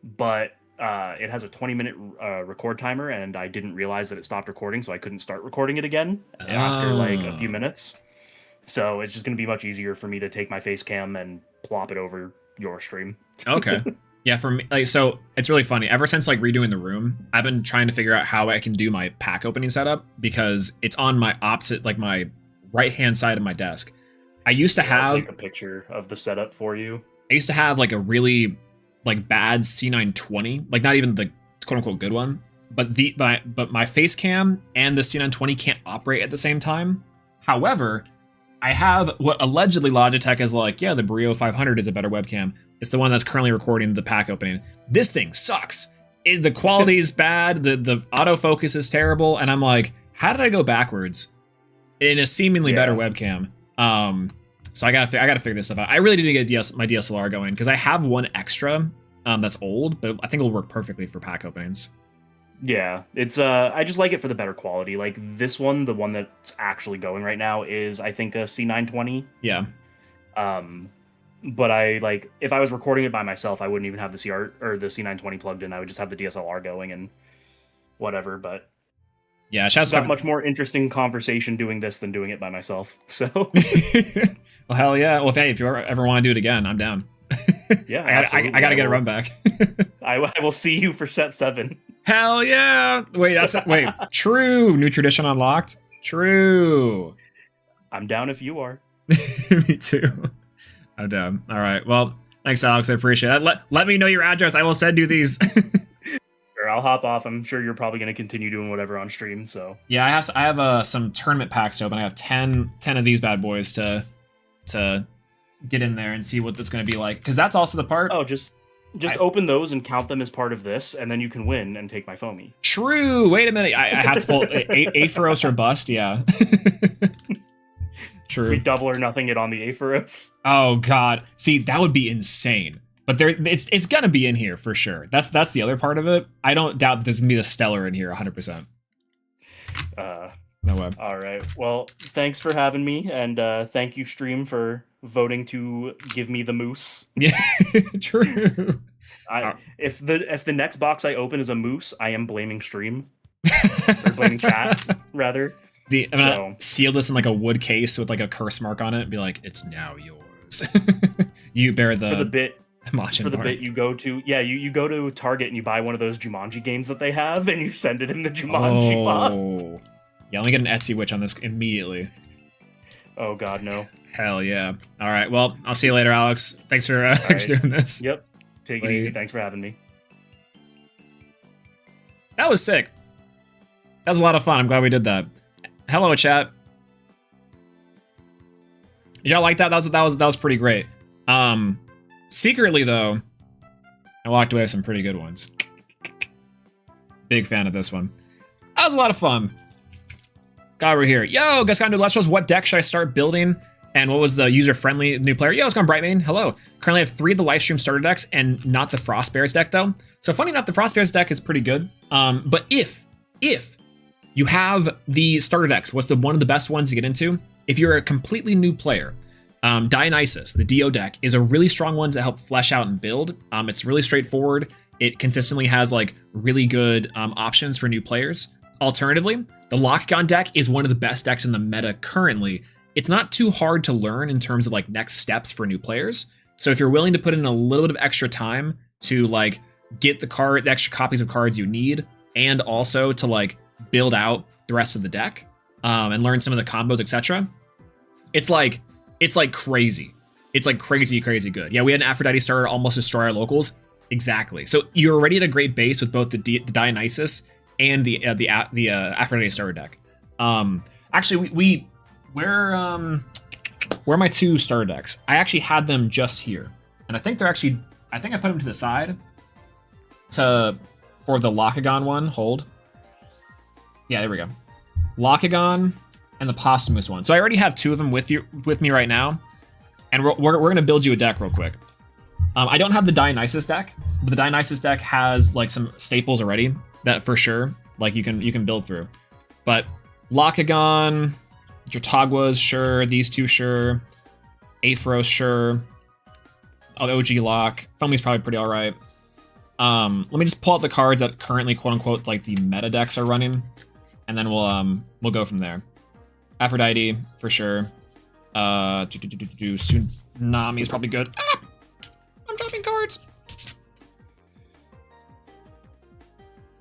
But it has a 20-minute record timer, and I didn't realize that it stopped recording, so I couldn't start recording it again after like a few minutes. So it's just going to be much easier for me to take my face cam and plop it over your stream.
Okay. Yeah, for me, like, so it's really funny. Ever since like redoing the room, I've been trying to figure out how I can do my pack opening setup because it's on my opposite, like my right-hand side of my desk. I used to have...
I'll take a picture of the setup for you.
I used to have like a really like bad C920, like not even the quote-unquote good one, but my face cam and the C920 can't operate at the same time. However, I have what allegedly Logitech is like, yeah, the Brio 500 is a better webcam. It's the one that's currently recording the pack opening. This thing sucks. The quality is bad. The autofocus is terrible. And I'm like, how did I go backwards? in a seemingly better
Yeah.
webcam. So I gotta figure this stuff out. I really need to get my DSLR going because I have one extra that's old, but I think it'll work perfectly for pack openings.
Yeah, it's I just like it for the better quality. Like this one, the one that's actually going right now is I think a C920.
Yeah.
But I like if I was recording it by myself, I wouldn't even have the CR or the C920 plugged in. I would just have the DSLR going and whatever. But
Yeah, shout
got
out
much more interesting conversation doing this than doing it by myself. So
well, hell yeah. Well, hey, if you ever want to do it again, I'm down.
yeah,
I gotta get a run back.
I will see you for set 7.
Hell yeah! Wait, true. New tradition unlocked. True.
I'm down if you are.
Me too. I'm down. All right. Well, thanks, Alex. I appreciate it. Let me know your address. I will send you these.
Sure, I'll hop off. I'm sure you're probably going to continue doing whatever on stream. So
Yeah, I have some tournament packs to open. I have 10 of these bad boys to get in there and see what that's going to be like. Because that's also the part.
oh, just open those and count them as part of this, and then you can win and take my foamy.
True. Wait a minute. I have to pull Aphoros or bust. Yeah. True.
We double or nothing it on the Aphoros.
Oh God. See, that would be insane. But it's gonna be in here for sure. That's the other part of it. I don't doubt that there's gonna be the stellar in here 100%. No way.
All right. Well, thanks for having me, and thank you, Stream, for voting to give me the moose.
Yeah. True.
If the next box I open is a moose, I am blaming Stream. Or blaming chat, rather.
I'm gonna seal this in like a wood case with like a curse mark on it and be like, it's now yours. You bear the
for the bit
bit
you go to you go to Target and you buy one of those Jumanji games that they have and you send it in the Jumanji box.
Yeah, let me get an Etsy witch on this immediately.
Oh God, no.
Hell yeah. All right, well, I'll see you later, Alex. Thanks for doing this.
Yep. Take it easy. Thanks for having me.
That was sick. That was a lot of fun. I'm glad we did that. Hello, chat. Did y'all like that? That was pretty great. Secretly though, I walked away with some pretty good ones. Big fan of this one. That was a lot of fun. God, we're here. Yo, guys, got new Elestrals. What deck should I start building? And what was the user-friendly new player? Yo, it's going Brightmane. Hello. Currently I have 3 of the Lifestream starter decks and not the Frost Bears deck though. So funny enough, the Frost Bears deck is pretty good. But if you have the starter decks, what's one of the best ones to get into? If you're a completely new player, Dionysus, the Dio deck, is a really strong one to help flesh out and build. It's really straightforward. It consistently has like really good options for new players. Alternatively, the Lockgon deck is one of the best decks in the meta currently. It's not too hard to learn in terms of like next steps for new players. So if you're willing to put in a little bit of extra time to like get the extra copies of cards you need, and also to like build out the rest of the deck and learn some of the combos, etc. It's like crazy. It's like crazy good. Yeah, we had an Aphrodite starter almost destroy our locals. Exactly. So you're already at a great base with both the Dionysus and the Aphrodite starter deck. Actually, where are my 2 starter decks? I actually had them just here, and I think I put them to the side for the Lockgon one. Hold. Yeah, there we go. Lockgon and the Posthumous one. So I already have 2 of them with me right now, and we're gonna build you a deck real quick. I don't have the Dionysus deck, but the Dionysus deck has like some staples already that for sure like you can build through. But Lockgon, Jotagwas, sure. These 2, sure. Aphoros, sure. Oh, the OG Lock. Foamy's probably pretty all right. Let me just pull out the cards that currently, quote unquote, like the meta decks are running, and then we'll go from there. Aphrodite for sure. Tsunami is probably good. Ah! I'm dropping cards.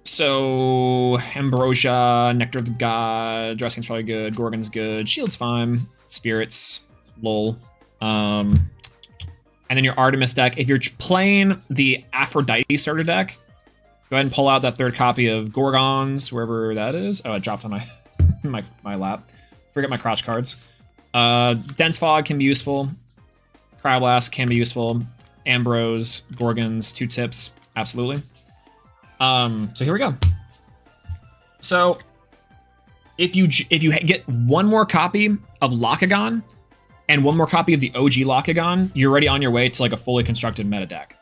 So Ambrosia, Nectar of the God, Dressing's probably good. Gorgon's good. Shield's fine. Spirits, lol. And then your Artemis deck. If you're playing the Aphrodite starter deck, go ahead and pull out that 3rd copy of Gorgons, wherever that is. Oh, it dropped on my my lap. Forget my crotch cards. Dense Fog can be useful. Cryoblast can be useful. Ambrose, Gorgons, 2 tips, absolutely. So here we go. So if you get one more copy of Lakagon and one more copy of the OG Lakagon, you're already on your way to like a fully constructed meta deck.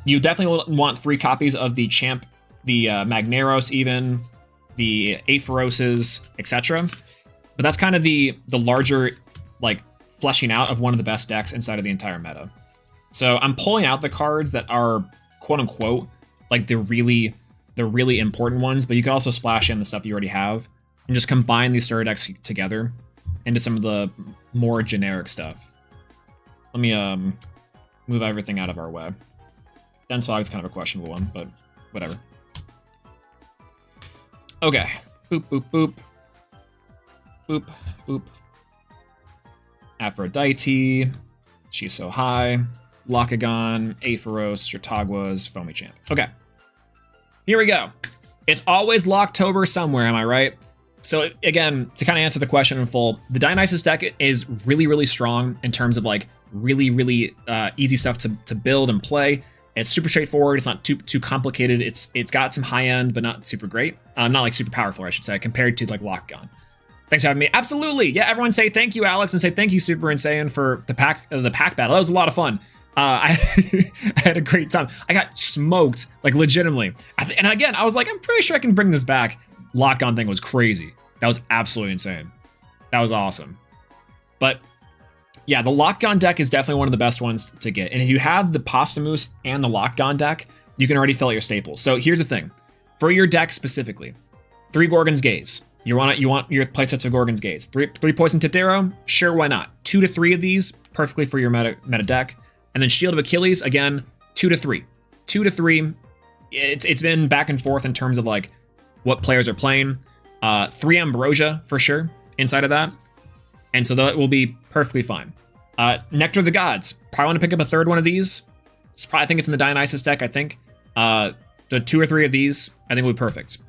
You definitely want 3 copies of the Champ, the Magneros, even the Apheroses, etc. But that's kind of the larger like fleshing out of one of the best decks inside of the entire meta. So I'm pulling out the cards that are quote unquote like the really important ones, but you can also splash in the stuff you already have and just combine these starter decks together into some of the more generic stuff. Let me move everything out of our way. Dense Fog is kind of a questionable one, but whatever. Okay. Boop, boop, boop. Boop, boop. Aphrodite. She's So High. Lakagon. Apheros. Chertagwas. Foamy Champ. Okay. Here we go. It's always Locktober somewhere, am I right? So again, to kind of answer the question in full, the Dionysus deck is really, really strong in terms of like really, really easy stuff to build and play. It's super straightforward. It's not too complicated. It's got some high end, but not super great. Not like super powerful, I should say, compared to like Lakagon. Thanks for having me. Absolutely. Yeah, everyone say thank you, Alex, and say thank you, Super Insane, for the pack battle. That was a lot of fun. I had a great time. I got smoked, like legitimately. And again, I was like, I'm pretty sure I can bring this back. Lock-on thing was crazy. That was absolutely insane. That was awesome. But yeah, the Lock-on deck is definitely one of the best ones to get. And if you have the Posthumous and the Lock-on deck, you can already fill out your staples. So here's the thing. For your deck specifically, 3 Gorgon's Gaze. You want your playsets of Gorgon's Gaze. 3 Poison Tipped Arrow? Sure, why not? 2 to 3 of these, perfectly for your meta deck. And then Shield of Achilles, again, 2 to 3. 2 to 3. It's been back and forth in terms of like what players are playing. 3 Ambrosia for sure inside of that. And so that will be perfectly fine. Nectar of the Gods. Probably want to pick up a 3rd one of these. I think it's in the Dionysus deck, I think. The 2 or 3 of these, I think will be perfect.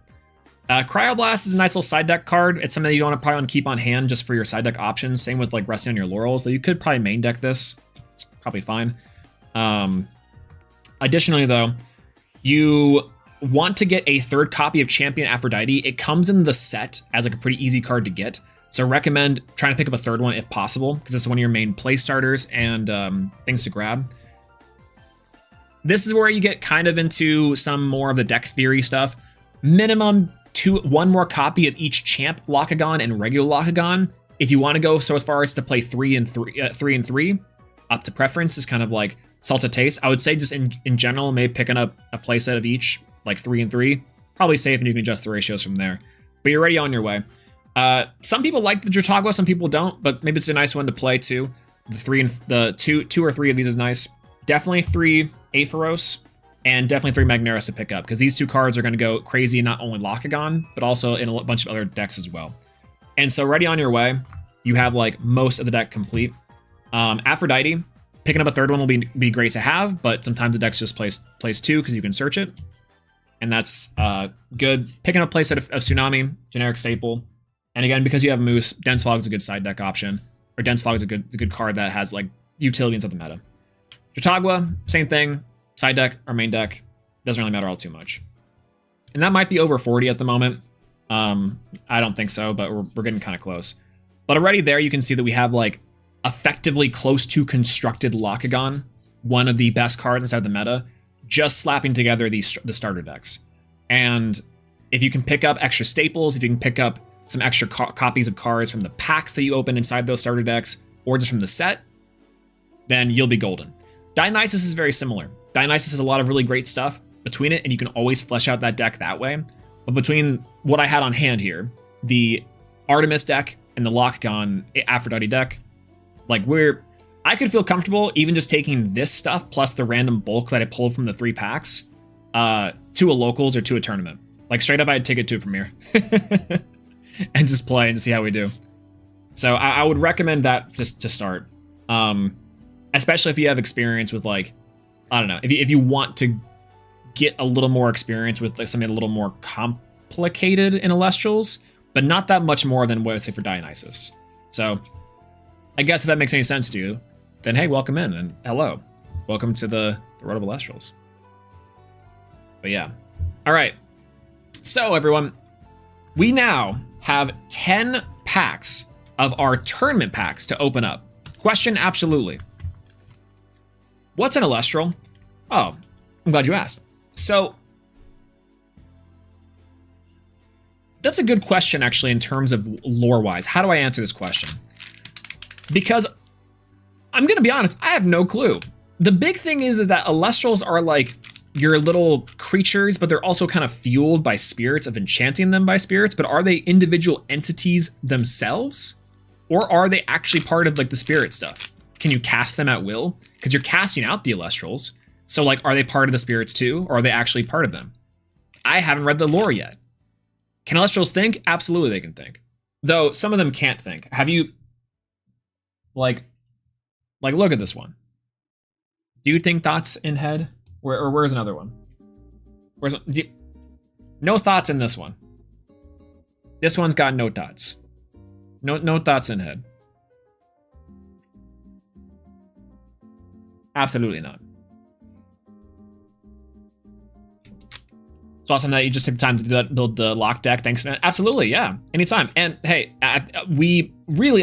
Cryoblast is a nice little side deck card. It's something that you probably want to keep on hand just for your side deck options. Same with like resting on your laurels. Though you could probably main deck this. It's probably fine. Additionally, though, you want to get a 3rd copy of Champion Aphrodite. It comes in the set as like a pretty easy card to get. So recommend trying to pick up a 3rd one if possible, because it's one of your main play starters and things to grab. This is where you get kind of into some more of the deck theory stuff. Minimum 1 more copy of each Champ Lakagon and regular Lakagon. If you want to go so as far as to play 3 and 3, up to preference is kind of like salted taste. I would say just in general, maybe picking up a playset of each, like 3 and 3, probably safe, and you can adjust the ratios from there. But you're already on your way. Some people like the Chertagwa, some people don't, but maybe it's a nice one to play too. The 2 or 3 of these is nice. Definitely 3 Apheros and definitely 3 Magneros to pick up, because these 2 cards are going to go crazy not only Lakagon, but also in a bunch of other decks as well. And so already on your way, you have like most of the deck complete. Aphrodite, picking up a 3rd one will be great to have, but sometimes the deck's just plays 2 because you can search it. And that's good. Picking up playset of Tsunami, generic staple. And again, because you have Moose, Dense Fog is a good side deck option. Or Dense Fog is a good card that has like utility into the meta. Chertagwa, same thing. Side deck or main deck. Doesn't really matter all too much. And that might be over 40 at the moment. I don't think so, but we're getting kind of close. But already there, you can see that we have like effectively close to constructed Lakagon, one of the best cards inside the meta, just slapping together the starter decks. And if you can pick up extra staples, if you can pick up some extra copies of cards from the packs that you open inside those starter decks, or just from the set, then you'll be golden. Dionysus is very similar. Dionysus has a lot of really great stuff between it, and you can always flesh out that deck that way. But between what I had on hand here, the Artemis deck and the Lakagon Aphrodite deck, like I could feel comfortable even just taking this stuff plus the random bulk that I pulled from the 3 packs to a locals or to a tournament. Like straight up, I'd take it to a premiere and just play and see how we do. So I would recommend that just to start, especially if you have experience with like, I don't know, if you want to get a little more experience with like something a little more complicated in Elestrals, but not that much more than what I would say for Dionysus. So I guess if that makes any sense to you, then hey, welcome in and hello. Welcome to the Road of Elestrals. But yeah. All right. So everyone, we now have 10 packs of our tournament packs to open up. Question, absolutely. What's an Elestral? Oh, I'm glad you asked. So, that's a good question, actually, in terms of lore-wise. How do I answer this question? Because I'm going to be honest, I have no clue. The big thing is that Elestrals are like your little creatures, but they're also kind of fueled by spirits, of enchanting them by spirits. But are they individual entities themselves? Or are they actually part of like the spirit stuff? Can you cast them at will? Because you're casting out the Elestrals. So like, are they part of the spirits too? Or are they actually part of them? I haven't read the lore yet. Can Elestrals think? Absolutely they can think. Though some of them can't think. Have you, like look at this one. Do you think thoughts in head? Where's another one? No thoughts in this one. This one's got no thoughts. No thoughts in head. Absolutely not. It's awesome that you just took time to do that, build the lock deck. Thanks, man. Absolutely, yeah. Anytime. And hey, I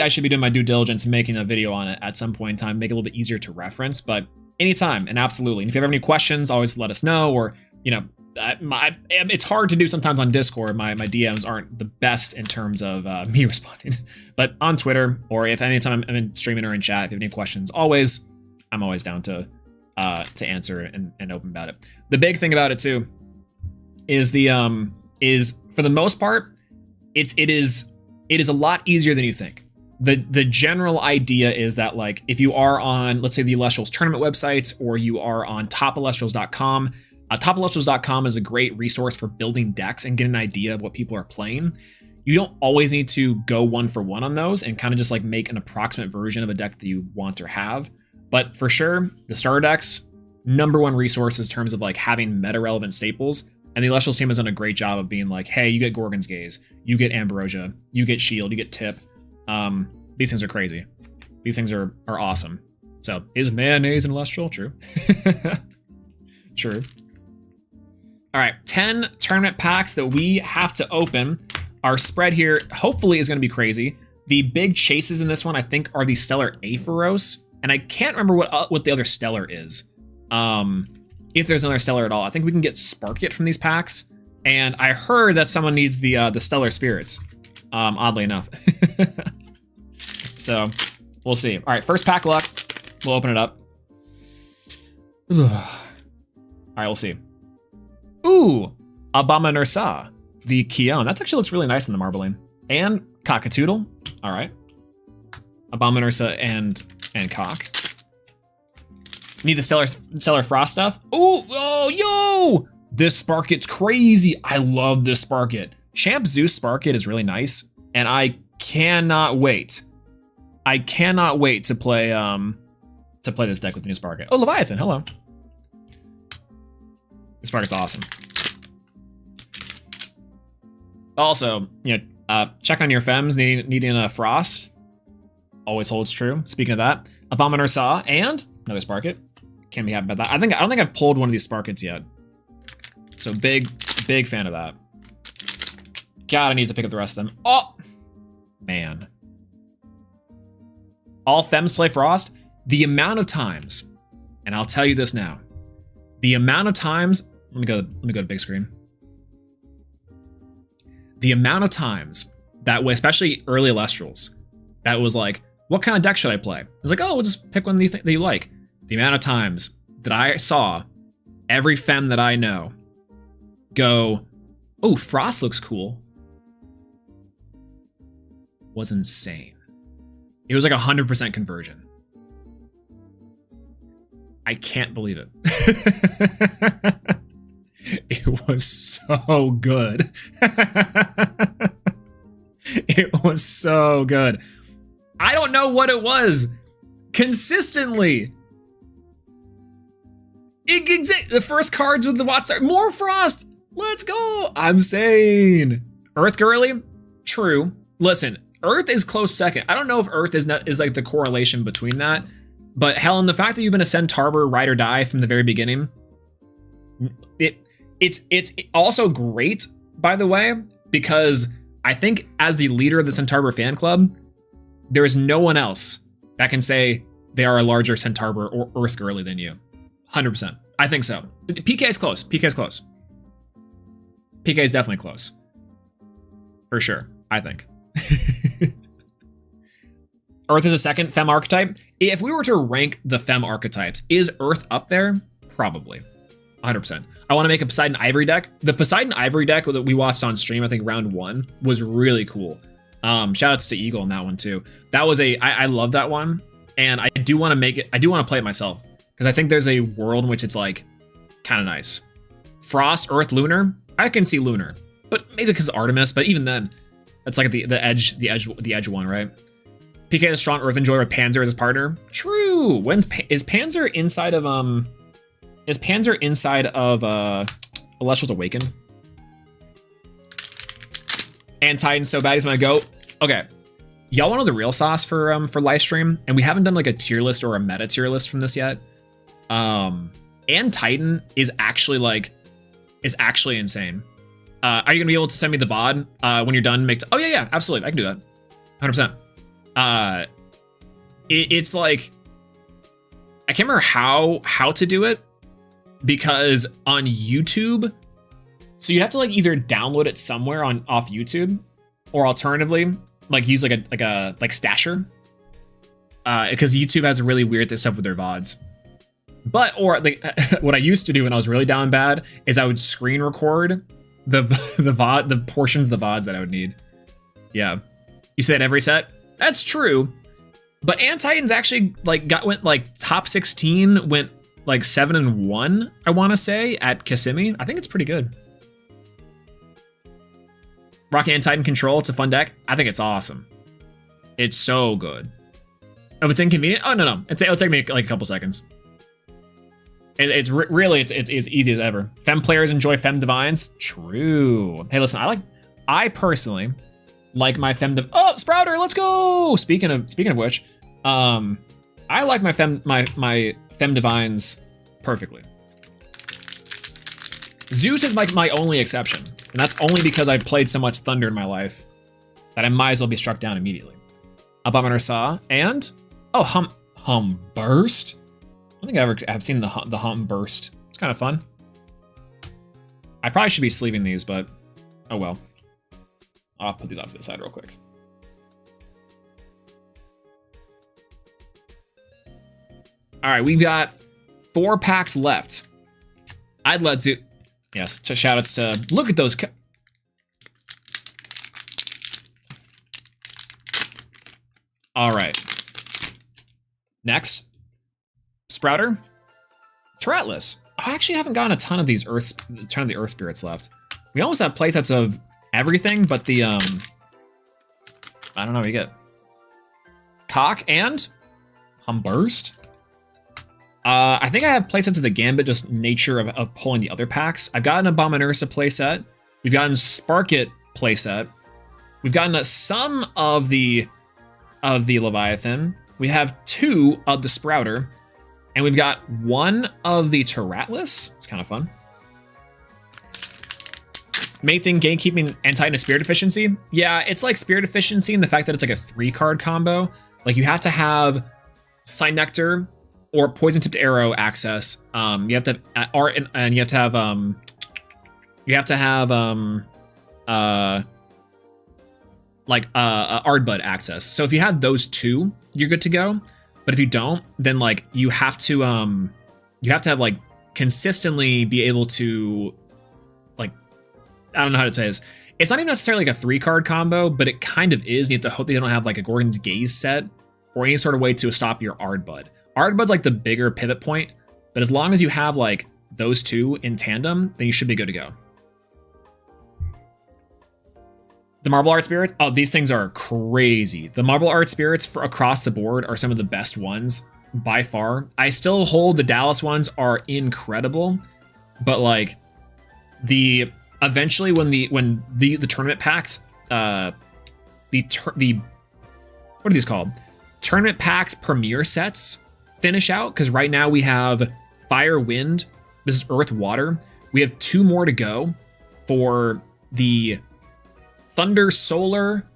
should be doing my due diligence and making a video on it at some point in time, make it a little bit easier to reference, but anytime and absolutely. And if you have any questions, always let us know. Or, you know, it's hard to do sometimes on Discord. My DMs aren't the best in terms of me responding, but on Twitter, or if anytime I'm in streaming or in chat, if you have any questions, I'm always down to answer and open about it. The big thing about it too is for the most part, it is a lot easier than you think. The general idea is that, like, if you are on, let's say, the Elestrals tournament websites, or you are on topelestrals.com, topelestrals.com is a great resource for building decks and getting an idea of what people are playing. You don't always need to go one for one on those and kind of just like make an approximate version of a deck that you want or have. But for sure, the starter decks, #1 resource in terms of like having meta relevant staples. And the Elestrals team has done a great job of being like, hey, you get Gorgon's Gaze, you get Ambrosia, you get Shield, you get Tip. These things are crazy. These things are awesome. So is mayonnaise an Elestral? True. True. All right, 10 tournament packs that we have to open. Our spread here hopefully is going to be crazy. The big chases in this one, I think, are the Stellar Aphoros, and I can't remember what the other Stellar is. If there's another Stellar at all. I think we can get Sparkit from these packs, and I heard that someone needs the Stellar Spirits, oddly enough. So we'll see. All right, first pack luck. We'll open it up. All right, we'll see. Ooh, Abominursa, the Kion. That actually looks really nice in the marbling. And Cockatoodle. All right. Abominursa and Cock. Need the Stellar Frost stuff. Ooh, oh, yo! This Sparkit's crazy. I love this Sparkit. Champ Zeus Sparkit is really nice, and I cannot wait. I cannot wait to play this deck with the new Sparkit. Oh, Leviathan, hello. This Sparkit's awesome. Also, you know, check on your Fems needing a Frost. Always holds true. Speaking of that, Abominursa and another Sparkit. Can't be happy about that. I don't think I've pulled one of these Sparkits yet. So big fan of that. God, I need to pick up the rest of them. Oh, man. All Fems play Frost. The amount of times, and I'll tell you this now, the amount of times, let me go to big screen. The amount of times that way, especially early Elestrals, that was like, what kind of deck should I play? I was like, oh, we'll just pick one that you like. The amount of times that I saw every Fem that I know go, oh, Frost looks cool, was insane. It was like 100% conversion. I can't believe it. It was so good. It was so good. I don't know what it was. Consistently. The first cards with the Watchstar. More Frost. Let's go. I'm saying. Earth Girly? True. Listen, Earth is close second. I don't know if Earth is like the correlation between that. But Helen, the fact that you've been a Centaur ride or die from the very beginning, it's also great, by the way, because I think as the leader of the Centarbor fan club, there is no one else that can say they are a larger Centarbor or Earth girly than you. 100%. I think so. PK is close. PK is close. PK is definitely close. For sure, I think. Earth is a second fem archetype. If we were to rank the fem archetypes, is Earth up there? Probably. 100%. I want to make a Poseidon Ivory deck. The Poseidon Ivory deck that we watched on stream, I think round 1, was really cool. Shout outs to Eagle on that one too. That was I love that one. And I do want to make it, I do want to play it myself. Because I think there's a world in which it's like kind of nice. Frost, Earth, Lunar. I can see Lunar. But maybe because Artemis, but even then, that's like the edge one, right? PK is strong Earth Enjoyer with Panzer as his partner. True. Is Panzer inside of Elestrals Awaken? And Titan's so bad he's my goat. Okay. Y'all want to know the real sauce for Lifestream? And we haven't done like a tier list or a meta tier list from this yet. And Titan is actually insane. Are you gonna be able to send me the VOD when you're done? Oh yeah, absolutely. I can do that. 100%. It's like, I can't remember how to do it, because on YouTube, so you have to like either download it somewhere off YouTube, or alternatively like use like Stasher, because YouTube has really weird stuff with their VODs. But or like what I used to do when I was really down bad is I would screen record the VOD, the portions of the VODs that I would need. Yeah, you said every set. That's true, but Titans actually went like top 16, went like 7-1. I want to say at Kissimmee. I think it's pretty good. Rock and Titan Control. It's a fun deck. I think it's awesome. It's so good. If it's inconvenient, oh no, it'll take me like a couple seconds. It's easy as ever. Fem players enjoy Fem Divines. True. Hey, listen, I personally like my Fem oh, Sprouter, let's go. Speaking of which, I like my Fem Divines perfectly. Zeus is like my only exception, and that's only because I've played so much Thunder in my life that I might as well be struck down immediately. Abominator Saw and Hum Burst. I don't think I've seen the Hum Burst. It's kind of fun. I probably should be sleeving these, but oh well. I'll put these off to the side real quick. All right, we've got 4 packs left. I'd let to, yes, shout outs to, look at those. All right. Next, Sprouter, Terratless. I actually haven't gotten a ton of these the Earth Spirits left. We almost have playsets of everything, but the I don't know what you get. Cock and Humburst. I think I have playsets of the Gambit, just nature of pulling the other packs. I've got an Abominursa playset. We've gotten Sparkit playset. We've gotten some of the Leviathan. We have 2 of the Sprouter. And we've got 1 of the Terratless. It's kind of fun. Main thing, gatekeeping and Titan Spirit Efficiency. Yeah, it's like Spirit Efficiency and the fact that it's like a 3-card combo. Like you have to have Synectar or Poison Tipped Arrow access. You have to have art, and you have to have Ardbud access. So if you have those 2, you're good to go. But if you don't, then like you have to have like consistently be able to, like, I don't know how to say this. It's not even necessarily like a 3-card combo, but it kind of is. You have to hope they don't have like a Gorgon's Gaze set or any sort of way to stop your Ardbud. Ardbud's like the bigger pivot point, but as long as you have like those 2 in tandem, then you should be good to go. The Marble Art Spirits, oh, these things are crazy. The Marble Art Spirits for across the board are some of the best ones by far. I still hold the Dallas ones are incredible, but like eventually when the tournament packs, what are these called? Tournament packs premier sets finish out, because right now we have Fire, Wind, this is Earth, Water. We have 2 more to go for the Thunder Solar,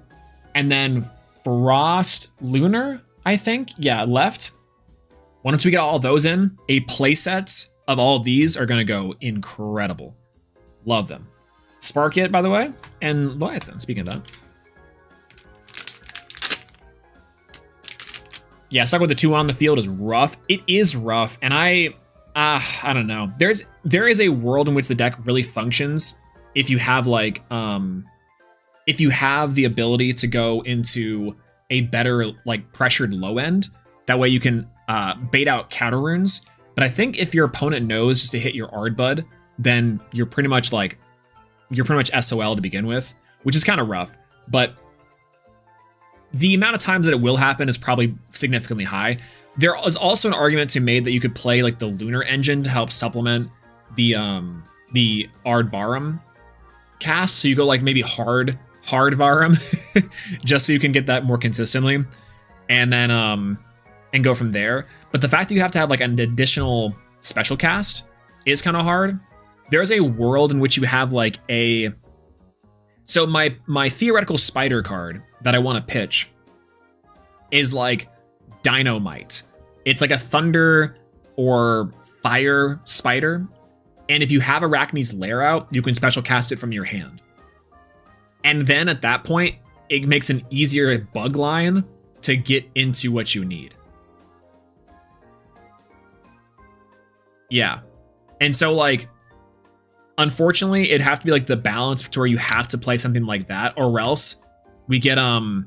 and then Frost Lunar, I think. Yeah, left. Once we get all those in, a playset of all of these are going to go incredible. Love them. Spark It, by the way, and Leviathan, speaking of that. Yeah, stuck with the 2 on the field is rough. It is rough, and I don't know. There is a world in which the deck really functions if you have like if you have the ability to go into a better like pressured low end. That way you can bait out counter runes. But I think if your opponent knows just to hit your Ardbud, then you're pretty much SOL to begin with, which is kind of rough. But the amount of times that it will happen is probably significantly high. There is also an argument to be made that you could play like the Lunar Engine to help supplement the Ardvarum cast. So you go like maybe hard Varum just so you can get that more consistently, and then and go from there. But the fact that you have to have like an additional special cast is kind of hard. There's a world in which you have like a... So my theoretical spider card that I want to pitch is like Dynamite. It's like a thunder or fire spider. And if you have Arachne's Lair out, you can special cast it from your hand. And then at that point, it makes an easier bug line to get into what you need. Yeah. And so like, unfortunately, it'd have to be like the balance to where you have to play something like that, or else we get another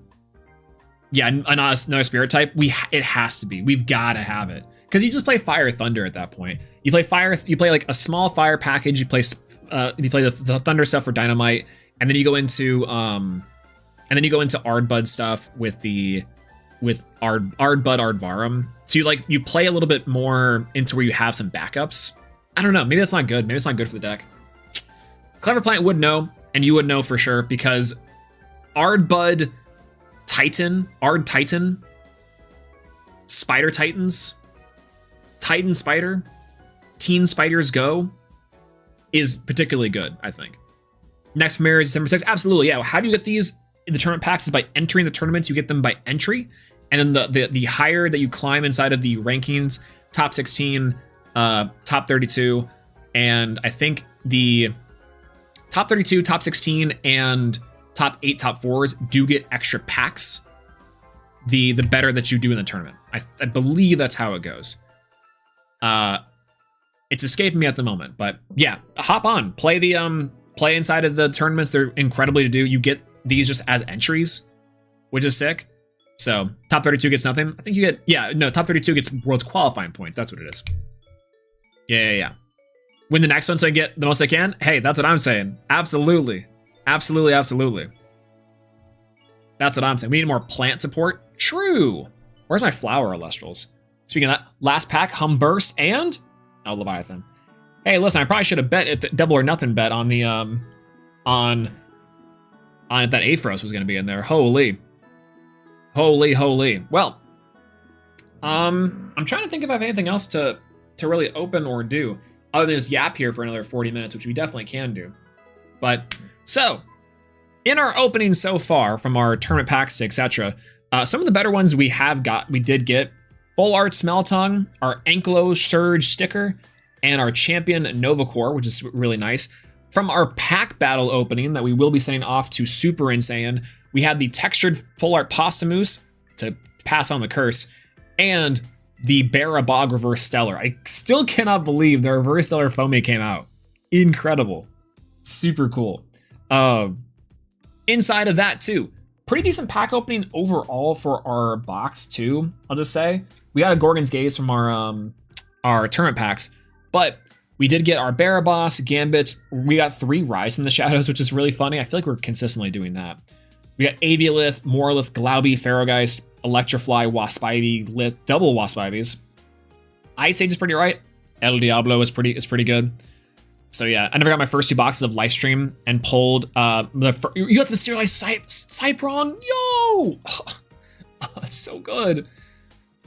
spirit type. It has to be. We've got to have it, because you just play fire thunder at that point. You play like a small fire package. You play the thunder stuff for dynamite, and then you go into Ardbud stuff with Ardbud Ardvarum. So you play a little bit more into where you have some backups. I don't know. Maybe that's not good. Maybe it's not good for the deck. Clever Plant would know, and you would know for sure, because Ard Titan, Spider Titans, Titan Spider, Teen Spiders Go is particularly good, I think. Next premiere is December 6th. Absolutely, yeah. How do you get these? The tournament packs is by entering the tournaments. You get them by entry, and then the higher that you climb inside of the rankings, top 16, top 32, and I think the top 32, top 16, and top 8, top 4s do get extra packs the better that you do in the tournament. I believe that's how it goes. It's escaping me at the moment, but yeah, hop on, play inside of the tournaments. They're incredibly to do. You get these just as entries, which is sick. So top 32 gets nothing. I think you get, top 32 gets world's qualifying points. That's what it is. Yeah. Win the next one so I get the most I can. Hey, that's what I'm saying. Absolutely. That's what I'm saying. We need more plant support. True. Where's my flower Elestrals? Speaking of that, last pack, Humburst and Leviathan. Hey, listen, I probably should have bet if the double or nothing bet on the on if that Aphros was going to be in there. Holy. Well, I'm trying to think if I have anything else to really open or do other than just yap here for another 40 minutes, which we definitely can do. But so in our opening so far from our tournament packs, etc., some of the better ones we did get Full Art Smeltongue, our Anklo Surge sticker, and our Champion Novacore, which is really nice. From our pack battle opening that we will be sending off to Super Insane, we had the textured Full Art Postamoose to pass on the curse, and the Barabog Reverse Stellar. I still cannot believe the Reverse Stellar Foamy came out. Incredible. Super cool. Inside of that too, pretty decent pack opening overall for our box too, I'll just say. We got a Gorgon's Gaze from our tournament packs, but we did get our Baraboss, Gambit. We got 3 Rise from the Shadows, which is really funny. I feel like we're consistently doing that. We got Aviolith, Morlith, Glauby, Ferrogeist, Electrofly, Waspivy, Lith, double Waspivies. Ice Age is pretty right. El Diablo is pretty good. So yeah, I never got my first 2 boxes of Lifestream and pulled you got the serialized Cyprong, yo! It's so good.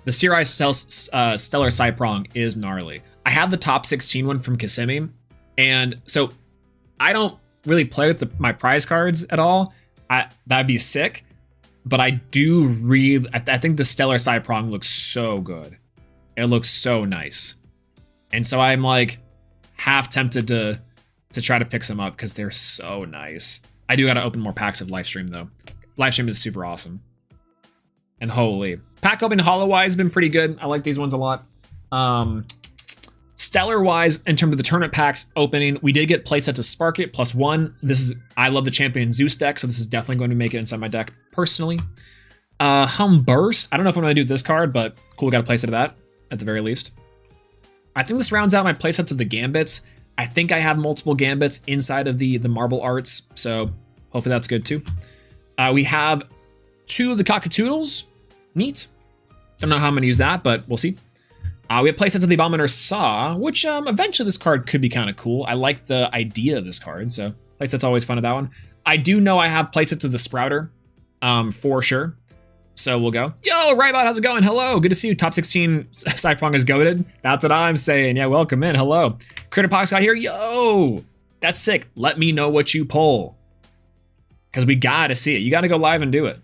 The serialized Stellar Cyprong is gnarly. I have the top 16 one from Kissimmee, and so I don't really play with my prize cards at all. That'd be sick. But I do really, I think the Stellar Side Prong looks so good. It looks so nice. And so I'm like half tempted to try to pick some up because they're so nice. I do got to open more packs of Lifestream though. Lifestream is super awesome. And holy. Pack opening hollow-wise has been pretty good. I like these ones a lot. Stellar-wise, in terms of the tournament packs opening, we did get playsets of Spark It +1. I love the Champion Zeus deck, so this is definitely going to make it inside my deck personally. Burst. I don't know if I'm going to do this card, but cool, got a playset of that at the very least. I think this rounds out my playsets of the Gambits. I think I have multiple Gambits inside of the Marble Arts, so hopefully that's good too. We have 2 of the Cockatoodles. Neat. Don't know how I'm going to use that, but we'll see. We have playsets of the Abominator Saw, which eventually this card could be kind of cool. I like the idea of this card, so playset's always fun of that one. I do know I have playsets of the Sprouter, for sure. So we'll go. Yo, Rybot, how's it going? Hello, good to see you. Top 16 Cyprong is goated. That's what I'm saying. Yeah, welcome in. Hello. Critter Pox got here. Yo, that's sick. Let me know what you pull, because we gotta see it. You gotta go live and do it.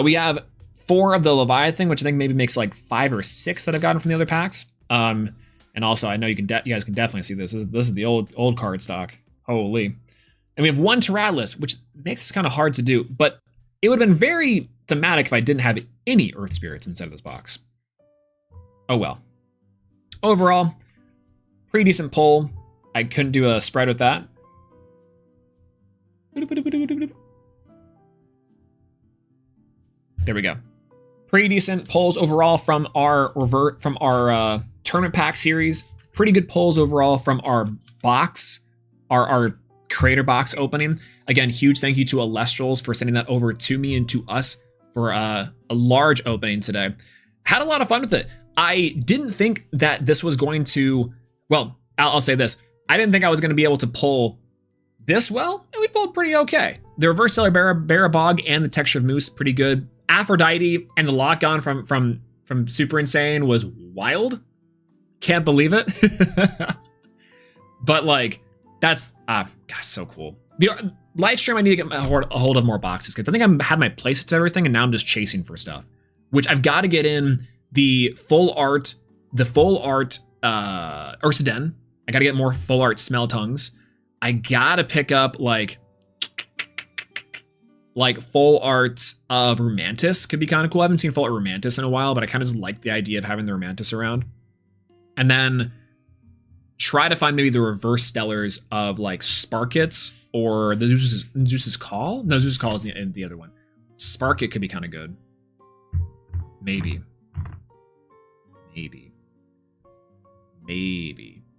We have 4 of the Leviathan, which I think maybe makes like 5 or 6 that I've gotten from the other packs. And also, I know you guys can definitely see this. This is the old card stock. Holy. And we have 1 Tyrantalus, which makes this kind of hard to do, but it would have been very thematic if I didn't have any Earth Spirits inside of this box. Oh well. Overall, pretty decent pull. I couldn't do a spread with that. There we go. Pretty decent pulls overall from our tournament pack series. Pretty good pulls overall from our box, our creator box opening. Again, huge thank you to Elestrals for sending that over to me and to us for a large opening today. Had a lot of fun with it. I didn't think that this was going to, well, I'll say this. I didn't think I was going to be able to pull this well, and we pulled pretty okay. The Reverse Stellar Barabog and the Textured Moose, pretty good. Aphrodite and the lock-on from Super Insane was wild. Can't believe it. But like, that's, God, so cool. The Lifestream, I need to get a hold of more boxes, because I think I have my playsets and everything, and now I'm just chasing for stuff, which I've got to get in the full art Ursaden. I got to get more full art Smell Tongues. I got to pick up like full art of Romantis could be kind of cool. I haven't seen full art Romantis in a while, but I kind of just like the idea of having the Romantis around. And then try to find maybe the reverse stellars of like Sparkits or the Zeus's Call. No, Zeus's Call is the other one. Sparkit could be kind of good. Maybe.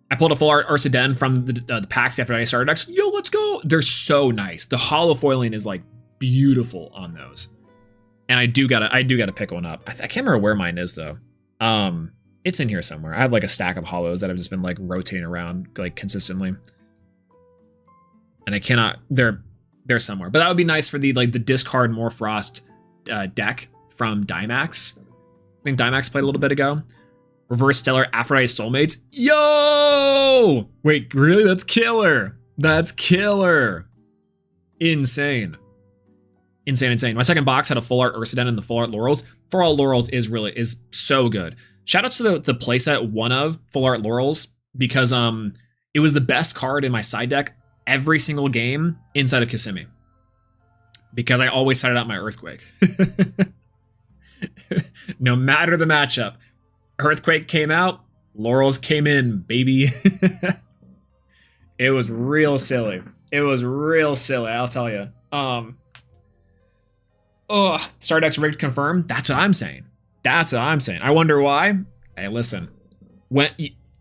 I pulled a full art Ursaden from the packs after I started decks. Yo, let's go. They're so nice. The hollow foiling is like beautiful on those. And I do gotta pick one up. I can't remember where mine is though. It's in here somewhere. I have like a stack of hollows that I've just been like rotating around like consistently. And I cannot, they're somewhere. But that would be nice for the discard Morfrost deck from Dimax. I think Dimax played a little bit ago. Reverse Stellar Aphrodite Soulmates. Yo! Wait, really? That's killer. That's killer. Insane. My second box had a full art Ursaden and the full art Laurels. Full art Laurels is so good. Shoutouts to the playset one of full art Laurels, because it was the best card in my side deck every single game inside of Kissimmee. Because I always sided out my Earthquake. No matter the matchup. Earthquake came out, Laurels came in, baby. It was real silly. I'll tell you. Star Deck's rigged confirmed. That's what I'm saying. I wonder why. Hey, listen. When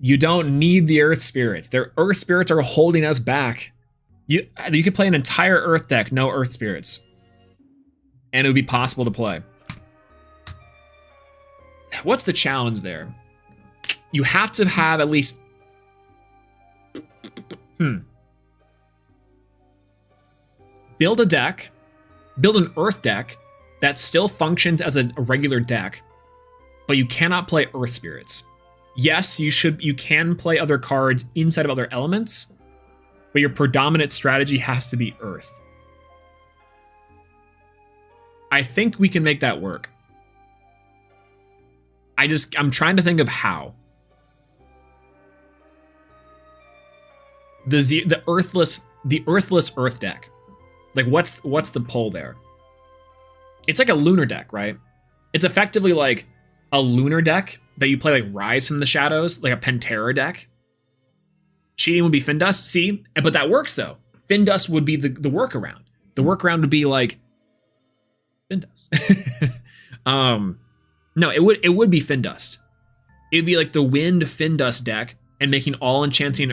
you don't need the Earth Spirits. Their Earth Spirits are holding us back. You could play an entire Earth deck, no Earth Spirits. And it would be possible to play. What's the challenge there? You have to have at least... Build a deck. Build an Earth deck that still functions as a regular deck, but you cannot play Earth Spirits. Yes, you can play other cards inside of other elements, but your predominant strategy has to be Earth. I think we can make that work. I'm trying to think of how. The earthless Earth deck. Like what's the pull there? It's like a lunar deck, right? It's effectively like a lunar deck that you play like Rise from the Shadows, like a Pantera deck. Cheating would be Findust, see? But that works though. Findust would be the workaround. The workaround would be like Findust. No, it would be Findust. It'd be like the Wind Findust deck and making all enchanting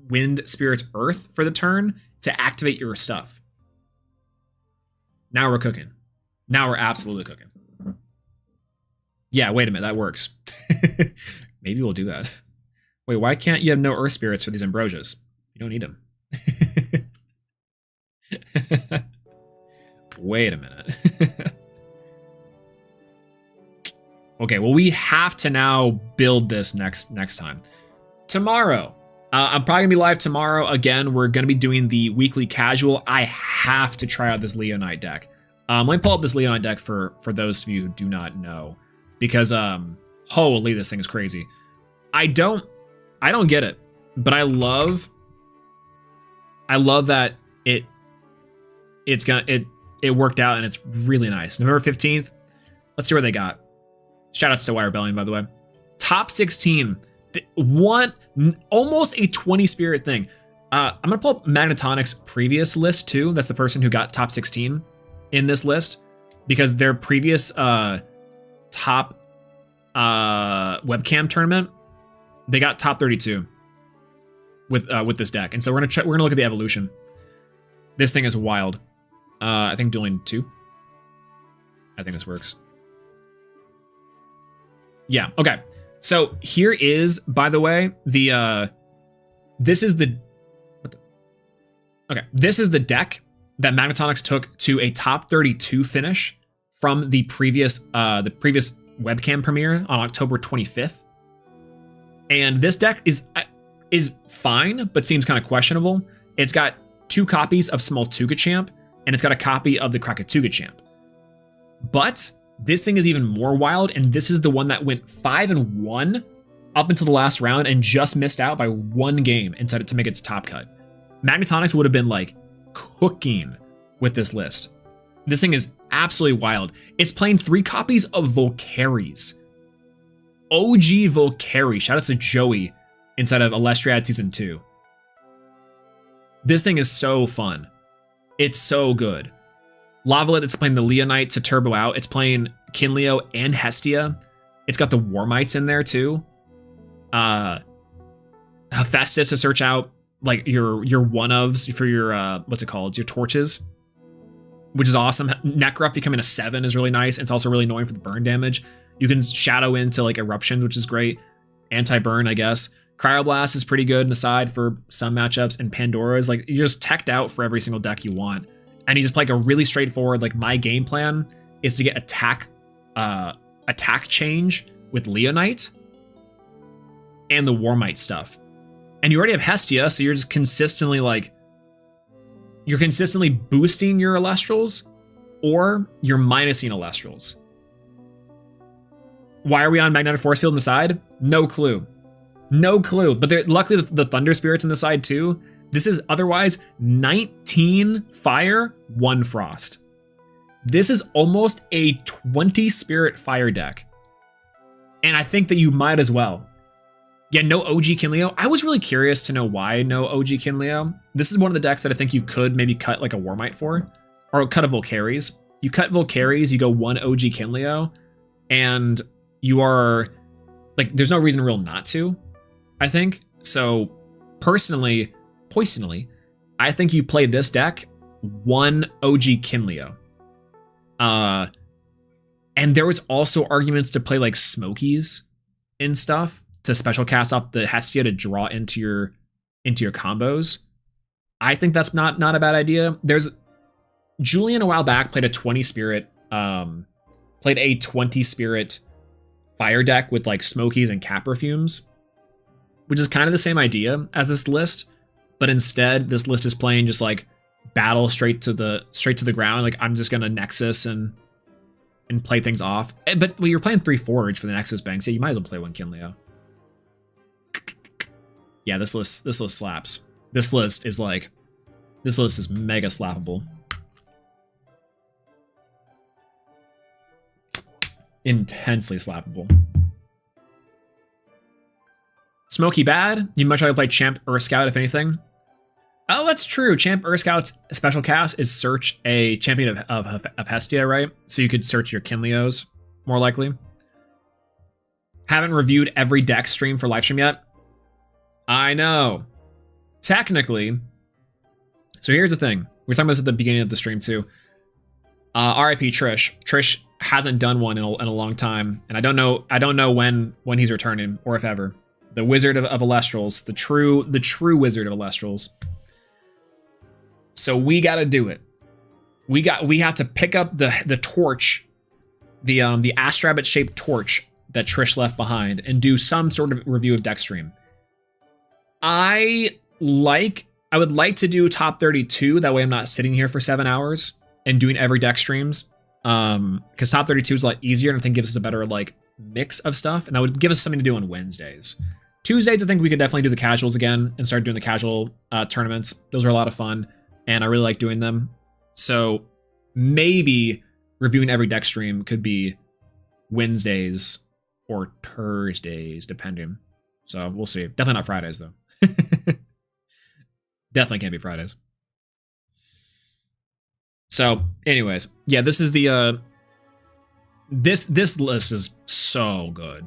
Wind Spirits Earth for the turn to activate your stuff. Now we're cooking. Now we're absolutely cooking. Yeah, wait a minute, that works. Maybe we'll do that. Wait, why can't you have no Earth Spirits for these Ambrosias? You don't need them. Wait a minute. Okay, well, we have to now build this next time. Tomorrow, I'm probably gonna be live tomorrow. Again, we're gonna be doing the weekly casual. I have to try out this Leonite deck. Let me pull up this Leonite deck for those of you who do not know, because holy, this thing is crazy. I don't get it, but I love that it worked out and it's really nice. November 15th. Let's see what they got. Shoutouts to Wire Rebellion, by the way. Top 16. Almost a 20 spirit thing. I'm gonna pull up Magnetonic's previous list too. That's the person who got top 16 in this list, because their previous top webcam tournament, they got top 32 with this deck. And so we're gonna look at the evolution. This thing is wild. I think dueling 2. I think this works. Yeah, okay. So here is, by the way, this is the deck that Magnetonics took to a top 32 finish from the previous webcam premiere on October 25th. And this deck is fine, but seems kind of questionable. It's got 2 copies of Smoltuga Champ, and it's got a copy of the Krakatuga Champ. But this thing is even more wild, and this is the one that went 5-1 up until the last round and just missed out by 1 game inside to make its top cut. Magnetonics would have been like cooking with this list. This thing is absolutely wild. It's playing 3 copies of Volcaries. OG Volcari. Shout out to Joey inside of Elestrals Season 2. This thing is so fun. It's so good. Lavalit, it's playing the Leonite to turbo out. It's playing Kinleo and Hestia. It's got the Warmites in there too. Hephaestus to search out like your one-ofs for your what's it called? Your torches, which is awesome. Necruff becoming a 7 is really nice. It's also really annoying for the burn damage. You can shadow into like Eruption, which is great. Anti-burn, I guess. Cryoblast is pretty good in the side for some matchups, and Pandora is like, you're just teched out for every single deck you want. And you just play like a really straightforward, like my game plan is to get attack change with Leonite and the Warmite stuff. And you already have Hestia, so you're just consistently boosting your Elestrals or you're minusing Elestrals. Why are we on Magnetic Force Field on the side? No clue. No clue. But luckily the Thunder Spirit's on the side too. This is otherwise 19 fire, 1 frost. This is almost a 20 spirit fire deck. And I think that you might as well. Yeah, no OG Kinleo. I was really curious to know why no OG Kinleo. This is one of the decks that I think you could maybe cut like a Warmite for, or cut a Volcaries. You cut Volcaries, you go 1 OG Kinleo, and you are like, there's no reason real not to, I think. So personally, I think you play this deck 1 OG Kinleo. And there was also arguments to play like Smokies and stuff to special cast off the Hestia to draw into your combos. I think that's not a bad idea. There's Julian a while back played a 20 spirit fire deck with like Smokies and Cap Perfumes, which is kind of the same idea as this list, but instead this list is playing just like battle straight to the ground. Like I'm just gonna Nexus and and play things off. But well, you're playing 3 Forge for the Nexus Bank, so you might as well play 1 Kinleo. Yeah, this list slaps. This list is mega slappable. Intensely slappable. Smoky bad? You'd much rather play Champ Earth Scout, if anything? Oh, that's true. Champ Earth Scout's special cast is search a champion of Hestia, right? So you could search your Kinleos, more likely. Haven't reviewed every deck stream for Lifestream yet. I know. Technically. So here's the thing. We were talking about this at the beginning of the stream too. RIP Trish. Trish hasn't done one in a long time, and I don't know when he's returning or if ever. The Wizard of Elestrals, the true Wizard of Elestrals. So we got to do it. We have to pick up the torch, the Astrabbit shaped torch that Trish left behind, and do some sort of review of deck stream. I would like to do top 32. That way I'm not sitting here for 7 hours and doing every deck streams. Because top 32 is a lot easier and I think gives us a better like mix of stuff. And that would give us something to do on Wednesdays. Tuesdays, I think we could definitely do the casuals again and start doing the casual tournaments. Those are a lot of fun and I really like doing them. So maybe reviewing every deck stream could be Wednesdays or Thursdays, depending. So we'll see. Definitely not Fridays though. Definitely can't be Fridays. So, anyways, yeah, this is the this list is so good.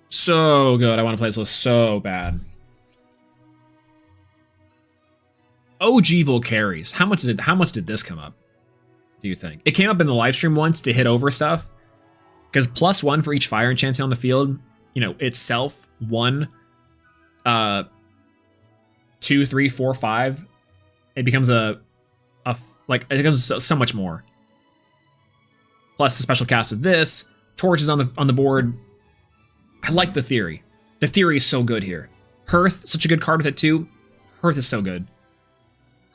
So good. I want to play this list so bad. OG Volcaries. How much did this come up? Do you think? It came up in the live stream once to hit over stuff. Because +1 for each fire enchanting on the field, you know, itself 1 2, 3, 4, 5. It becomes it becomes so much more. Plus the special cast of this, torches on the board. I like the theory. The theory is so good here. Hearth, such a good card with it too. Hearth is so good.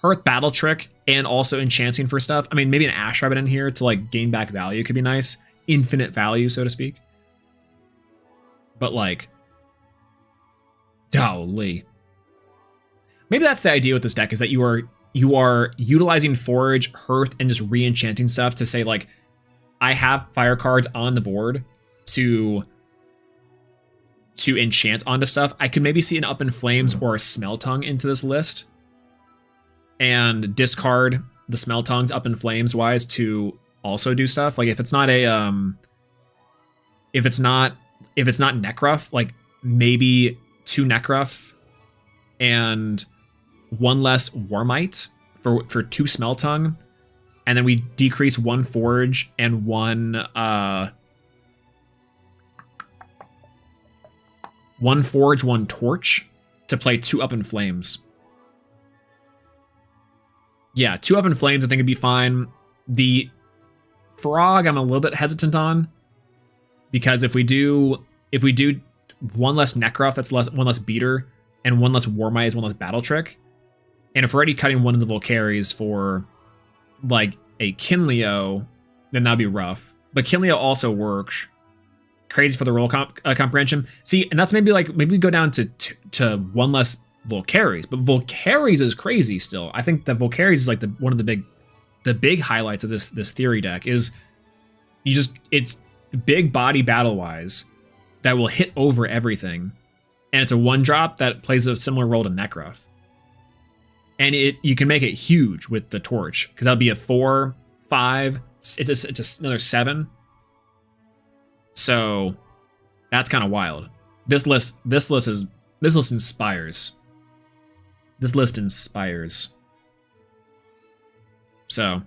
Hearth Battle Trick and also enchanting for stuff. I mean, maybe an Ash Rabbit in here to like gain back value could be nice. Infinite value, so to speak. But like, golly. Maybe that's the idea with this deck, is that you are utilizing Forage, Hearth, and just re-enchanting stuff to say like, I have fire cards on the board to enchant onto stuff. I could maybe see an Up in Flames or a Smell Tongue into this list and discard the Smell Tongues Up in Flames wise to also do stuff. Like if it's not a if it's not Necruff, like maybe 2 Necruff and 1 less Warmite for 2 Smell Tongue, and then we decrease 1 Forge and 1 Forge, 1 Torch to play 2 Up in Flames. Yeah, 2 Up in Flames I think would be fine. The Frog I'm a little bit hesitant on, because if we do 1 less Necruff, that's 1 less Beater, and 1 less Warmite is 1 less Battle Trick. And if we're already cutting one of the Volcaries for like a Kinleo, then that'd be rough. But Kinleo also works. Crazy for the role comprehension. See, and that's maybe we go down to 1 less Volcaries, but Volcaries is crazy still. I think that Volcaries is like one of the big highlights of this theory deck is it's big body battle wise that will hit over everything, and it's a 1-drop that plays a similar role to Necruff. And you can make it huge with the torch, because that'll be a 4, 5. It's another 7. So that's kind of wild. This list inspires. This list inspires. So,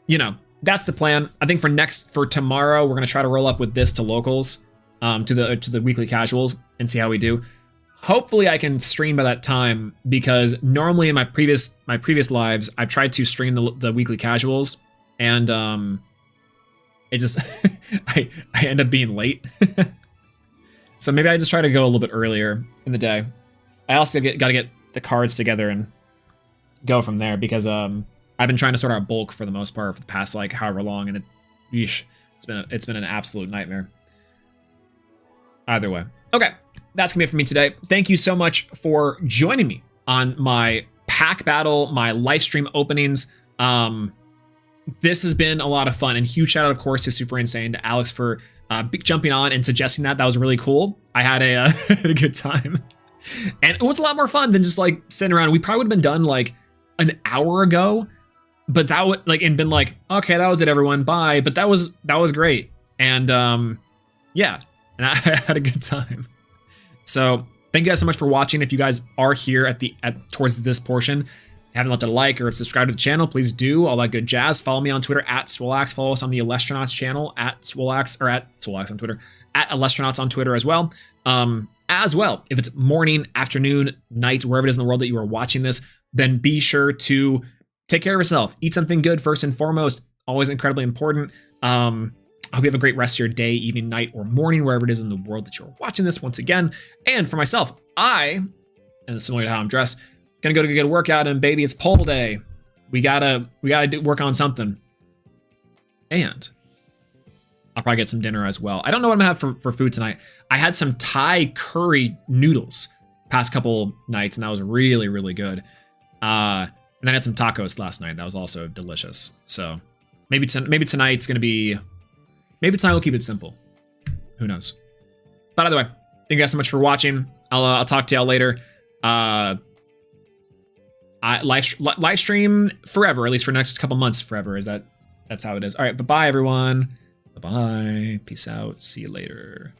you know, that's the plan. I think for tomorrow, we're gonna try to roll up with this to locals, to the weekly casuals, and see how we do. Hopefully I can stream by that time, because normally in my previous lives, I've tried to stream the weekly casuals, and it just I end up being late. So maybe I just try to go a little bit earlier in the day. I also gotta get the cards together and go from there, because I've been trying to sort out bulk for the most part for the past like however long, and Yeesh. It's been an absolute nightmare. Either way. Okay, that's gonna be it for me today. Thank you so much for joining me on my pack battle, my live stream openings. This has been a lot of fun, and huge shout out, of course, to Super Insane, to Alex for jumping on and suggesting that. That was really cool. I had a had a good time, and it was a lot more fun than just like sitting around. We probably would have been done like an hour ago, but that would like and been like, okay, that was it, everyone, bye. But that was great, and yeah, and I had a good time. So thank you guys so much for watching. If you guys are here at towards this portion, haven't left a like or subscribe to the channel, please do. All that good jazz. Follow me on Twitter at Swolax. Follow us on the Elestrals channel at Swolax, or at Swolax on Twitter, at Elestrals on Twitter as well. As well, if it's morning, afternoon, night, wherever it is in the world that you are watching this, then be sure to take care of yourself. Eat something good first and foremost. Always incredibly important. I hope you have a great rest of your day, evening, night, or morning, wherever it is in the world that you're watching this once again. And for myself, and similar to how I'm dressed, gonna go to get a workout, and baby, it's poll day. We gotta work on something. And I'll probably get some dinner as well. I don't know what I'm gonna have for food tonight. I had some Thai curry noodles past couple nights, and that was really, really good. And then I had some tacos last night. That was also delicious. So maybe tonight's gonna be. Maybe tonight we'll keep it simple. Who knows? But either way, thank you guys so much for watching. I'll talk to y'all later. Live stream forever, at least for the next couple months. Forever that's how it is. All right, bye everyone. Bye. Peace out. See you later.